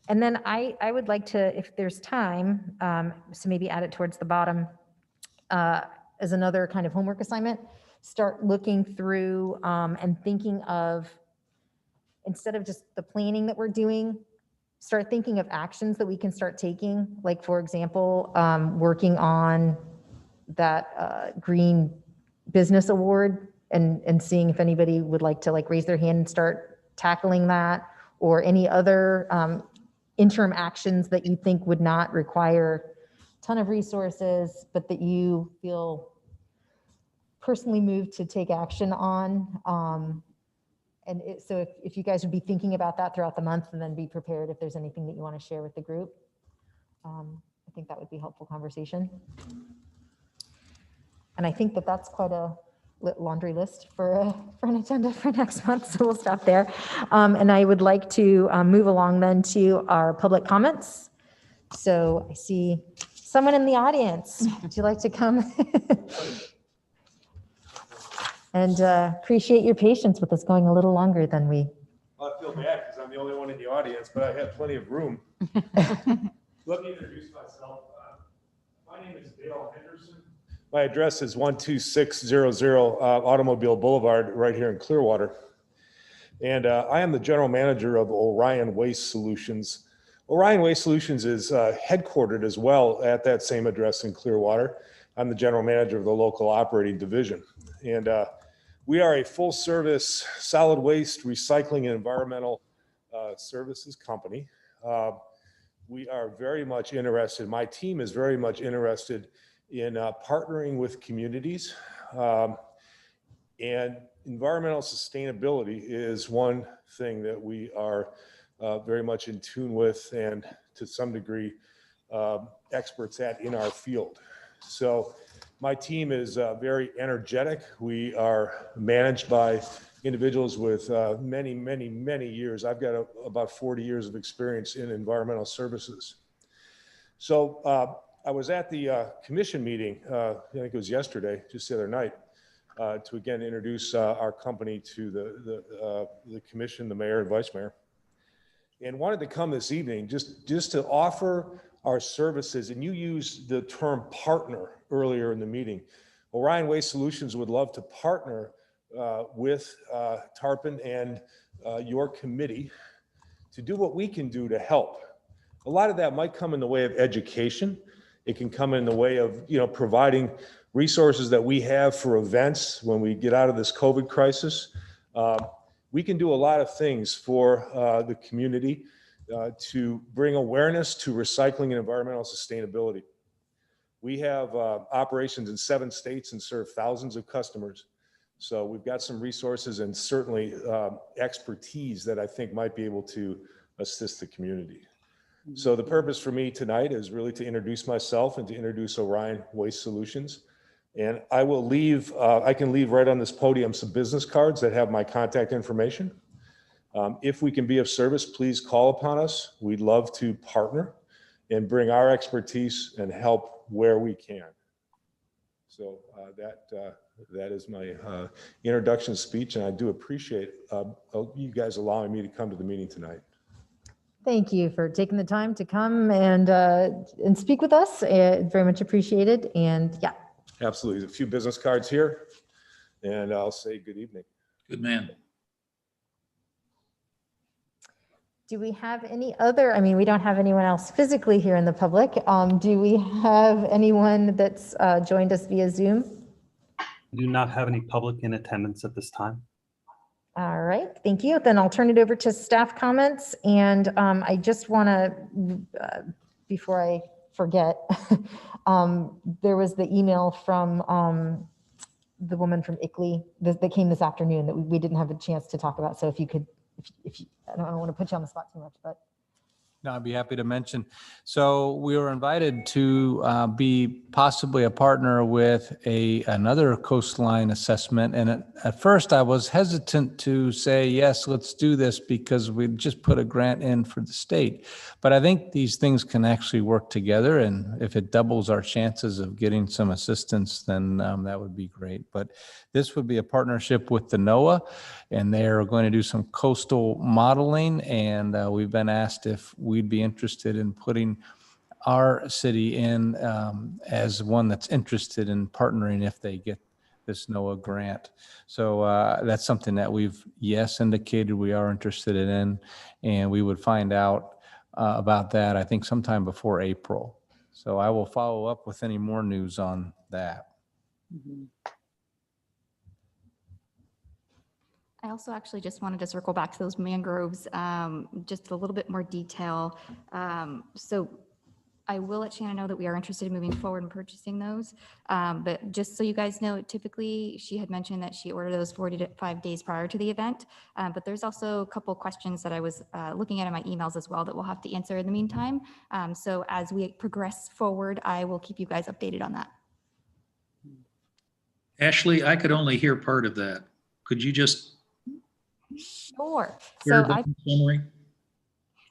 And then I would like to, if there's time, so maybe add it towards the bottom as another kind of homework assignment, start looking through and thinking of, instead of just the planning that we're doing, start thinking of actions that we can start taking. Like, for example, working on that green business award and seeing if anybody would like to raise their hand and start tackling that, or any other interim actions that you think would not require a ton of resources, but that you feel personally moved to take action on. So if you guys would be thinking about that throughout the month, and then be prepared if there's anything that you want to share with the group. I think that would be helpful conversation. And I think that that's quite a laundry list for an agenda for next month, so we'll stop there. And I would like to move along then to our public comments. So I see someone in the audience. Would you like to come? And appreciate your patience with us going a little longer than we. Well, I feel bad because I'm the only one in the audience, but I have plenty of room. Let me introduce myself. My name is Dale Henderson. My address is 12600 Automobile Boulevard right here in Clearwater. And I am the general manager of Orion Waste Solutions. Orion Waste Solutions is headquartered as well at that same address in Clearwater. I'm the general manager of the local operating division. And we are a full service solid waste recycling and environmental services company. We are very much interested, my team is very much interested in partnering with communities. And environmental sustainability is one thing that we are very much in tune with, and to some degree experts at in our field. So my team is very energetic. We are managed by individuals with many, many, many years. I've got about 40 years of experience in environmental services. So I was at the commission meeting, I think it was yesterday, just the other night, to again introduce our company to the commission, the mayor and vice mayor, and wanted to come this evening just to offer our services. And you used the term partner earlier in the meeting. Orion Waste Solutions would love to partner with Tarpon and your committee to do what we can do to help. A lot of that might come in the way of education. It can come in the way of, providing resources that we have for events when we get out of this COVID crisis. We can do a lot of things for the community to bring awareness to recycling and environmental sustainability. We have operations in 7 states and serve thousands of customers. So we've got some resources and certainly expertise that I think might be able to assist the community. So the purpose for me tonight is really to introduce myself and to introduce Orion Waste Solutions. And I will leave, I can leave right on this podium some business cards that have my contact information. If we can be of service, please call upon us. We'd love to partner and bring our expertise and help where we can. So that is my introduction speech, and I do appreciate you guys allowing me to come to the meeting tonight. Thank you for taking the time to come and speak with us. Very much appreciated. And yeah. Absolutely. There's a few business cards here, and I'll say good evening. Good man. Do we have any other, we don't have anyone else physically here in the public. Do we have anyone that's joined us via Zoom? We do not have any public in attendance at this time. All right, thank you. Then I'll turn it over to staff comments. And I just want to, before I forget, there was the email from the woman from ICLEI that came this afternoon that we didn't have a chance to talk about. So if you could, if you, I don't want to put you on the spot too much, but. No, I'd be happy to mention. So we were invited to be possibly a partner with another coastline assessment. And at first I was hesitant to say, yes, let's do this because we just put a grant in for the state. But I think these things can actually work together. And if it doubles our chances of getting some assistance, then that would be great. But this would be a partnership with the NOAA, and they're going to do some coastal modeling. And we've been asked if we'd be interested in putting our city in as one that's interested in partnering if they get this NOAA grant. So that's something that we've, indicated we are interested in, and we would find out about that, I think, sometime before April. So I will follow up with any more news on that. Mhm. I also actually just wanted to circle back to those mangroves, just a little bit more detail. So I will let Shannon know that we are interested in moving forward and purchasing those. But just so you guys know, typically she had mentioned that she ordered those 45 days prior to the event. But there's also a couple questions that I was looking at in my emails as well that we'll have to answer in the meantime. So as we progress forward, I will keep you guys updated on that. Ashley, I could only hear part of that. Could you just Sure. hear So the summary?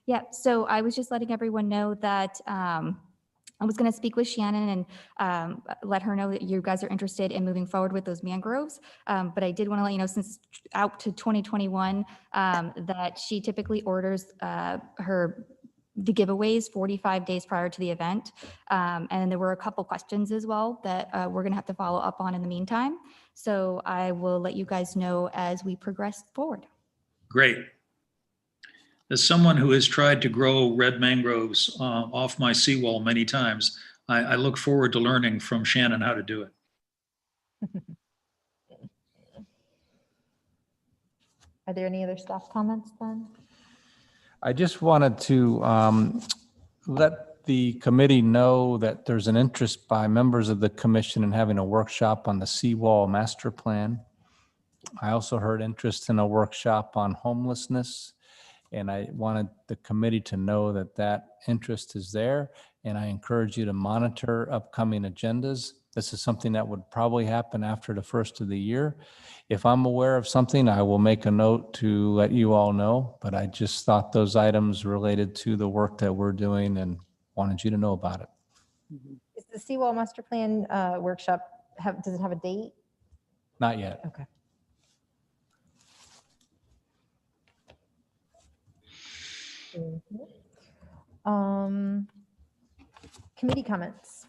Yeah, so I was just letting everyone know that I was going to speak with Shannon and let her know that you guys are interested in moving forward with those mangroves. But I did want to let you know, since out to 2021, that she typically orders the giveaways 45 days prior to the event. And there were a couple questions as well that we're going to have to follow up on in the meantime. So I will let you guys know as we progress forward. Great. As someone who has tried to grow red mangroves off my seawall many times, I look forward to learning from Shannon how to do it. Are there any other staff comments then? I just wanted to let the committee know that there's an interest by members of the commission in having a workshop on the seawall master plan. I also heard interest in a workshop on homelessness, and I wanted the committee to know that that interest is there, and I encourage you to monitor upcoming agendas. This is something that would probably happen after the first of the year. If I'm aware of something, I will make a note to let you all know, but I just thought those items related to the work that we're doing and wanted you to know about it. Is the Seawall Master Plan workshop, does it have a date? Not yet. Okay. Committee comments.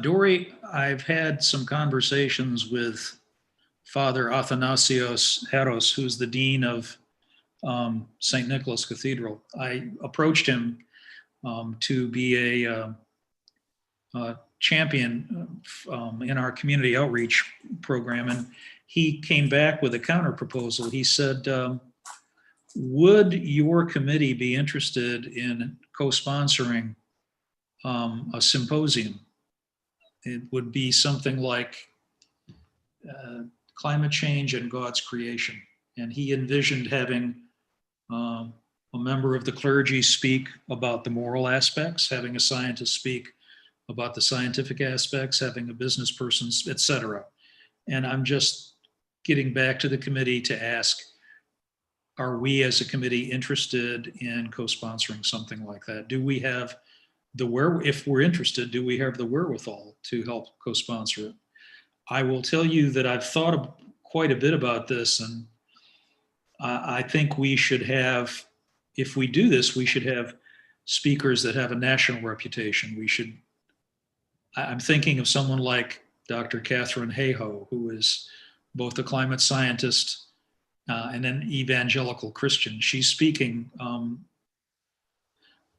Dory, I've had some conversations with Father Athanasios Heros, who's the dean of St. Nicholas Cathedral. I approached him to be a champion in our community outreach program, and he came back with a counter proposal. He said, would your committee be interested in co-sponsoring a symposium? It would be something like climate change and God's creation. And he envisioned having a member of the clergy speak about the moral aspects, having a scientist speak about the scientific aspects, having a business person, etc. And I'm just getting back to the committee to ask, are we as a committee interested in co-sponsoring something like that? Do we have if we're interested, do we have the wherewithal to help co-sponsor it? I will tell you that I've thought quite a bit about this, and I think we should have, if we do this, we should have speakers that have a national reputation. I'm thinking of someone like Dr. Catherine Hayhoe, who is both a climate scientist and an evangelical Christian. She's speaking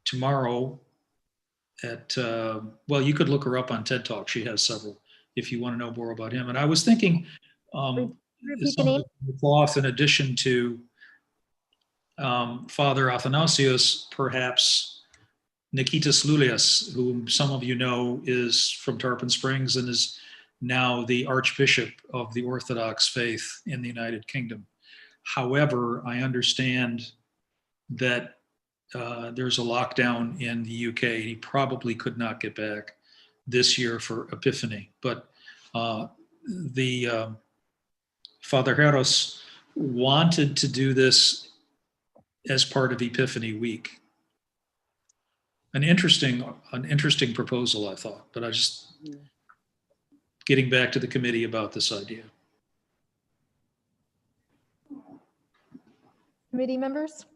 tomorrow at, well, you could look her up on TED Talk. She has several if you want to know more about him. And I was thinking, Repeat the name. Cloth, in addition to Father Athanasios, perhaps Nikitas Loulias, whom some of you know is from Tarpon Springs and is now the Archbishop of the Orthodox faith in the United Kingdom. However, I understand that there's a lockdown in the UK. He probably could not get back this year for Epiphany, but the Father Heros wanted to do this as part of Epiphany week. An interesting proposal, I thought, but I just getting back to the committee about this idea. Committee members?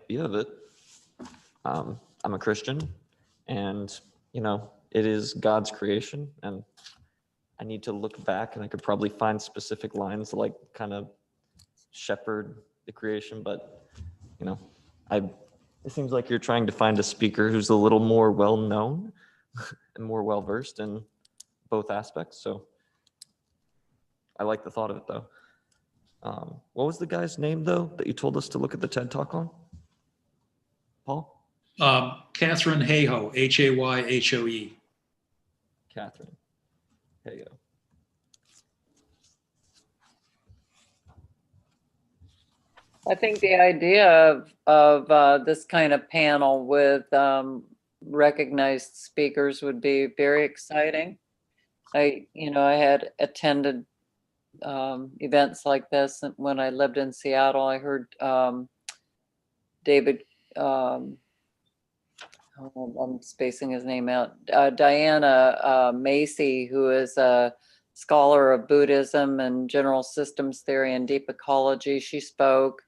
Idea of it. I'm a Christian, and it is God's creation, and I need to look back, and I could probably find specific lines to kind of shepherd the creation, but it seems like you're trying to find a speaker who's a little more well-known and more well-versed in both aspects. So I like the thought of it, though. What was the guy's name, though, that you told us to look at the TED Talk on? Paul? Catherine Hayhoe, Hayhoe. Catherine. There you go. I think the idea of this kind of panel with recognized speakers would be very exciting. I had attended events like this when I lived in Seattle. I heard David, I'm spacing his name out, Diana Macy, who is a scholar of Buddhism and general systems theory and deep ecology. She spoke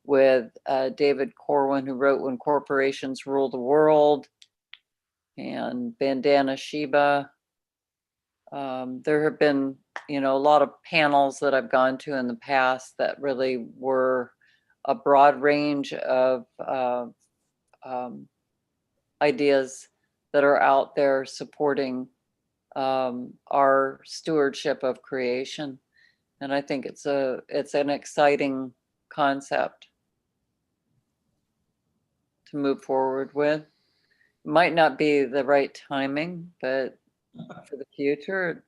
with David Corwin, who wrote When Corporations Rule the World, and Bandana Shiba. There have been, a lot of panels that I've gone to in the past that really were a broad range of ideas that are out there supporting our stewardship of creation. And I think it's an exciting concept to move forward with. It might not be the right timing, but for the future,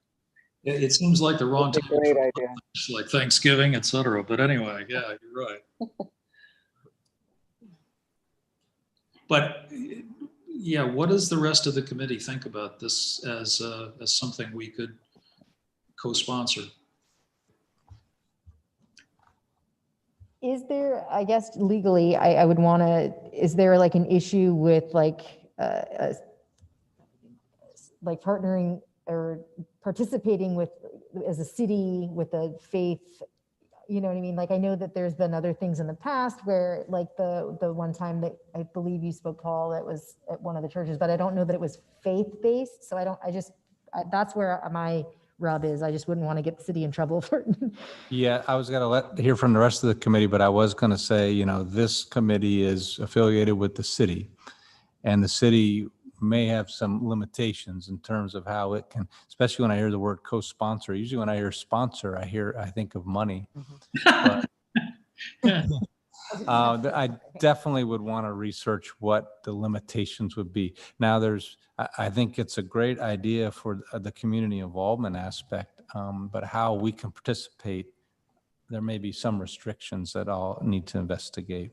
It seems like the wrong it's a time great for idea. like Thanksgiving, et cetera. But anyway, yeah, you're right. But yeah, what does the rest of the committee think about this as something we could co-sponsor? Is there, I guess legally, I would want to, is there like an issue with like partnering or participating with, as a city with a faith, you know what I mean? Like, I know that there's been other things in the past where like the one time that I believe you spoke, Paul, that was at one of the churches, but I don't know that it was faith-based. So that's where my rub is. I just wouldn't want to get the city in trouble for it. Yeah, I was going to hear from the rest of the committee, but I was going to say, this committee is affiliated with the city, and the city may have some limitations in terms of how it can, especially when I hear the word co-sponsor. Usually when I hear sponsor, I think of money. But I definitely would want to research what the limitations would be. Now I think it's a great idea for the community involvement aspect, but how we can participate, there may be some restrictions that I'll need to investigate.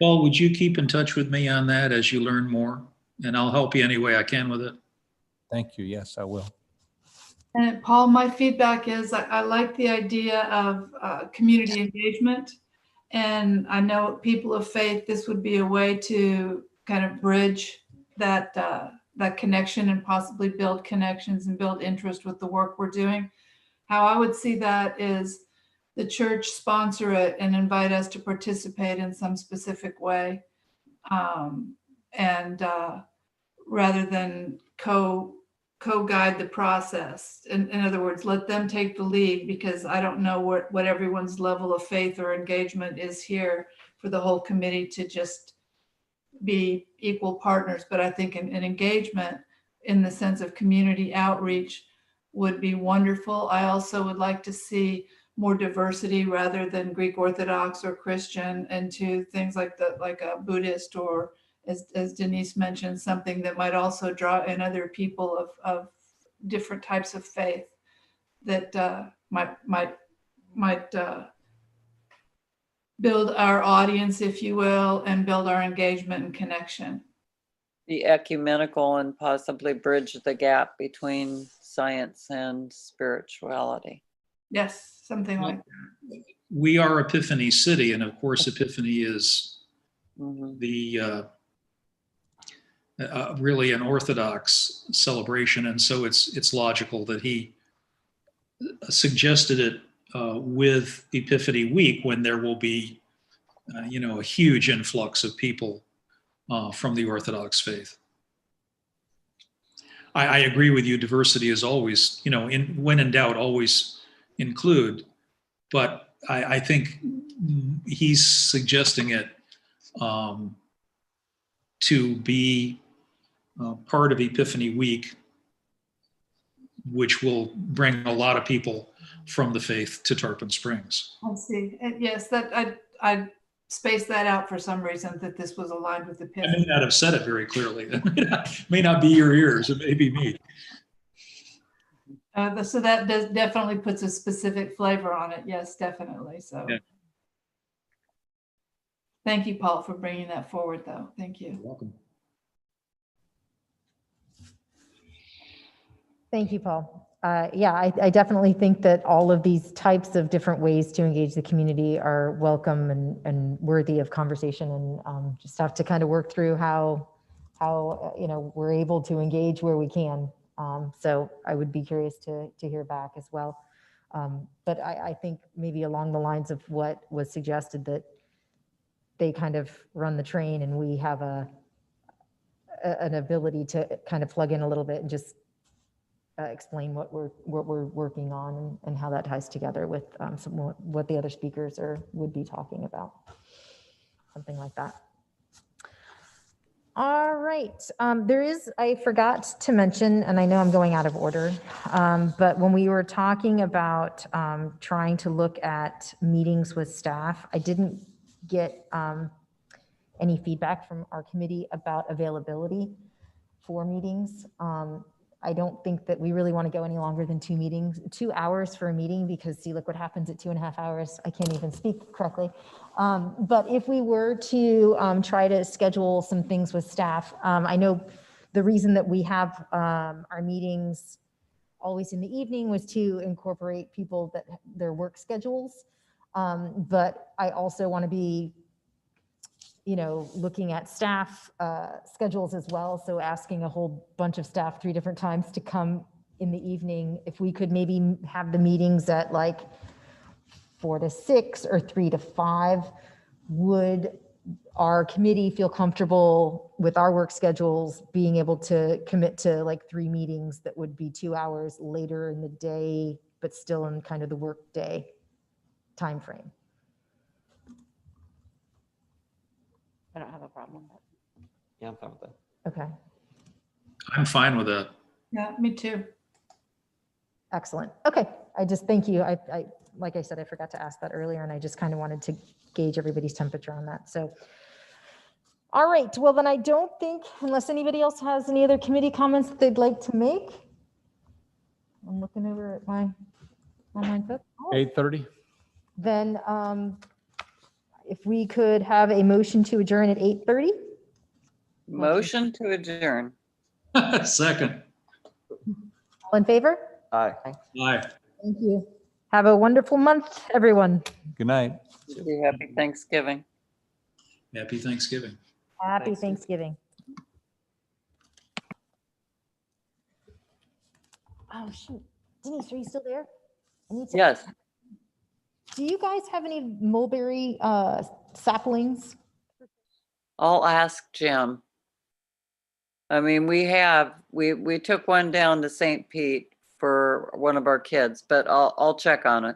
Paul, would you keep in touch with me on that as you learn more? And I'll help you any way I can with it. Thank you. Yes, I will. And Paul, my feedback is I like the idea of community engagement. And I know people of faith, this would be a way to kind of bridge that connection and possibly build connections and build interest with the work we're doing. How I would see that is the church sponsor it and invite us to participate in some specific way. Rather than co-guide the process. In other words, let them take the lead, because I don't know what everyone's level of faith or engagement is here for the whole committee to just be equal partners. But I think an engagement in the sense of community outreach would be wonderful. I also would like to see more diversity rather than Greek Orthodox or Christian into things like a Buddhist, or as Denise mentioned, something that might also draw in other people of different types of faith that might build our audience, if you will, and build our engagement and connection. Be ecumenical and possibly bridge the gap between science and spirituality. Yes, something like that. We are Epiphany City, and of course, Epiphany is the really an Orthodox celebration, and so it's logical that he suggested it with Epiphany Week, when there will be a huge influx of people from the Orthodox faith. I agree with you. Diversity is always, when in doubt, always include. But I think he's suggesting it to be part of Epiphany Week, which will bring a lot of people from the faith to Tarpon Springs. I see. Yes, that I spaced that out for some reason, that this was aligned with the I PIF. may not have said it very clearly. It may not be your ears, it may be me. So that definitely puts a specific flavor on it. Yes, definitely. So Yeah. thank you, Paul, for bringing that forward, though. Thank you. You're welcome. Thank you, Paul. Yeah, I definitely think that all of these types of different ways to engage the community are welcome and worthy of conversation, and just have to kind of work through how we're able to engage where we can. So I would be curious to hear back as well. But I think maybe along the lines of what was suggested, that they kind of run the train and we have an ability to kind of plug in a little bit and just explain what we're working on, and how that ties together with what the other speakers would be talking about, something like that. All right, I forgot to mention, and I know I'm going out of order, but when we were talking about trying to look at meetings with staff, I didn't get any feedback from our committee about availability for meetings. I don't think that we really want to go any longer than 2 hours for a meeting, because see, look what happens at 2.5 hours. I can't even speak correctly. But if we were to try to schedule some things with staff, I know the reason that we have our meetings always in the evening was to incorporate people that their work schedules. But I also want to be looking at staff schedules as well. So asking a whole bunch of staff 3 different times to come in the evening, if we could maybe have the meetings at like 4 to 6 or 3 to 5, would our committee feel comfortable with our work schedules being able to commit to like 3 meetings that would be 2 hours later in the day, but still in kind of the work day timeframe? I don't have a problem with that. Yeah, I'm fine with that. Okay, I'm fine with that. Yeah, me too. excellent. Okay, I just, thank you. I like I said, I forgot to ask that earlier, and I just kind of wanted to gauge everybody's temperature on that. So, all right, well then I don't think, unless anybody else has any other committee comments that they'd like to make. I'm looking over at my online book. 8:30. Then if we could have a motion to adjourn at 8:30. Motion to adjourn. Second. All in favor? Aye. Aye. Thank you. Have a wonderful month, everyone. Good night. Happy Thanksgiving. Happy Thanksgiving. Happy Thanksgiving. Oh, shoot. Denise, are you still there? I need to- Yes. Do you guys have any mulberry saplings? I'll ask Jim. I mean, we took one down to St. Pete for one of our kids, but I'll check on it.